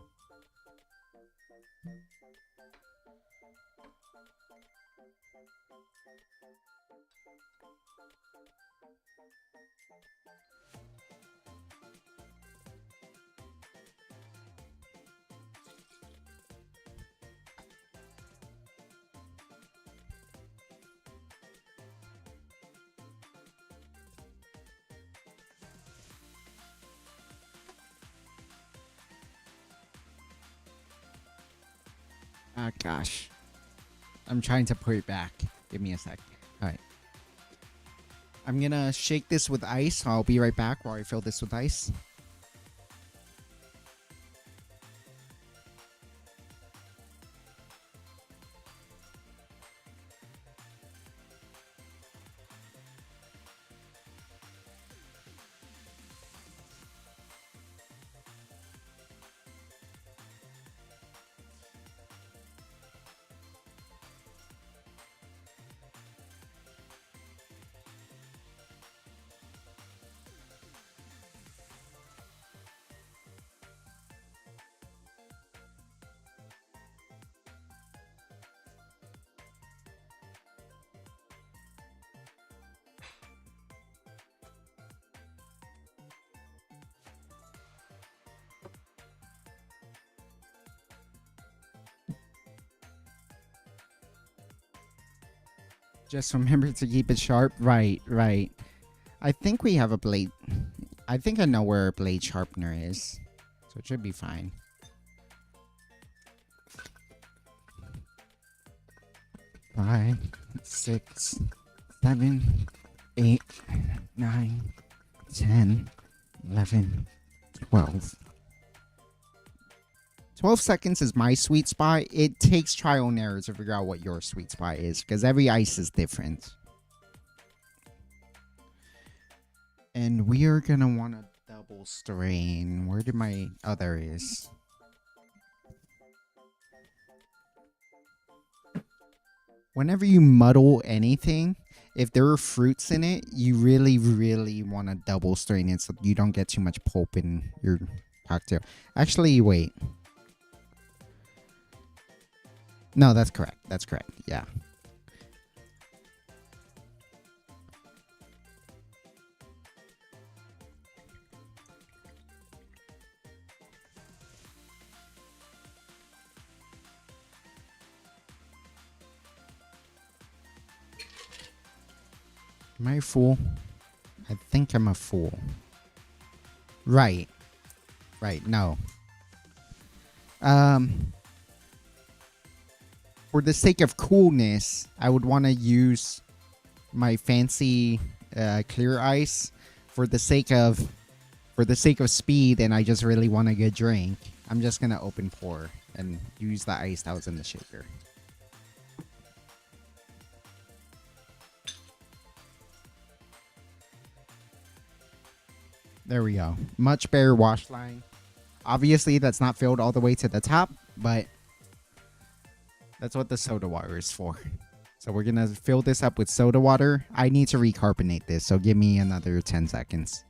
Ah, gosh. I'm trying to put it back. Give me a sec. Alright. I'm gonna shake this with ice. I'll be right back while I fill this with ice. Just remember to keep it sharp. Right, right. I think we have a blade. I think I know where a blade sharpener is. So it should be fine. Five, 6, 7, 8, 9, 10, 11, 12. 12 seconds is my sweet spot. It takes trial and error to figure out what your sweet spot is because every ice is different. And we are going to want to double strain. Where did my... Oh, there it is. Whenever you muddle anything, if there are fruits in it, you really, really want to double strain it so you don't get too much pulp in your cocktail. Actually, wait. No, that's correct. That's correct. Yeah. Am I a fool? I think I'm a fool. Right. Right. No. For the sake of coolness, I would want to use my fancy clear ice. For the sake of speed, and I just really want a good drink, I'm just gonna open pour and use the ice that was in the shaker. There we go. Much better wash line. Obviously, that's not filled all the way to the top, but that's what the soda water is for. So we're going to fill this up with soda water. I need to recarbonate this, so give me another 10 seconds.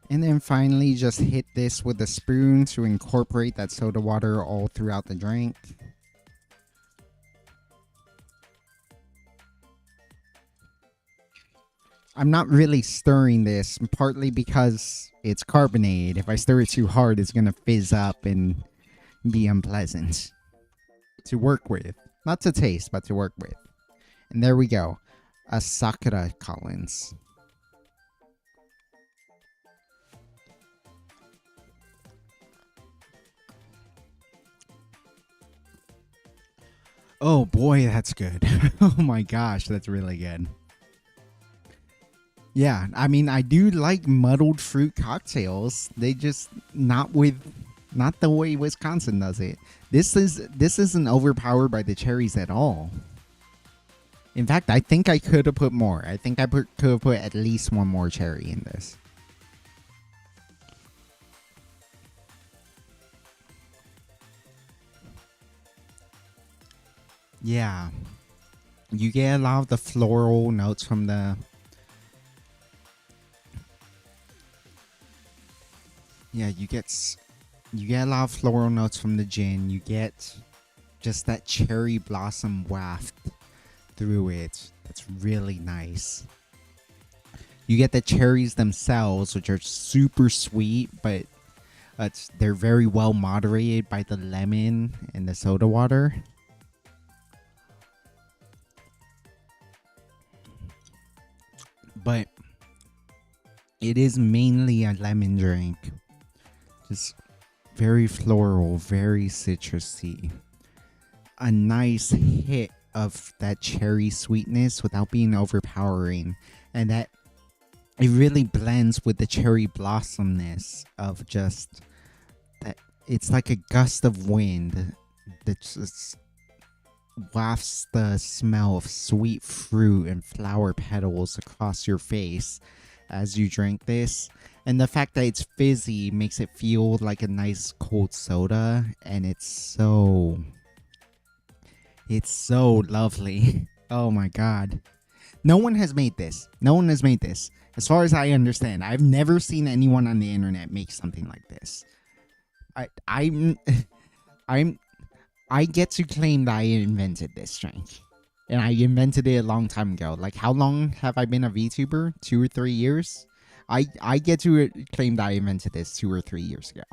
And then finally, just hit this with a spoon to incorporate that soda water all throughout the drink. I'm not really stirring this, partly because it's carbonated. If I stir it too hard, it's going to fizz up and be unpleasant to work with. Not to taste, but to work with. And there we go. A Sakura Collins. Oh boy, that's good. Oh my gosh, that's really good. Yeah, I mean, I do like muddled fruit cocktails. They just not the way Wisconsin does it. This isn't overpowered by the cherries at all. In fact, I think I could have put more. I think I could have put at least one more cherry in this. Yeah. You get a lot of the floral notes from the... Yeah, you get a lot of floral notes from the gin. You get just that cherry blossom waft through it. That's really nice. You get the cherries themselves, which are super sweet, but they're very well moderated by the lemon and the soda water. But it is mainly a lemon drink. Just very floral, very citrusy. A nice hit of that cherry sweetness without being overpowering. And that it really blends with the cherry blossomness of just that. It's like a gust of wind that just wafts the smell of sweet fruit and flower petals across your face as you drink this. And the fact that it's fizzy makes it feel like a nice cold soda, and it's so lovely. Oh my god. No one has made this. No one has made this. As far as I understand, I've never seen anyone on the internet make something like this. I get to claim that I invented this drink. and I invented it a long time ago. Like, how long have I been a VTuber? 2 or 3 years. I get to claim that I invented this 2 or 3 years ago,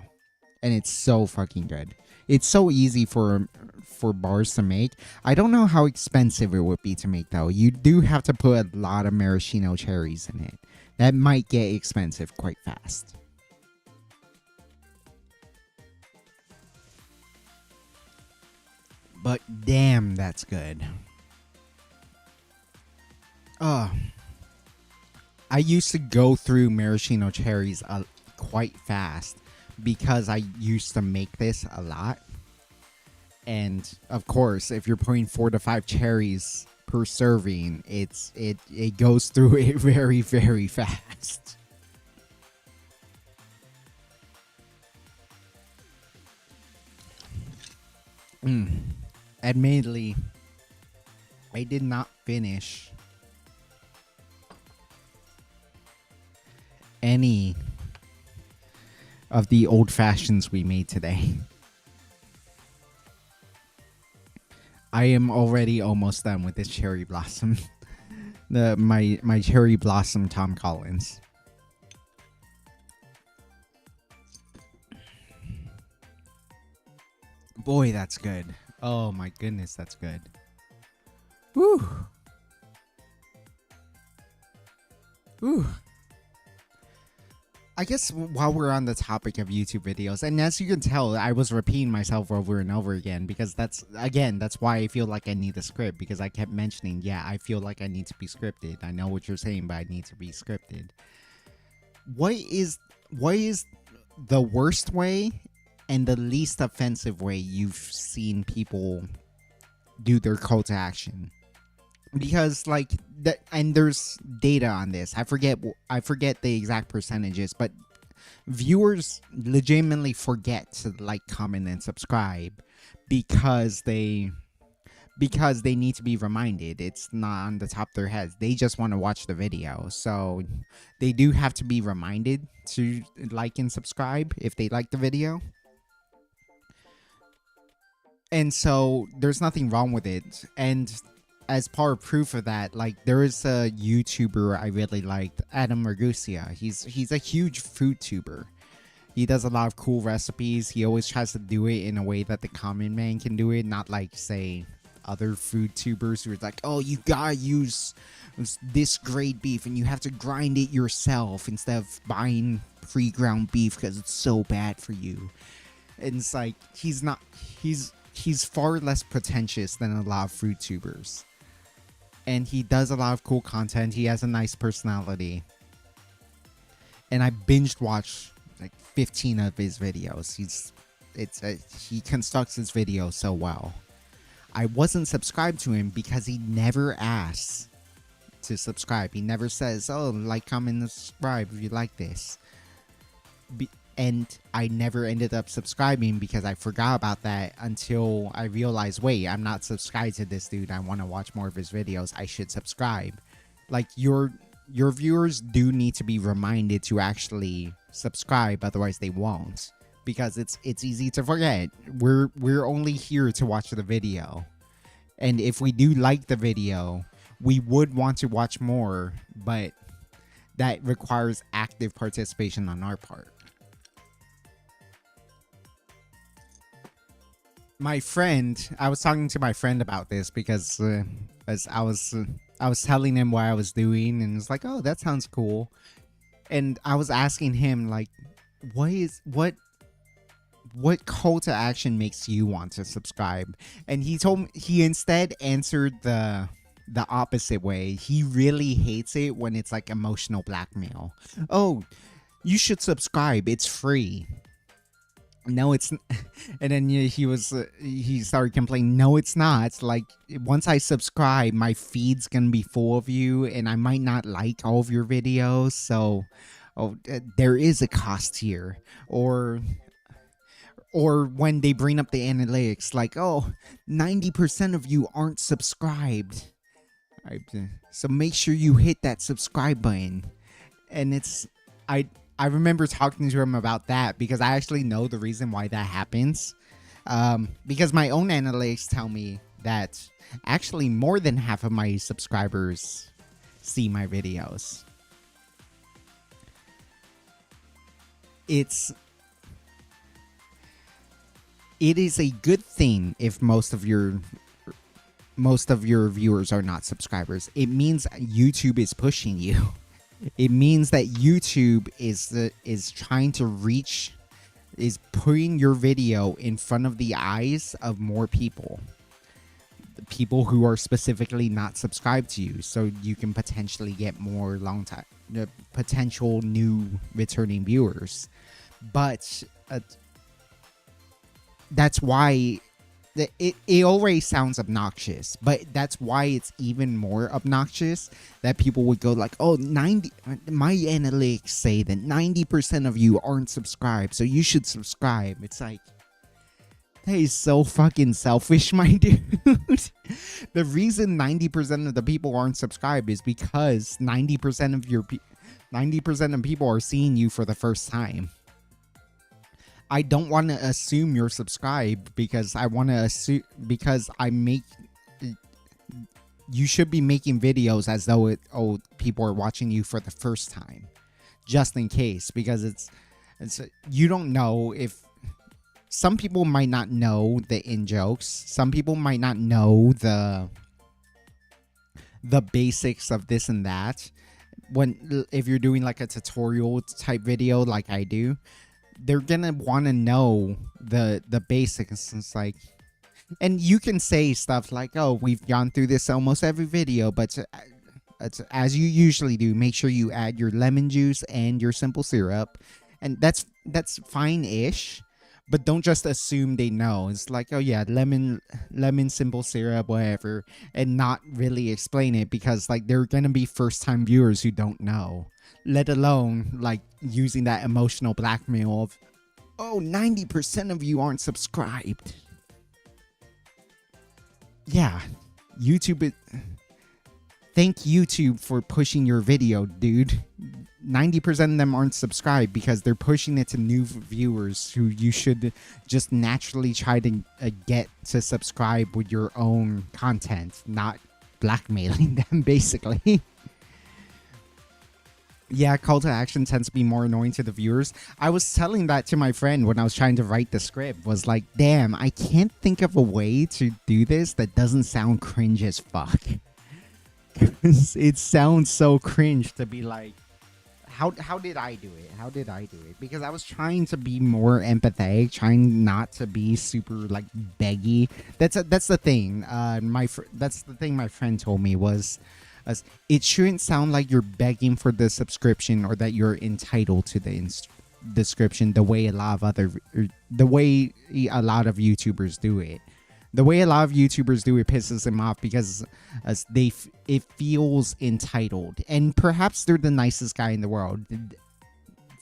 and it's so fucking good. It's so easy for bars to make. I don't know how expensive it would be to make though. You do have to put a lot of maraschino cherries in it. That might get expensive quite fast. But damn, that's good. I used to go through maraschino cherries quite fast because I used to make this a lot. And of course, if you're putting 4 to 5 cherries per serving, it goes through it very, very fast. Admittedly, I did not finish any of the old fashions we made today. I am already almost done with this cherry blossom. My cherry blossom Tom Collins. Boy, that's good. Oh my goodness, that's good. Woo. Woo. I guess while we're on the topic of YouTube videos, and as you can tell, I was repeating myself over and over again because that's why I feel like I need a script, because I kept mentioning, yeah, I feel like I need to be scripted. I know what you're saying, but I need to be scripted. What is the worst way and the least offensive way you've seen people do their call to action? Because like and there's data on this. I forget the exact percentages, but viewers legitimately forget to like, comment, and subscribe because they need to be reminded. It's not on the top of their heads. They just want to watch the video. So they do have to be reminded to like and subscribe if they like the video. And so there's nothing wrong with it. And as part of proof of that, like, there is a YouTuber I really liked, Adam Ragusia. He's a huge food tuber. He does a lot of cool recipes. He always tries to do it in a way that the common man can do it, not like, say, other food tubers who are like, oh, you gotta use this grade beef and you have to grind it yourself instead of buying pre-ground beef because it's so bad for you. And it's like, he's far less pretentious than a lot of food tubers. And he does a lot of cool content. He has a nice personality. And I binged watched like 15 of his videos. He constructs his videos so well. I wasn't subscribed to him because he never asks to subscribe. He never says, oh, like, comment, and subscribe if you like this. And I never ended up subscribing because I forgot about that until I realized, wait, I'm not subscribed to this dude. I want to watch more of his videos. I should subscribe. Like, your viewers do need to be reminded to actually subscribe, otherwise they won't. Because it's easy to forget. We're only here to watch the video. And if we do like the video, we would want to watch more, but that requires active participation on our part. My friend, I was talking to my friend about this because as I was telling him what I was doing, and it's like, oh, that sounds cool. And I was asking him, like, what call to action makes you want to subscribe? And he told me, he instead answered the opposite way. He really hates it when it's like emotional blackmail. Oh, you should subscribe, it's free. No, it's and then he started complaining, no, it's not. It's like, once I subscribe, my feed's gonna be full of you and I might not like all of your videos, so there is a cost here. Or when they bring up the analytics, like, oh, 90% of you aren't subscribed, so make sure you hit that subscribe button. And I remember talking to him about that because I actually know the reason why that happens. Because my own analytics tell me that actually more than half of my subscribers see my videos. It is a good thing if most of your viewers are not subscribers. It means YouTube is pushing you. It means that YouTube is trying to reach, is putting your video in front of the eyes of more people. People who are specifically not subscribed to you, so you can potentially get more long time potential new returning viewers. But that's why it already sounds obnoxious, but that's why it's even more obnoxious that people would go like, oh, 90, my analytics say that 90% of you aren't subscribed, so you should subscribe. It's like, that is so fucking selfish, my dude. The reason 90% of the people aren't subscribed is because 90% of people are seeing you for the first time. I don't want to assume you're subscribed because I want to assume, because you should be making videos as though people are watching you for the first time, just in case, because it's you don't know if some people might not know the in-jokes. Some people might not know the basics of this and that. If you're doing like a tutorial type video like I do, they're gonna want to know the basics. It's like, and you can say stuff like, oh, we've gone through this almost every video, but as you usually do, make sure you add your lemon juice and your simple syrup, and that's fine-ish. But don't just assume they know. It's like, oh yeah, lemon, simple syrup, whatever, and not really explain it, because like there are gonna be first-time viewers who don't know. Let alone like using that emotional blackmail of, oh, 90% of you aren't subscribed. Yeah, thank YouTube for pushing your video, dude. 90% of them aren't subscribed because they're pushing it to new viewers who you should just naturally try to get to subscribe with your own content, not blackmailing them, basically. Yeah, call to action tends to be more annoying to the viewers. I was telling that to my friend when I was trying to write the script. Was like, damn, I can't think of a way to do this that doesn't sound cringe as fuck. It sounds so cringe to be like, how did I do it? How did I do it? Because I was trying to be more empathetic, trying not to be super like beggy. That's the thing. That's the thing my friend told me was, it shouldn't sound like you're begging for the subscription or that you're entitled to the description the way a lot of YouTubers do it. The way a lot of YouTubers do it pisses them off because it feels entitled. And perhaps they're the nicest guy in the world.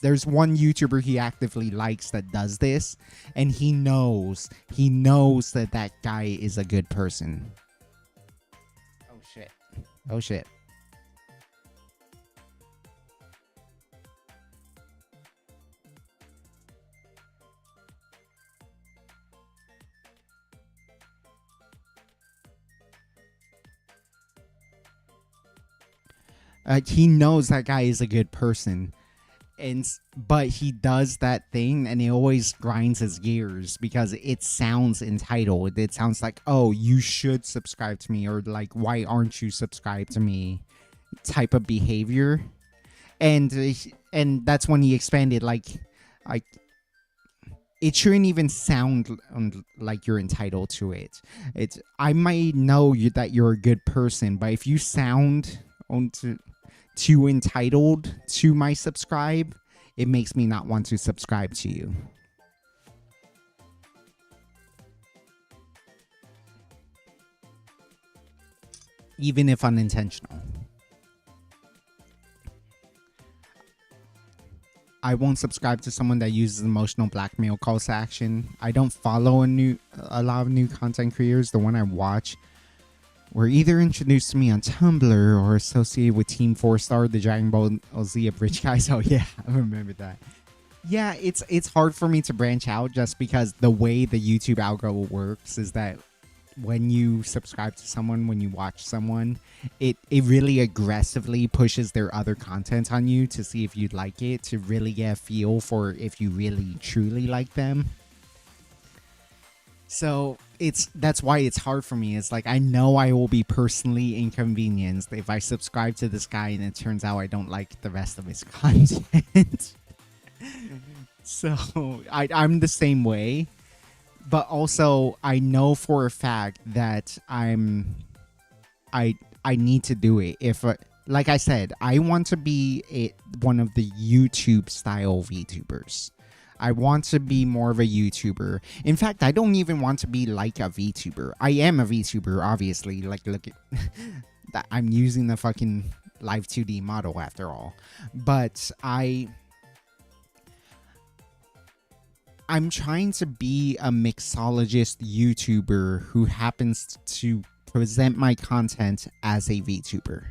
There's one YouTuber he actively likes that does this, and he knows that guy is a good person. Oh shit. He knows that guy is a good person, but he does that thing, and he always grinds his gears because it sounds entitled. It sounds like, oh, you should subscribe to me, or like, why aren't you subscribed to me, type of behavior. And that's when he expanded, like it shouldn't even sound like you're entitled to it. I might know that you're a good person, but if you sound too entitled to my subscribe, it makes me not want to subscribe to you. Even if unintentional. I won't subscribe to someone that uses emotional blackmail calls to action. I don't follow a lot of new content creators. The one I watch were either introduced to me on Tumblr or associated with Team 4-Star, the Dragon Ball Z of rich guys. Oh yeah, I remember that. Yeah, it's hard for me to branch out just because the way the YouTube algorithm works is that when you subscribe to someone, when you watch someone, it really aggressively pushes their other content on you to see if you'd like it, to really get a feel for if you really truly like them. So that's why it's hard for me. It's like I know I will be personally inconvenienced if I subscribe to this guy and it turns out I don't like the rest of his content. So I'm the same way, but also I know for a fact that I need to do it. If like I said, I want to be one of the YouTube style VTubers. I want to be more of a YouTuber. In fact, I don't even want to be like a VTuber. I am a VTuber, obviously. Like, look at I'm using the fucking live 2D model after all. But I'm trying to be a mixologist YouTuber who happens to present my content as a VTuber.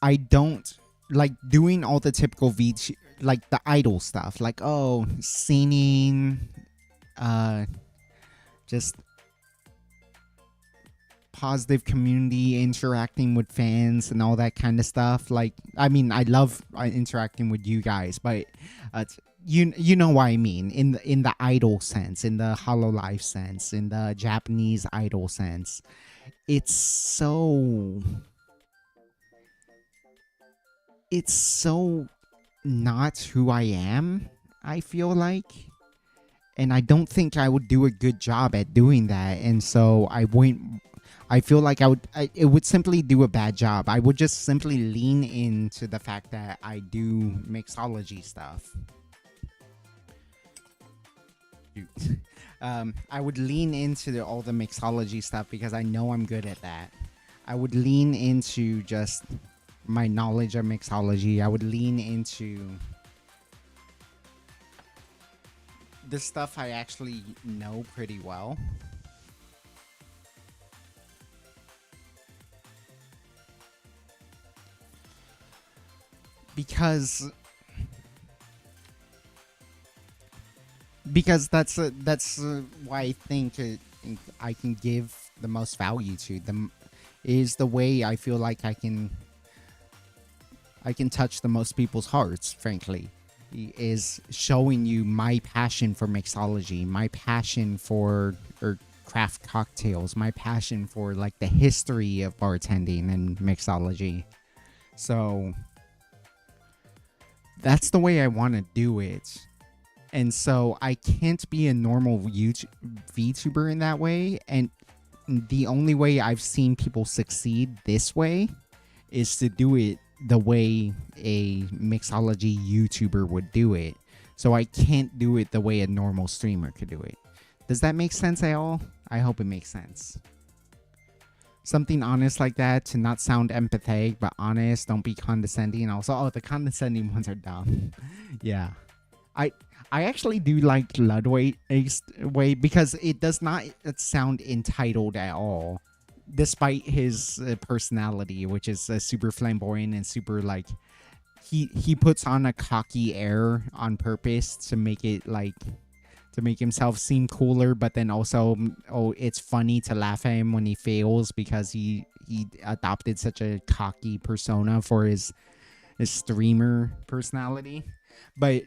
I don't like doing all the typical VTuber, like the idol stuff, like, oh, singing, just positive community, interacting with fans and all that kind of stuff. Like, I mean, I love interacting with you guys, but you know what I mean, in the idol sense, in the Hololive sense, in the Japanese idol sense. It's so not who I am, I feel like. And I don't think I would do a good job at doing that. And so I feel like it would simply do a bad job. I would just simply lean into the fact that I do mixology stuff. I would lean into all the mixology stuff because I know I'm good at that. I would lean into just my knowledge of mixology. I would lean into the stuff I actually know pretty well. Because that's why I think I can give the most value to them, is the way I feel like I can touch the most people's hearts, frankly, is showing you my passion for mixology, my passion for craft cocktails, my passion for like the history of bartending and mixology. So that's the way I want to do it. And so I can't be a normal VTuber in that way. And the only way I've seen people succeed this way is to do it the way a mixology YouTuber would do it. So I can't do it the way a normal streamer could do it. Does that make sense at all? I hope it makes sense. Something honest like that, to not sound empathetic, but honest, don't be condescending. Also, the condescending ones are dumb. Yeah. I actually do like Ludwig's way because it does not sound entitled at all. Despite his personality, which is super flamboyant and super like, he puts on a cocky air on purpose to make it like, to make himself seem cooler, but then also, it's funny to laugh at him when he fails because he adopted such a cocky persona for his streamer personality. But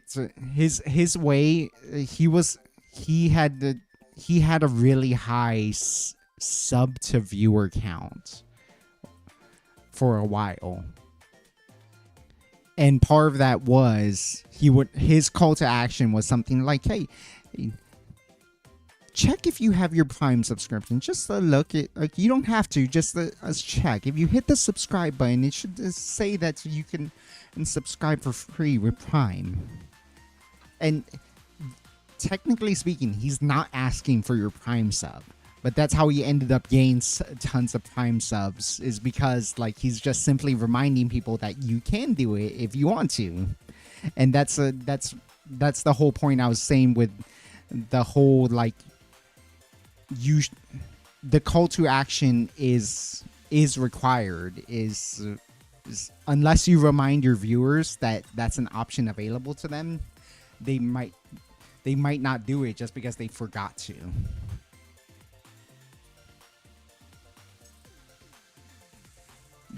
his way, he had a really high sub to viewer count for a while, and part of that was his call to action was something like, hey, check if you have your Prime subscription. Just look at, like, you don't have to, just check. If you hit the subscribe button, it should say that you can subscribe for free with Prime. And technically speaking, he's not asking for your Prime sub. But that's how he ended up gaining tons of Prime subs, is because like he's just simply reminding people that you can do it if you want to. And that's the whole point I was saying with the whole like, the call to action is required, is unless you remind your viewers that that's an option available to them, they might not do it just because they forgot to.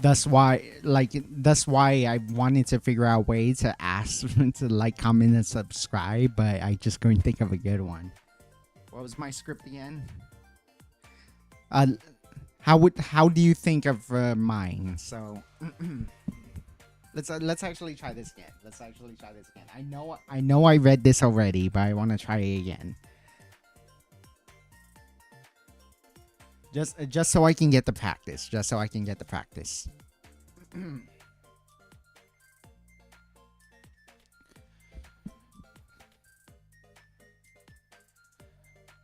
that's why I wanted to figure out a way to ask to like, comment, and subscribe, but I just couldn't think of a good one. What was my script again? Uh, how do you think of mine? So let's actually try this again. I know I read this already, but I want to try it again. Just so I can get the practice.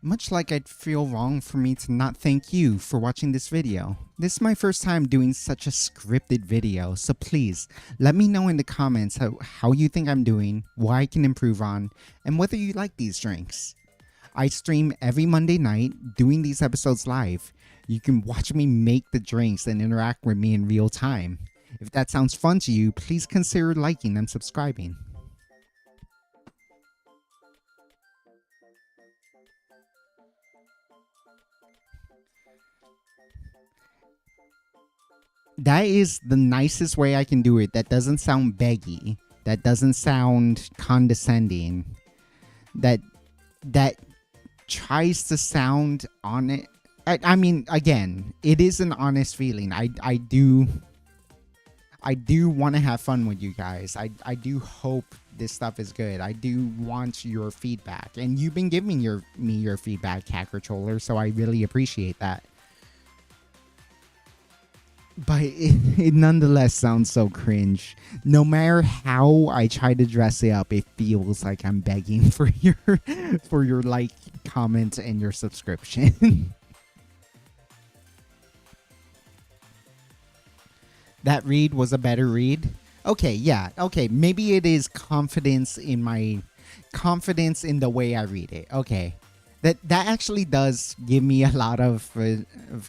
Much like I'd feel wrong for me to not thank you for watching this video. This is my first time doing such a scripted video, so please let me know in the comments how you think I'm doing, what I can improve on, and whether you like these drinks. I stream every Monday night doing these episodes live. You can watch me make the drinks and interact with me in real time. If that sounds fun to you, please consider liking and subscribing. That is the nicest way I can do it. That doesn't sound beggy. That doesn't sound condescending. That tries to sound on it. I mean, again, it is an honest feeling. I do want to have fun with you guys. I do hope this stuff is good. I do want your feedback, and you've been giving me your feedback, Cat Controller, so I really appreciate that. But it nonetheless sounds so cringe. No matter how I try to dress it up, it feels like I'm begging for your like, comment, and your subscription. That read was a better read. Okay, yeah. Okay, maybe it is confidence in the way I read it. Okay. That actually does give me a lot of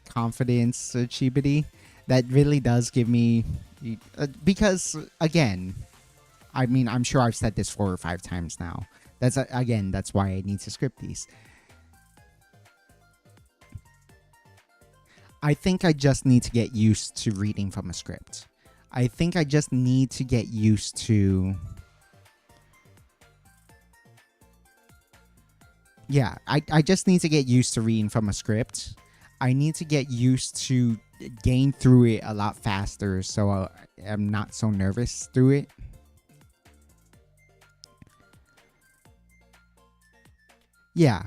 confidence, Chibity. That really does give me, because again, I mean, I'm sure I've said this 4 or 5 times now. That's why I need to script these. I think I just need to get used to reading from a script. I think I just need to get used to, yeah, I just need to get used to reading from a script. I need to get used to gain through it a lot faster, so I'm not so nervous through it. Yeah.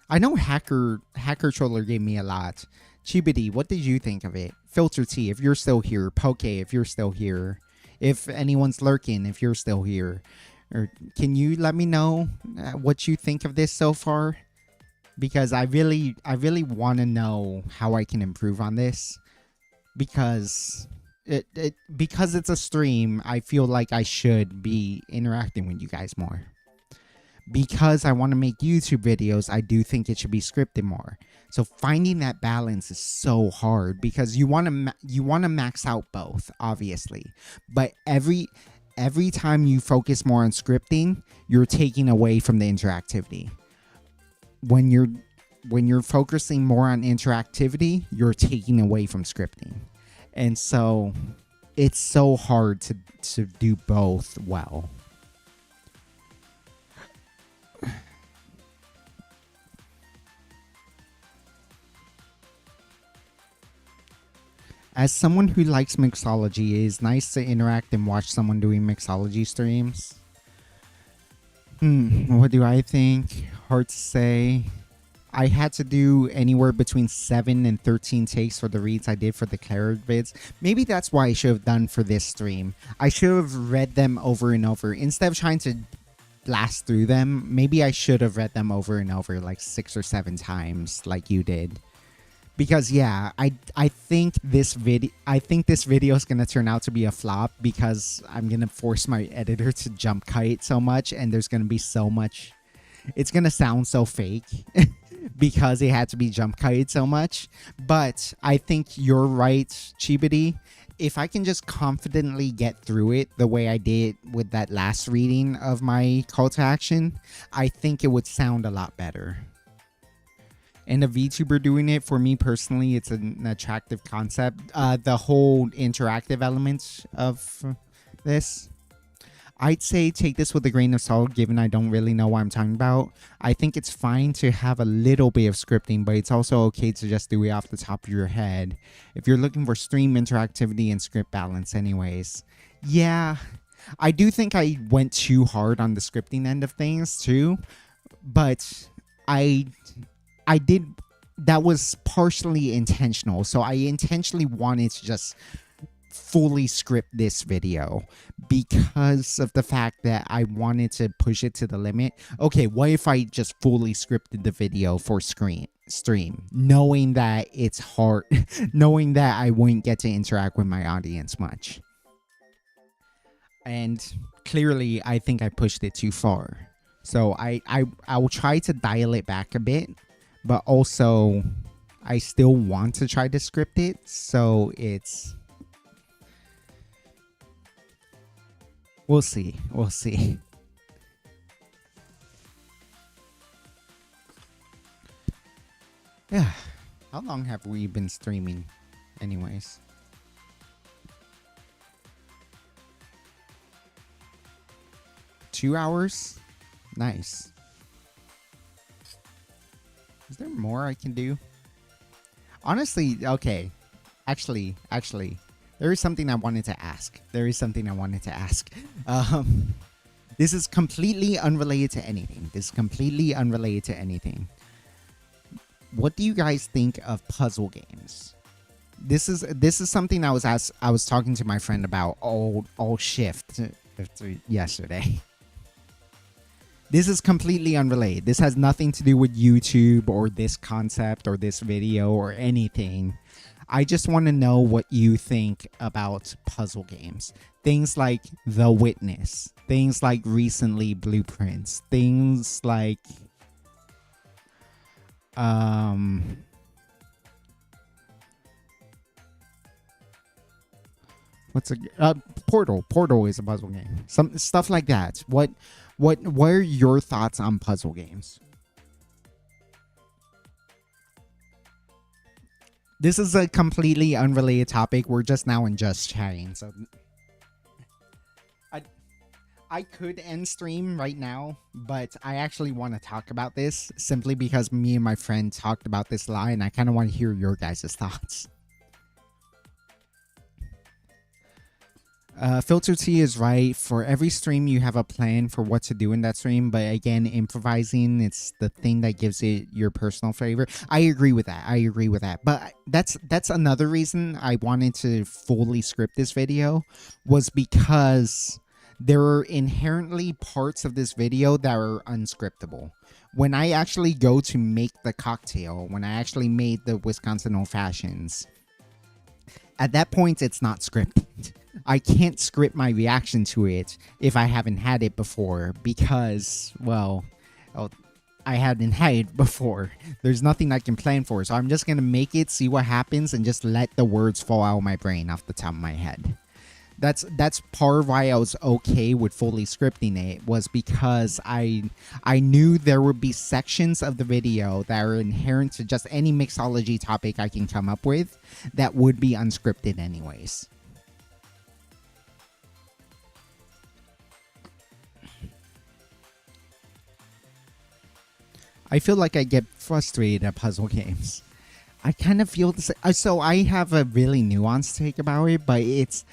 I know Hacker Troller gave me a lot. Chibity, what did you think of it? Filter T, if you're still here. Poke, if you're still here. If anyone's lurking, if you're still here. Or can you let me know what you think of this so far? Because I really want to know how I can improve on this, because because it's a stream, I feel like I should be interacting with you guys more. Because I want to make YouTube videos, I do think it should be scripted more. So finding that balance is so hard, because you want to max out both, obviously, but every time you focus more on scripting, you're taking away from the interactivity. When you're focusing more on interactivity, you're taking away from scripting. And so it's so hard to do both well. As someone who likes mixology, it is nice to interact and watch someone doing mixology streams. What do I think? Hard to say. I had to do anywhere between 7 and 13 takes for the reads I did for the Claret vids. Maybe that's why I should have done for this stream. I should have read them over and over. Instead of trying to blast through them, maybe I should have read them over and over like 6 or 7 times like you did. Because yeah, I think this video is gonna turn out to be a flop, because I'm gonna force my editor to jump kite so much, and there's gonna be so much. It's gonna sound so fake because it had to be jump kited so much. But I think you're right, Chibity. If I can just confidently get through it the way I did with that last reading of my call to action, I think it would sound a lot better. and a VTuber doing it, for me personally, it's an attractive concept. The whole interactive elements of this, I'd say take this with a grain of salt, given I don't really know what I'm talking about. I think it's fine to have a little bit of scripting, but it's also okay to just do it off the top of your head if you're looking for stream interactivity and script balance anyways. Yeah, I do think I went too hard on the scripting end of things too, but I did, that was partially intentional. So I intentionally wanted to just fully script this video because of the fact that I wanted to push it to the limit. Okay, what if I just fully scripted the video for stream, knowing that it's hard, knowing that I wouldn't get to interact with my audience much. And clearly I think I pushed it too far. So I will try to dial it back a bit, but also I still want to try to script it, so it's, we'll see. Yeah. How long have we been streaming anyways? $2? Nice. Is there more I can do? Honestly, okay. Actually, there is something I wanted to ask. This is completely unrelated to anything. What do you guys think of puzzle games? This is something I was talking to my friend about all shift yesterday. This is completely unrelated. This has nothing to do with YouTube or this concept or this video or anything. I just want to know what you think about puzzle games. Things like The Witness. Things like recently Blueprints. Things like Portal. Portal is a puzzle game. Some stuff like that. What are your thoughts on puzzle games? This is a completely unrelated topic. We're just now in just chatting. So I could end stream right now, but I actually want to talk about this simply because me and my friend talked about this a lot, and I kind of want to hear your guys' thoughts. Filter T is right. For every stream, you have a plan for what to do in that stream. But again, improvising, it's the thing that gives it your personal flavor. I agree with that. But that's another reason I wanted to fully script this video, was because there are inherently parts of this video that are unscriptable. When I actually go to make the cocktail, when I actually made the Wisconsin Old Fashions, at that point, it's not scripted. I can't script my reaction to it if I haven't had it before because, well, I hadn't had it before. There's nothing I can plan for, so I'm just going to make it, see what happens, and just let the words fall out of my brain off the top of my head. That's part of why I was okay with fully scripting it, was because I knew there would be sections of the video that are inherent to just any mixology topic I can come up with that would be unscripted anyways. I feel like I get frustrated at puzzle games. I kind of feel the same. So I have a really nuanced take about it, but it's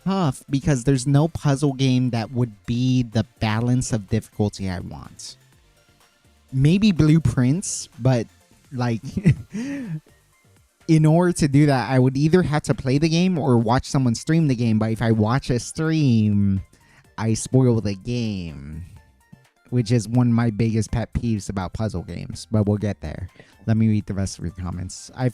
tough because there's no puzzle game that would be the balance of difficulty I want. Maybe Blueprints, but like in order to do that, I would either have to play the game or watch someone stream the game. But if I watch a stream, I spoil the game, which is one of my biggest pet peeves about puzzle games, but we'll get there. Let me read the rest of your comments. I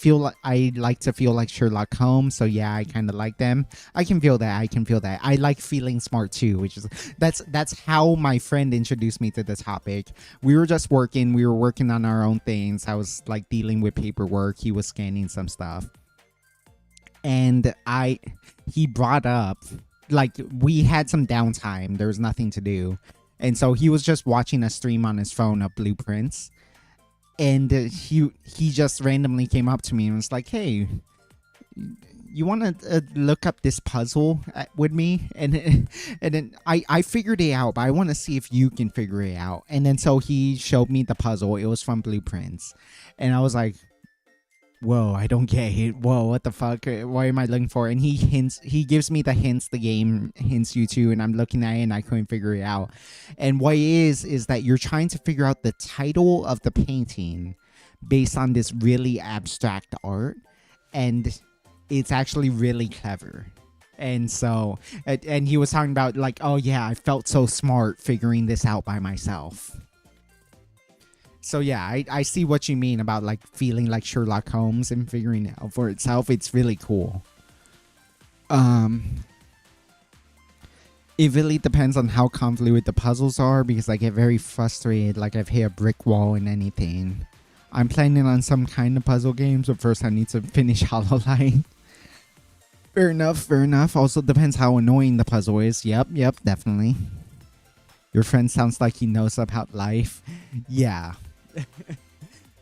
like to feel like Sherlock Holmes, so yeah, I kind of like them. I can feel that. I like feeling smart too, which is that's how my friend introduced me to the topic. We were just working. We were working on our own things. I was like dealing with paperwork. He was scanning some stuff, and he brought up, like, we had some downtime. There was nothing to do. And so he was just watching a stream on his phone of Blueprints. And he just randomly came up to me and was like, "Hey, you want to look up this puzzle with me?" And and then I figured it out, but I want to see if you can figure it out. And then so he showed me the puzzle. It was from Blueprints, and I was like, whoa, I don't get it. Whoa, what the fuck? What am I looking for? And he gives me the hints the game hints you to, and I'm looking at it and I couldn't figure it out. And what it is that you're trying to figure out the title of the painting based on this really abstract art, and it's actually really clever. And so, and he was talking about like, oh yeah, I felt so smart figuring this out by myself. So yeah, I see what you mean about like feeling like Sherlock Holmes and figuring it out for itself. It's really cool. It really depends on how convoluted the puzzles are, because I get very frustrated like I've hit a brick wall in anything. I'm planning on some kind of puzzle games, but first I need to finish Hollow Knight. Fair enough. Also depends how annoying the puzzle is. Yep, definitely. Your friend sounds like he knows about life. Yeah.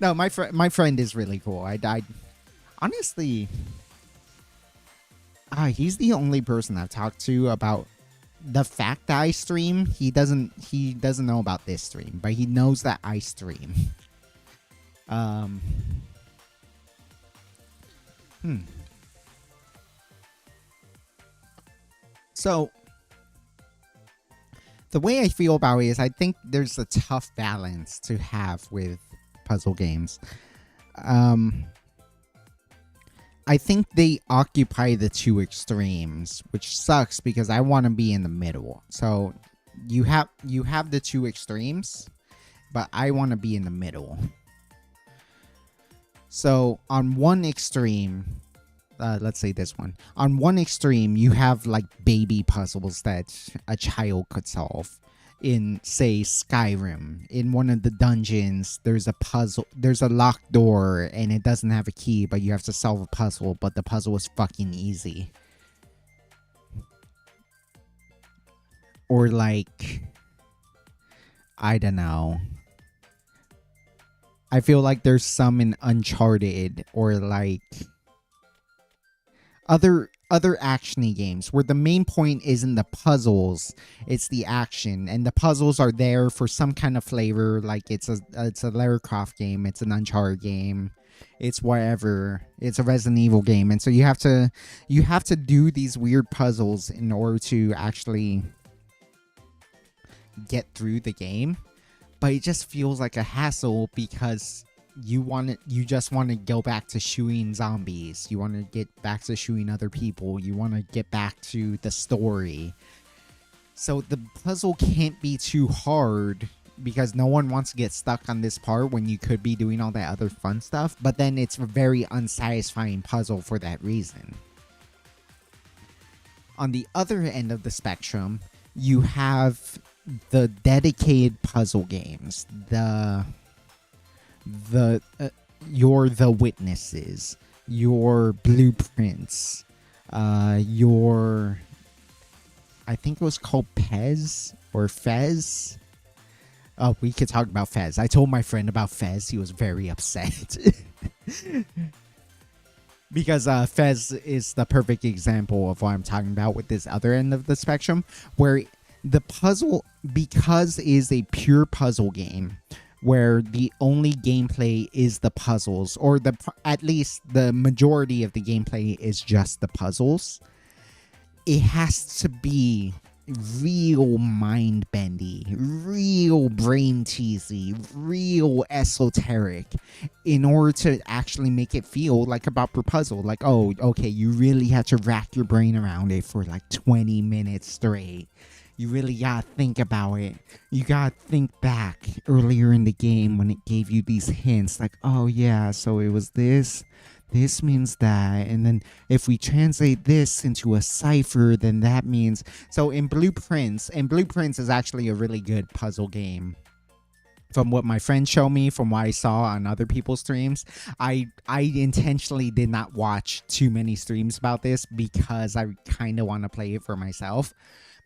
No, my friend is really cool. I honestly, he's the only person I've talked to about the fact that I stream. He doesn't know about this stream, but he knows that I stream. So the way I feel about it is I think there's a tough balance to have with puzzle games. I think they occupy the two extremes, which sucks because I want to be in the middle. So you have the two extremes, but I want to be in the middle. So on one extreme, let's say this one. On one extreme, you have like baby puzzles that a child could solve. In, say, Skyrim, in one of the dungeons, there's a puzzle, there's a locked door, and it doesn't have a key, but you have to solve a puzzle, but the puzzle is fucking easy. Or like, I don't know. I feel like there's some in Uncharted, or like other actiony games where the main point isn't the puzzles, it's the action, and the puzzles are there for some kind of flavor. Like it's a Lara Croft game, it's an Uncharted game, it's whatever, it's a Resident Evil game, and so you have to do these weird puzzles in order to actually get through the game. But it just feels like a hassle because you just want to go back to shooting zombies. You want to get back to shooting other people. You want to get back to the story. So the puzzle can't be too hard because no one wants to get stuck on this part when you could be doing all that other fun stuff. But then it's a very unsatisfying puzzle for that reason. On the other end of the spectrum, you have the dedicated puzzle games. Your The Witnesses, your Blueprints, your, I think it was called Pez or Fez. Oh, we could talk about Fez. I told my friend about Fez. He was very upset. Because Fez is the perfect example of what I'm talking about with this other end of the spectrum, where the puzzle, because it is a pure puzzle game, where the only gameplay is the puzzles, or at least the majority of the gameplay is just the puzzles, it has to be real mind-bendy, real brain-teasy, real esoteric in order to actually make it feel like a proper puzzle. Like, oh, okay, you really have to rack your brain around it for like 20 minutes straight. You really gotta think about it. You gotta think back earlier in the game when it gave you these hints, like, oh yeah, so it was this means that, and then if we translate this into a cipher, then that means... So in Blueprints is actually a really good puzzle game. From what my friends showed me, from what I saw on other people's streams, I intentionally did not watch too many streams about this because I kind of want to play it for myself.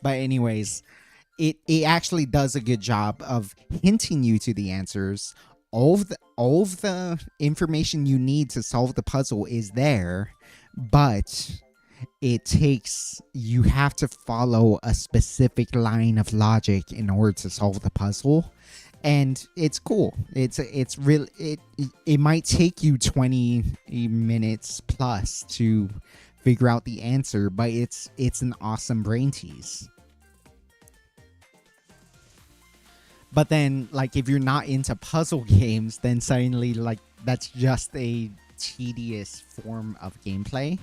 But anyways, it actually does a good job of hinting you to the answers, all of the information you need to solve the puzzle is there, but you have to follow a specific line of logic in order to solve the puzzle. And it's cool. It's real. It might take you 20 minutes plus to figure out the answer, but it's an awesome brain tease. But then, like, if you're not into puzzle games, then suddenly, like, that's just a tedious form of gameplay.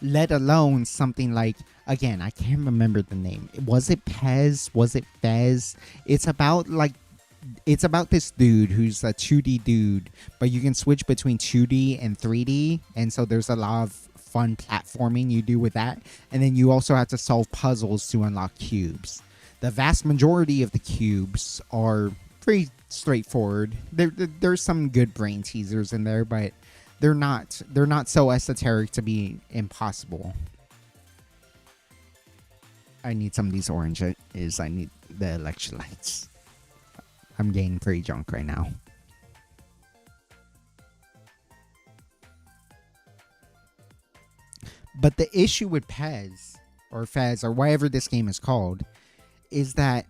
Let alone something like, again, I can't remember the name. Was it Pez? Was it Fez? It's about this dude who's a 2D dude, but you can switch between 2D and 3D, and so there's a lot of fun platforming you do with that. And then you also have to solve puzzles to unlock cubes. The vast majority of the cubes are pretty straightforward. There's some good brain teasers in there, but they're not so esoteric to be impossible. I need some of these oranges. I need the electrolytes. I'm getting pretty drunk right now. But the issue with Pez or Fez or whatever this game is called is that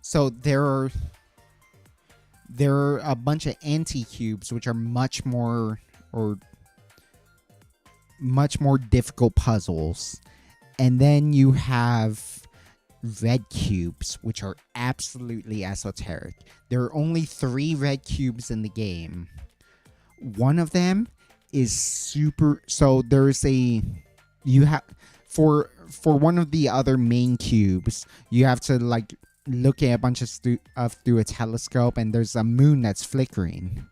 so there are a bunch of anti-cubes which are much more difficult puzzles, and then you have red cubes which are absolutely esoteric. There are only 3 red cubes in the game. One of them is super, so there's a, you have, for one of the other main cubes, you have to like look at a bunch of stuff through a telescope, and there's a moon that's flickering.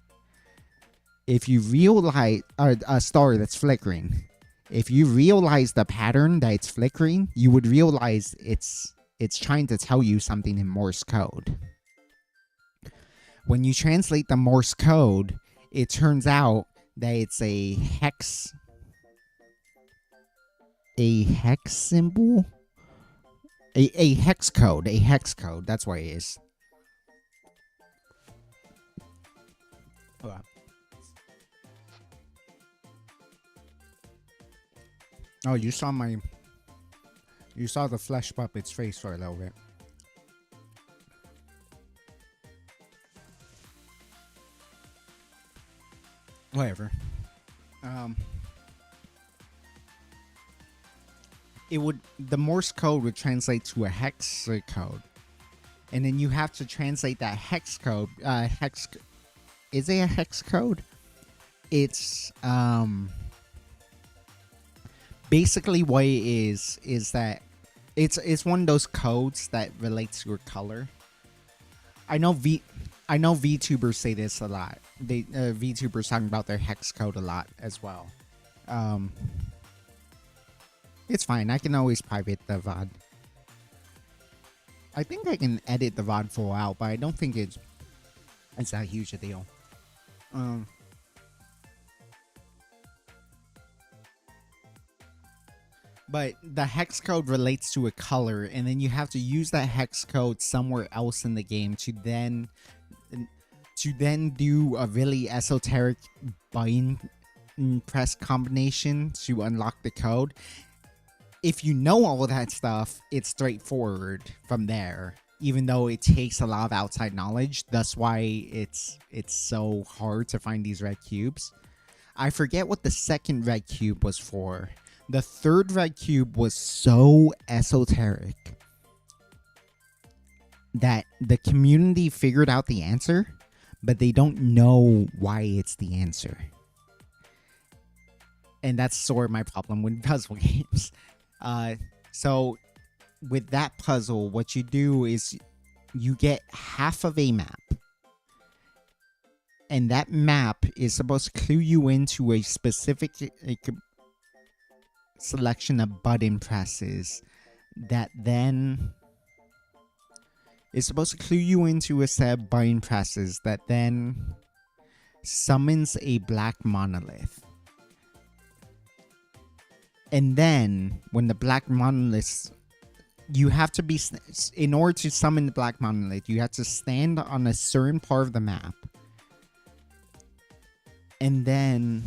If you realize a star that's flickering, if you realize the pattern that it's flickering, you would realize it's trying to tell you something in Morse code. When you translate the Morse code, it turns out that it's a hex symbol. A hex code. That's what it is. Oh, you saw the flesh puppet's face for a little bit. Whatever. The Morse code would translate to a hex code, and then you have to translate that hex code. Is it a hex code? It's basically what it is that it's one of those codes that relates to your color. I know VTubers say this a lot. VTubers talking about their hex code a lot as well. It's fine. I can always private the VOD. I think I can edit the VOD full out, but I don't think it's that huge a deal. But the hex code relates to a color, and then you have to use that hex code somewhere else in the game to then do a really esoteric button press combination to unlock the code. If you know all of that stuff, it's straightforward from there, even though it takes a lot of outside knowledge. That's why it's so hard to find these red cubes. I forget what the second red cube was for. The third red cube was so esoteric that the community figured out the answer, but they don't know why it's the answer. And that's sort of my problem with puzzle games. So with that puzzle, what you do is you get half of a map. And that map is supposed to clue you into a specific selection of button presses that then is supposed to clue you into a set of button presses that then summons a black monolith. And then when the black monolith you have to be, in order to summon the black monolith, you have to stand on a certain part of the map, and then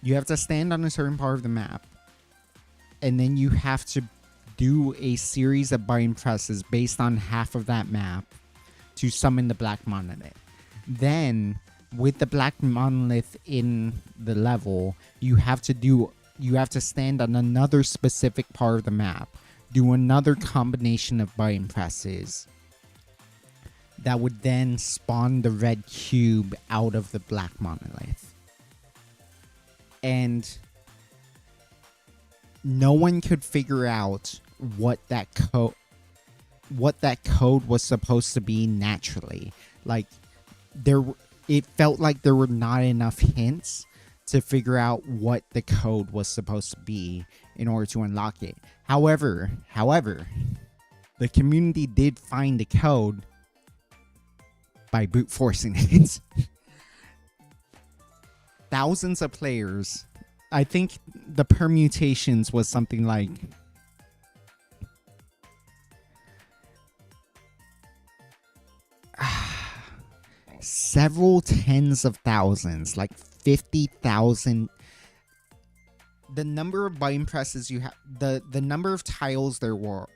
you have to stand on a certain part of the map, and then you have to do a series of button presses based on half of that map to summon the black monolith. Then, with the black monolith in the level, you have to stand on another specific part of the map, do another combination of button presses that would then spawn the red cube out of the black monolith. And no one could figure out what that code was supposed to be naturally. Like, it felt like there were not enough hints to figure out what the code was supposed to be in order to unlock it. However, the community did find the code by brute forcing it. Thousands of players. I think the permutations was something like several tens of thousands, like 50,000. The number of button presses you have, the number of tiles there were,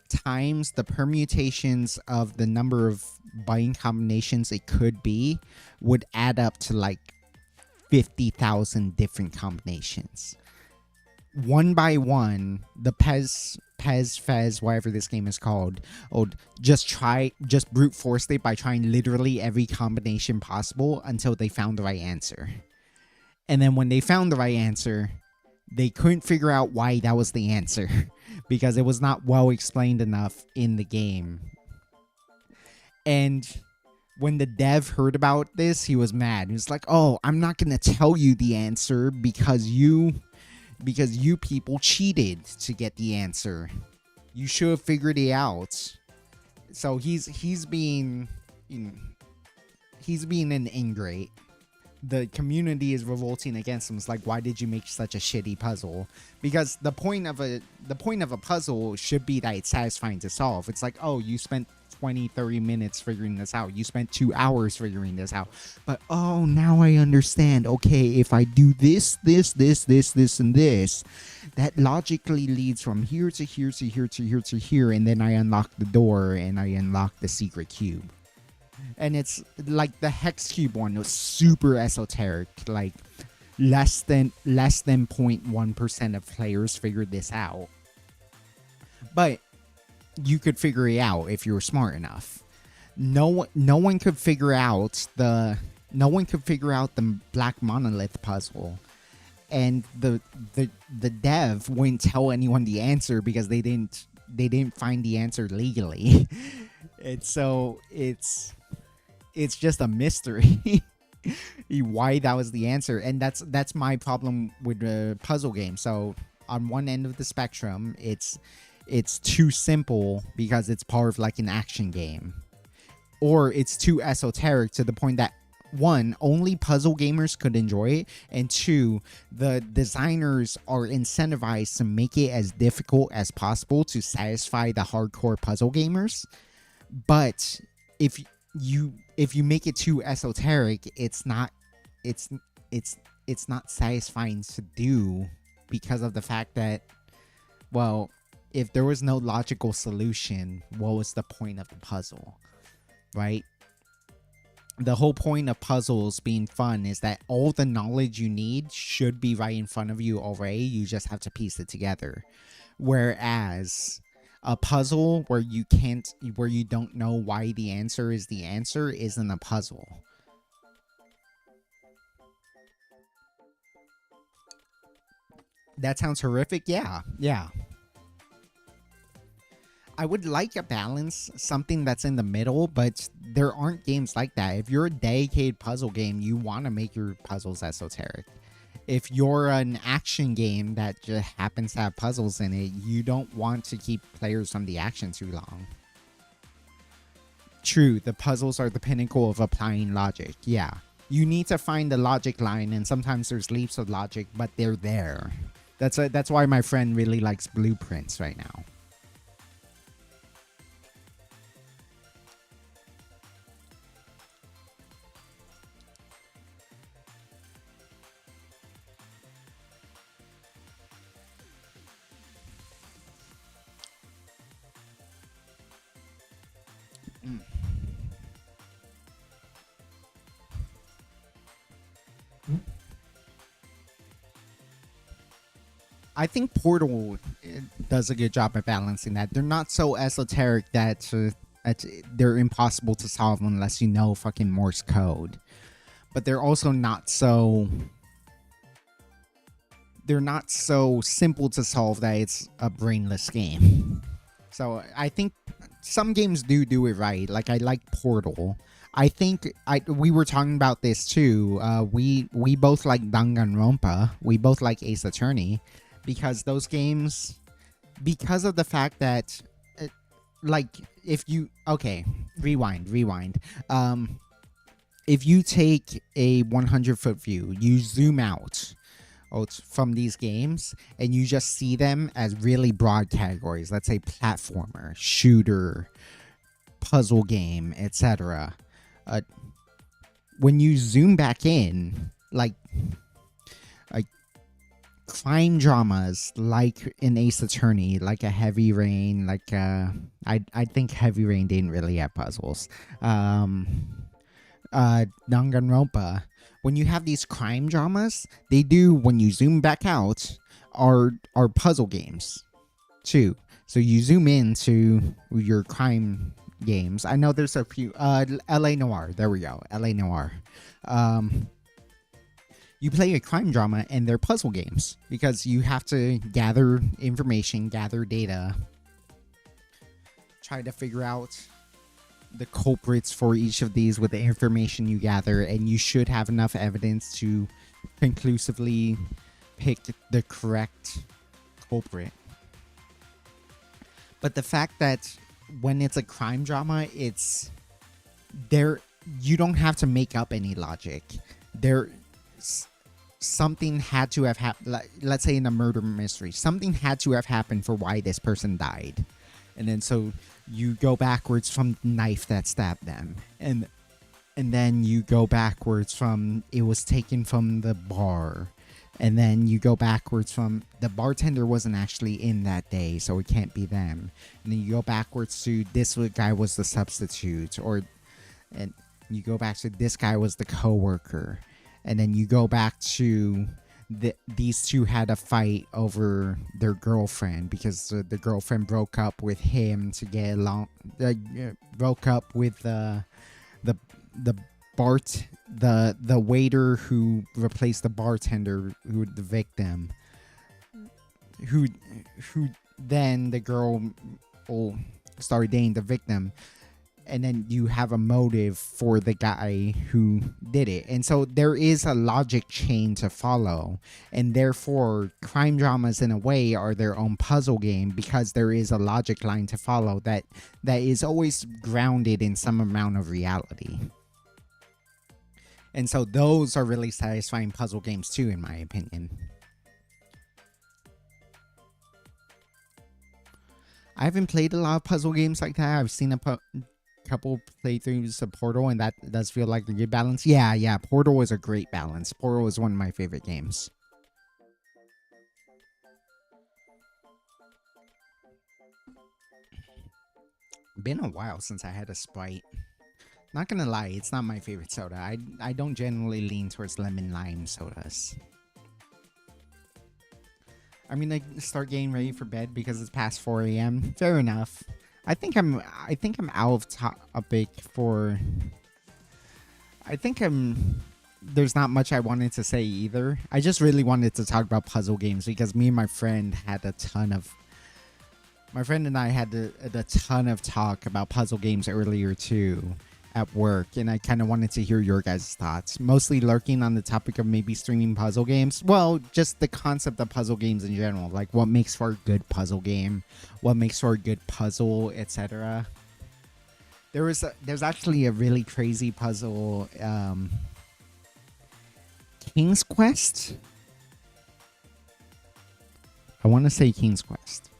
times the permutations of the number of button combinations it could be, would add up to like 50,000 different combinations. One by one, the Fez, whatever this game is called, would just brute force it by trying literally every combination possible until they found the right answer. And then when they found the right answer, they couldn't figure out why that was the answer because it was not well explained enough in the game. And when the dev heard about this, he was mad. He was like, "Oh, I'm not gonna tell you the answer because you people cheated to get the answer. You should have figured it out." So he's being an ingrate. The community is revolting against him. It's like, why did you make such a shitty puzzle? Because the point of a puzzle should be that it's satisfying to solve. It's like, oh, you spent 20-30 minutes figuring this out. You spent 2 hours figuring this out. But oh, now I understand. Okay, if I do this, and this, that logically leads from here to here to here to here to here, and then I unlock the door and I unlock the secret cube. And it's like the hex cube one was super esoteric. Like less than 0.1% of players figured this out. But you could figure it out if you were smart enough. No one could figure out the black monolith puzzle, and the dev wouldn't tell anyone the answer because they didn't find the answer legally. And so it's just a mystery why that was the answer. And that's my problem with the puzzle game. So on one end of the spectrum, it's too simple because it's part of like an action game, or it's too esoteric to the point that, one, only puzzle gamers could enjoy it, and two, the designers are incentivized to make it as difficult as possible to satisfy the hardcore puzzle gamers. But if you make it too esoteric, it's not satisfying to do, because of the fact that, well, if there was no logical solution, what was the point of the puzzle, right? The whole point of puzzles being fun is that all the knowledge you need should be right in front of you already. You just have to piece it together. Whereas a puzzle where you don't know why the answer isn't a puzzle. That sounds horrific. Yeah. I would like a balance, something that's in the middle, but there aren't games like that. If you're a dedicated puzzle game, you want to make your puzzles esoteric. If you're an action game that just happens to have puzzles in it, you don't want to keep players from the action too long. True, the puzzles are the pinnacle of applying logic. Yeah, you need to find the logic line, and sometimes there's leaps of logic, but they're there. That's why my friend really likes Blueprints right now. I think Portal does a good job at balancing that. They're not so esoteric that they're impossible to solve unless you know fucking Morse code. But they're also not so. They're not so simple to solve that it's a brainless game. So I think some games do it right. Like I like Portal. I think we were talking about this too. We both like Danganronpa. We both like Ace Attorney because those games, because of the fact that, like, if you rewind. If you take a 100-foot view, you zoom out from these games and you just see them as really broad categories. Let's say platformer, shooter, puzzle game, etc. When you zoom back in, like crime dramas, like in Ace Attorney, like a Heavy Rain, like I think Heavy Rain didn't really have puzzles. Danganronpa. When you have these crime dramas, they do, when you zoom back out, are puzzle games too. So you zoom into your crime games. I know there's a few. LA Noire. There we go. LA Noire. You play a crime drama and they're puzzle games because you have to gather information, gather data, try to figure out the culprits for each of these with the information you gather, and you should have enough evidence to conclusively pick the correct culprit. But the fact that when it's a crime drama, it's there, you don't have to make up any logic. Something had to have happened. Let's say in a murder mystery, something had to have happened for why this person died. And then so you go backwards from the knife that stabbed them. And then you go backwards from it was taken from the bar. And then you go backwards from the bartender wasn't actually in that day, so it can't be them. And then you go backwards to this guy was the substitute, and you go back to this guy was the coworker. And then you go back to these two had a fight over their girlfriend because the girlfriend broke up with him to get along. Broke up with the waiter who replaced the bartender, who the victim. Who then the girl started dating the victim. And then you have a motive for the guy who did it. And so there is a logic chain to follow. And therefore, crime dramas in a way are their own puzzle game because there is a logic line to follow that is always grounded in some amount of reality. And so those are really satisfying puzzle games too, in my opinion. I haven't played a lot of puzzle games like that. I've seen couple playthroughs of Portal, and that does feel like a good balance. Yeah, Portal is a great balance. Portal is one of my favorite games. Been a while since I had a Sprite. Not gonna lie, it's not my favorite soda. I don't generally lean towards lemon lime sodas. I mean, I start getting ready for bed because it's past 4 a.m. Fair enough. I think I'm out of topic for. There's not much I wanted to say either. I just really wanted to talk about puzzle games because me and my friend had a ton of. My friend and I had a ton of talk about puzzle games earlier too, at work, and I kind of wanted to hear your guys' thoughts. Mostly lurking on the topic of maybe streaming puzzle games. Well, just the concept of puzzle games in general, like what makes for a good puzzle game, what makes for a good puzzle, etc. There's actually a really crazy puzzle, King's Quest. I want to say King's Quest.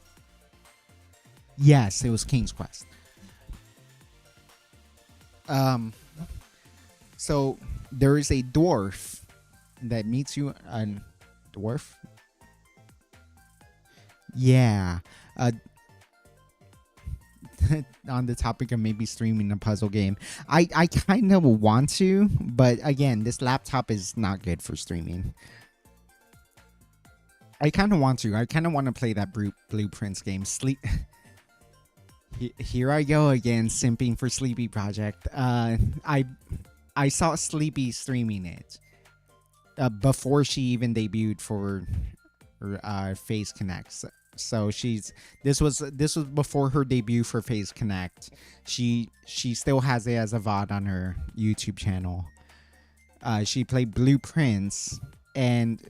Yes, it was King's Quest. So there is a dwarf that meets you. Dwarf? Yeah. On the topic of maybe streaming a puzzle game, I kind of want to, but again, this laptop is not good for streaming. I kind of want to. I kind of want to play that Blueprints game. Here I go again, simping for Sleepy Project. I saw Sleepy streaming it before she even debuted for Phase Connect. So this was before her debut for Phase Connect. She still has it as a VOD on her YouTube channel. She played Blueprints, and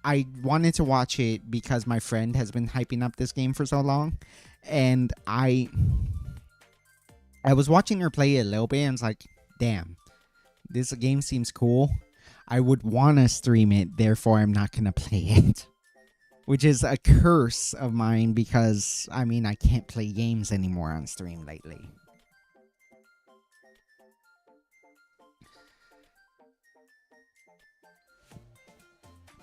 I wanted to watch it because my friend has been hyping up this game for so long, and I was watching her play it a little bit, and it's like, damn, this game seems cool. I would want to stream it, therefore I'm not gonna play it. Which is a curse of mine because, I mean, I can't play games anymore on stream lately.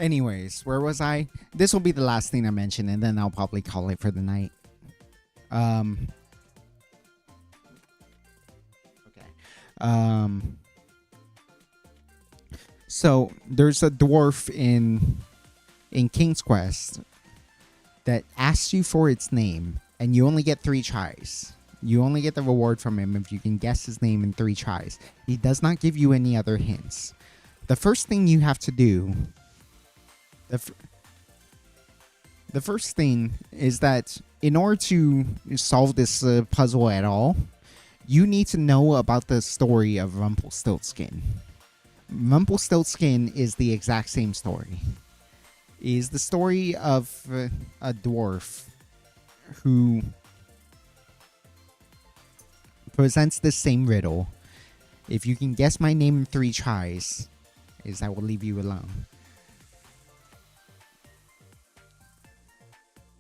Anyways, where was I? This will be the last thing I mention, and then I'll probably call it for the night. Okay. So, there's a dwarf in King's Quest that asks you for its name, and you only get 3 tries. You only get the reward from him if you can guess his name in 3 tries. He does not give you any other hints. The first thing you have to do, the first thing is that in order to solve this puzzle at all, you need to know about the story of Rumpelstiltskin. Rumpelstiltskin is the exact same story. Is the story of a dwarf who presents the same riddle. If you can guess my name in 3 tries, I will leave you alone.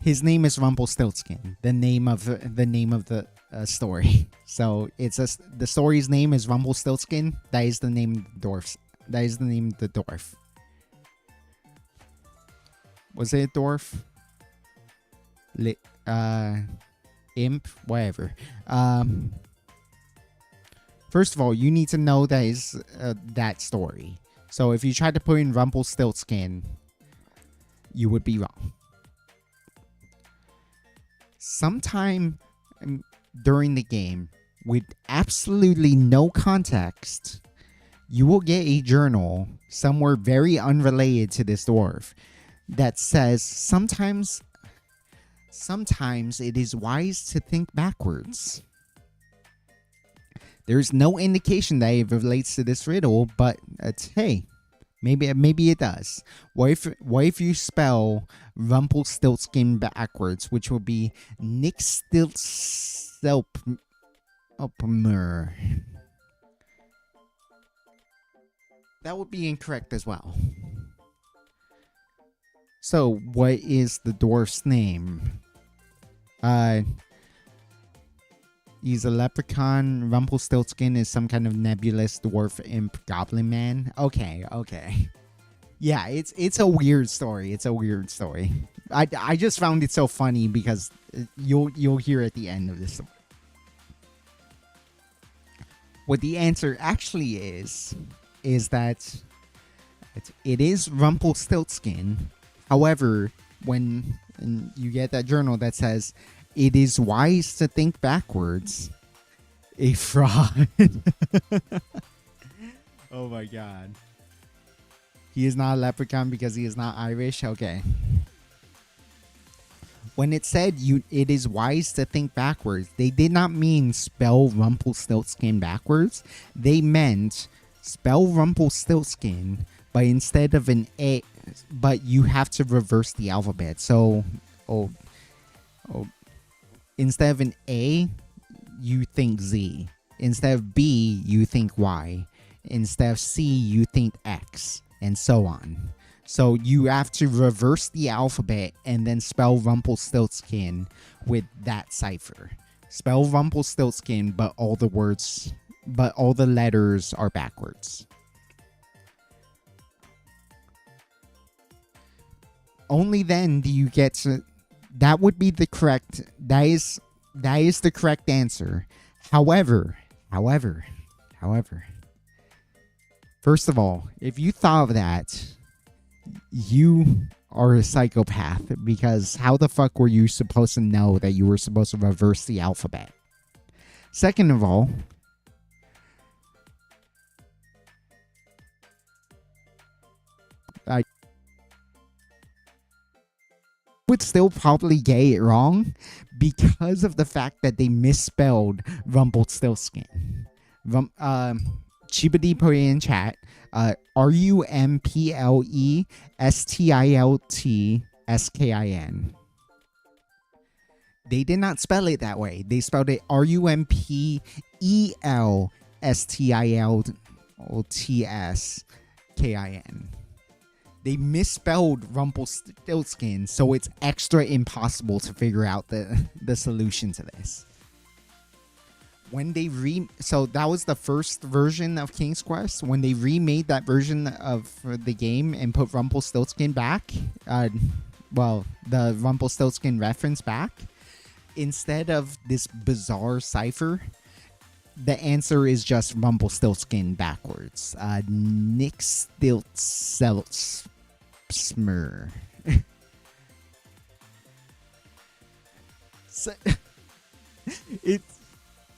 His name is Rumpelstiltskin. The name of the story. So the story's name is Rumpelstiltskin. That is the name of the dwarf. That is the name of the dwarf. Was it a dwarf? Imp? Whatever. First of all, you need to know that is that story. So if you try to put in Rumpelstiltskin, you would be wrong. Sometime during the game, with absolutely no context, you will get a journal somewhere very unrelated to this dwarf that says sometimes it is wise to think backwards. There's no indication that it relates to this riddle, but hey, maybe it does. What if you spell Rumpelstiltskin backwards, which will be Nixtilselpmer? That would be incorrect as well. So, what is the dwarf's name? He's a leprechaun. Rumpelstiltskin is some kind of nebulous dwarf imp goblin man. Okay. Yeah, it's a weird story. I just found it so funny because you'll hear at the end of this. What the answer actually is that it is Rumpelstiltskin. However, when you get that journal that says it is wise to think backwards, a fraud. Oh my god. He is not a leprechaun because he is not Irish? Okay. When it said it is wise to think backwards, they did not mean spell Rumpelstiltskin backwards. They meant spell Rumpelstiltskin, but instead of an A, but you have to reverse the alphabet. So, instead of an A, you think Z. Instead of B, you think Y. Instead of C, you think X. And so on. So you have to reverse the alphabet and then spell Rumpelstiltskin with that cipher. Spell Rumpelstiltskin, but all the letters are backwards. Only then do you get to. That would be the correct. That is the correct answer. However. First of all, if you thought of that, you are a psychopath, because how the fuck were you supposed to know that you were supposed to reverse the alphabet? Second of all, I would still probably get it wrong because of the fact that they misspelled Rumpelstiltskin. Chibadi put it in chat. Rumpelstiltskin. They did not spell it that way. They spelled it Rumpelstiltskin. They misspelled Rumpelstiltskin, so it's extra impossible to figure out the solution to this. When they so that was the first version of King's Quest. When they remade that version of the game and put Rumpelstiltskin back, the Rumpelstiltskin reference back, instead of this bizarre cipher, the answer is just Rumpelstiltskin backwards. Nick Stiltselsmer. So,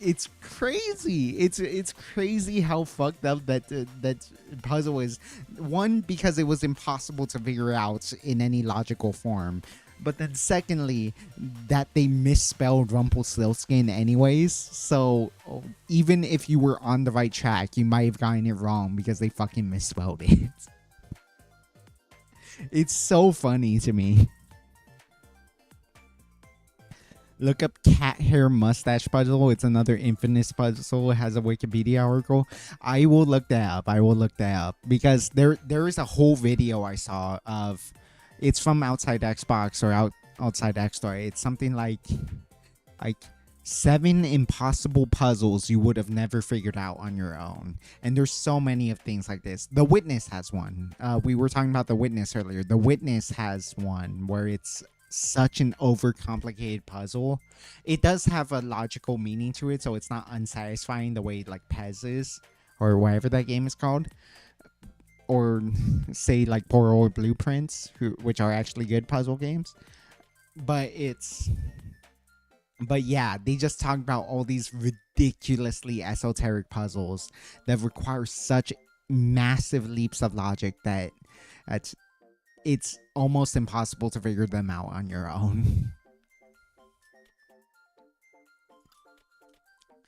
it's crazy. It's crazy how fucked up that puzzle is. One, because it was impossible to figure out in any logical form. But then secondly, that they misspelled Rumpelstiltskin anyways. So even if you were on the right track, you might have gotten it wrong because they fucking misspelled it. It's so funny to me. Look up cat hair mustache puzzle. It's another infamous puzzle. It has a Wikipedia article. I will look that up. Because there is a whole video I saw of. It's from Outside Xbox or Outside X Store. It's something like 7 impossible puzzles you would have never figured out on your own. And there's so many of things like this. The Witness has one. We were talking about The Witness earlier. The Witness has one where it's such an overcomplicated puzzle. It does have a logical meaning to it, so it's not unsatisfying the way like Pez is, or whatever that game is called. Or say like Poor Old Blueprints, which are actually good puzzle games. But yeah, they just talk about all these ridiculously esoteric puzzles that require such massive leaps of logic that it's almost impossible to figure them out on your own.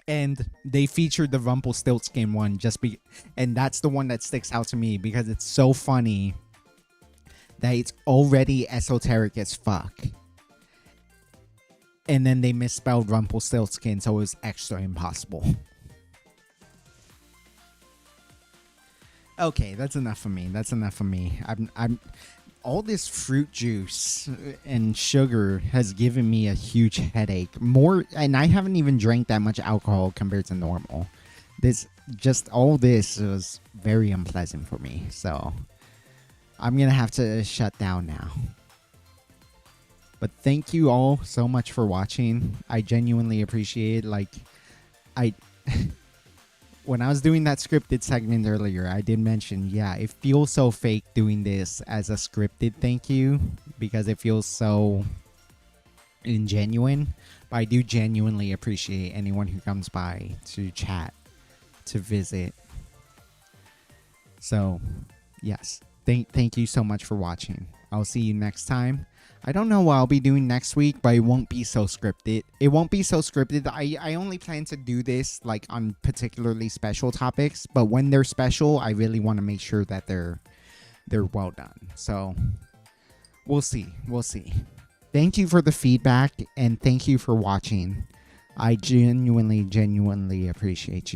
And they featured the Rumpelstiltskin one and that's the one that sticks out to me because it's so funny that it's already esoteric as fuck. And then they misspelled Rumpelstiltskin, so it was extra impossible. Okay, that's enough of me. I'm all this fruit juice and sugar has given me a huge headache. And I haven't even drank that much alcohol compared to normal. All this was very unpleasant for me. So I'm going to have to shut down now. But thank you all so much for watching. I genuinely appreciate it. When I was doing that scripted segment earlier, I did mention, yeah, it feels so fake doing this as a scripted thank you because it feels so ingenuine. But I do genuinely appreciate anyone who comes by to chat, to visit. So, yes, thank you so much for watching. I'll see you next time. I don't know what I'll be doing next week, but it won't be so scripted. I only plan to do this like on particularly special topics, but when they're special, I really want to make sure that they're well done. So we'll see. Thank you for the feedback and thank you for watching. I genuinely appreciate you.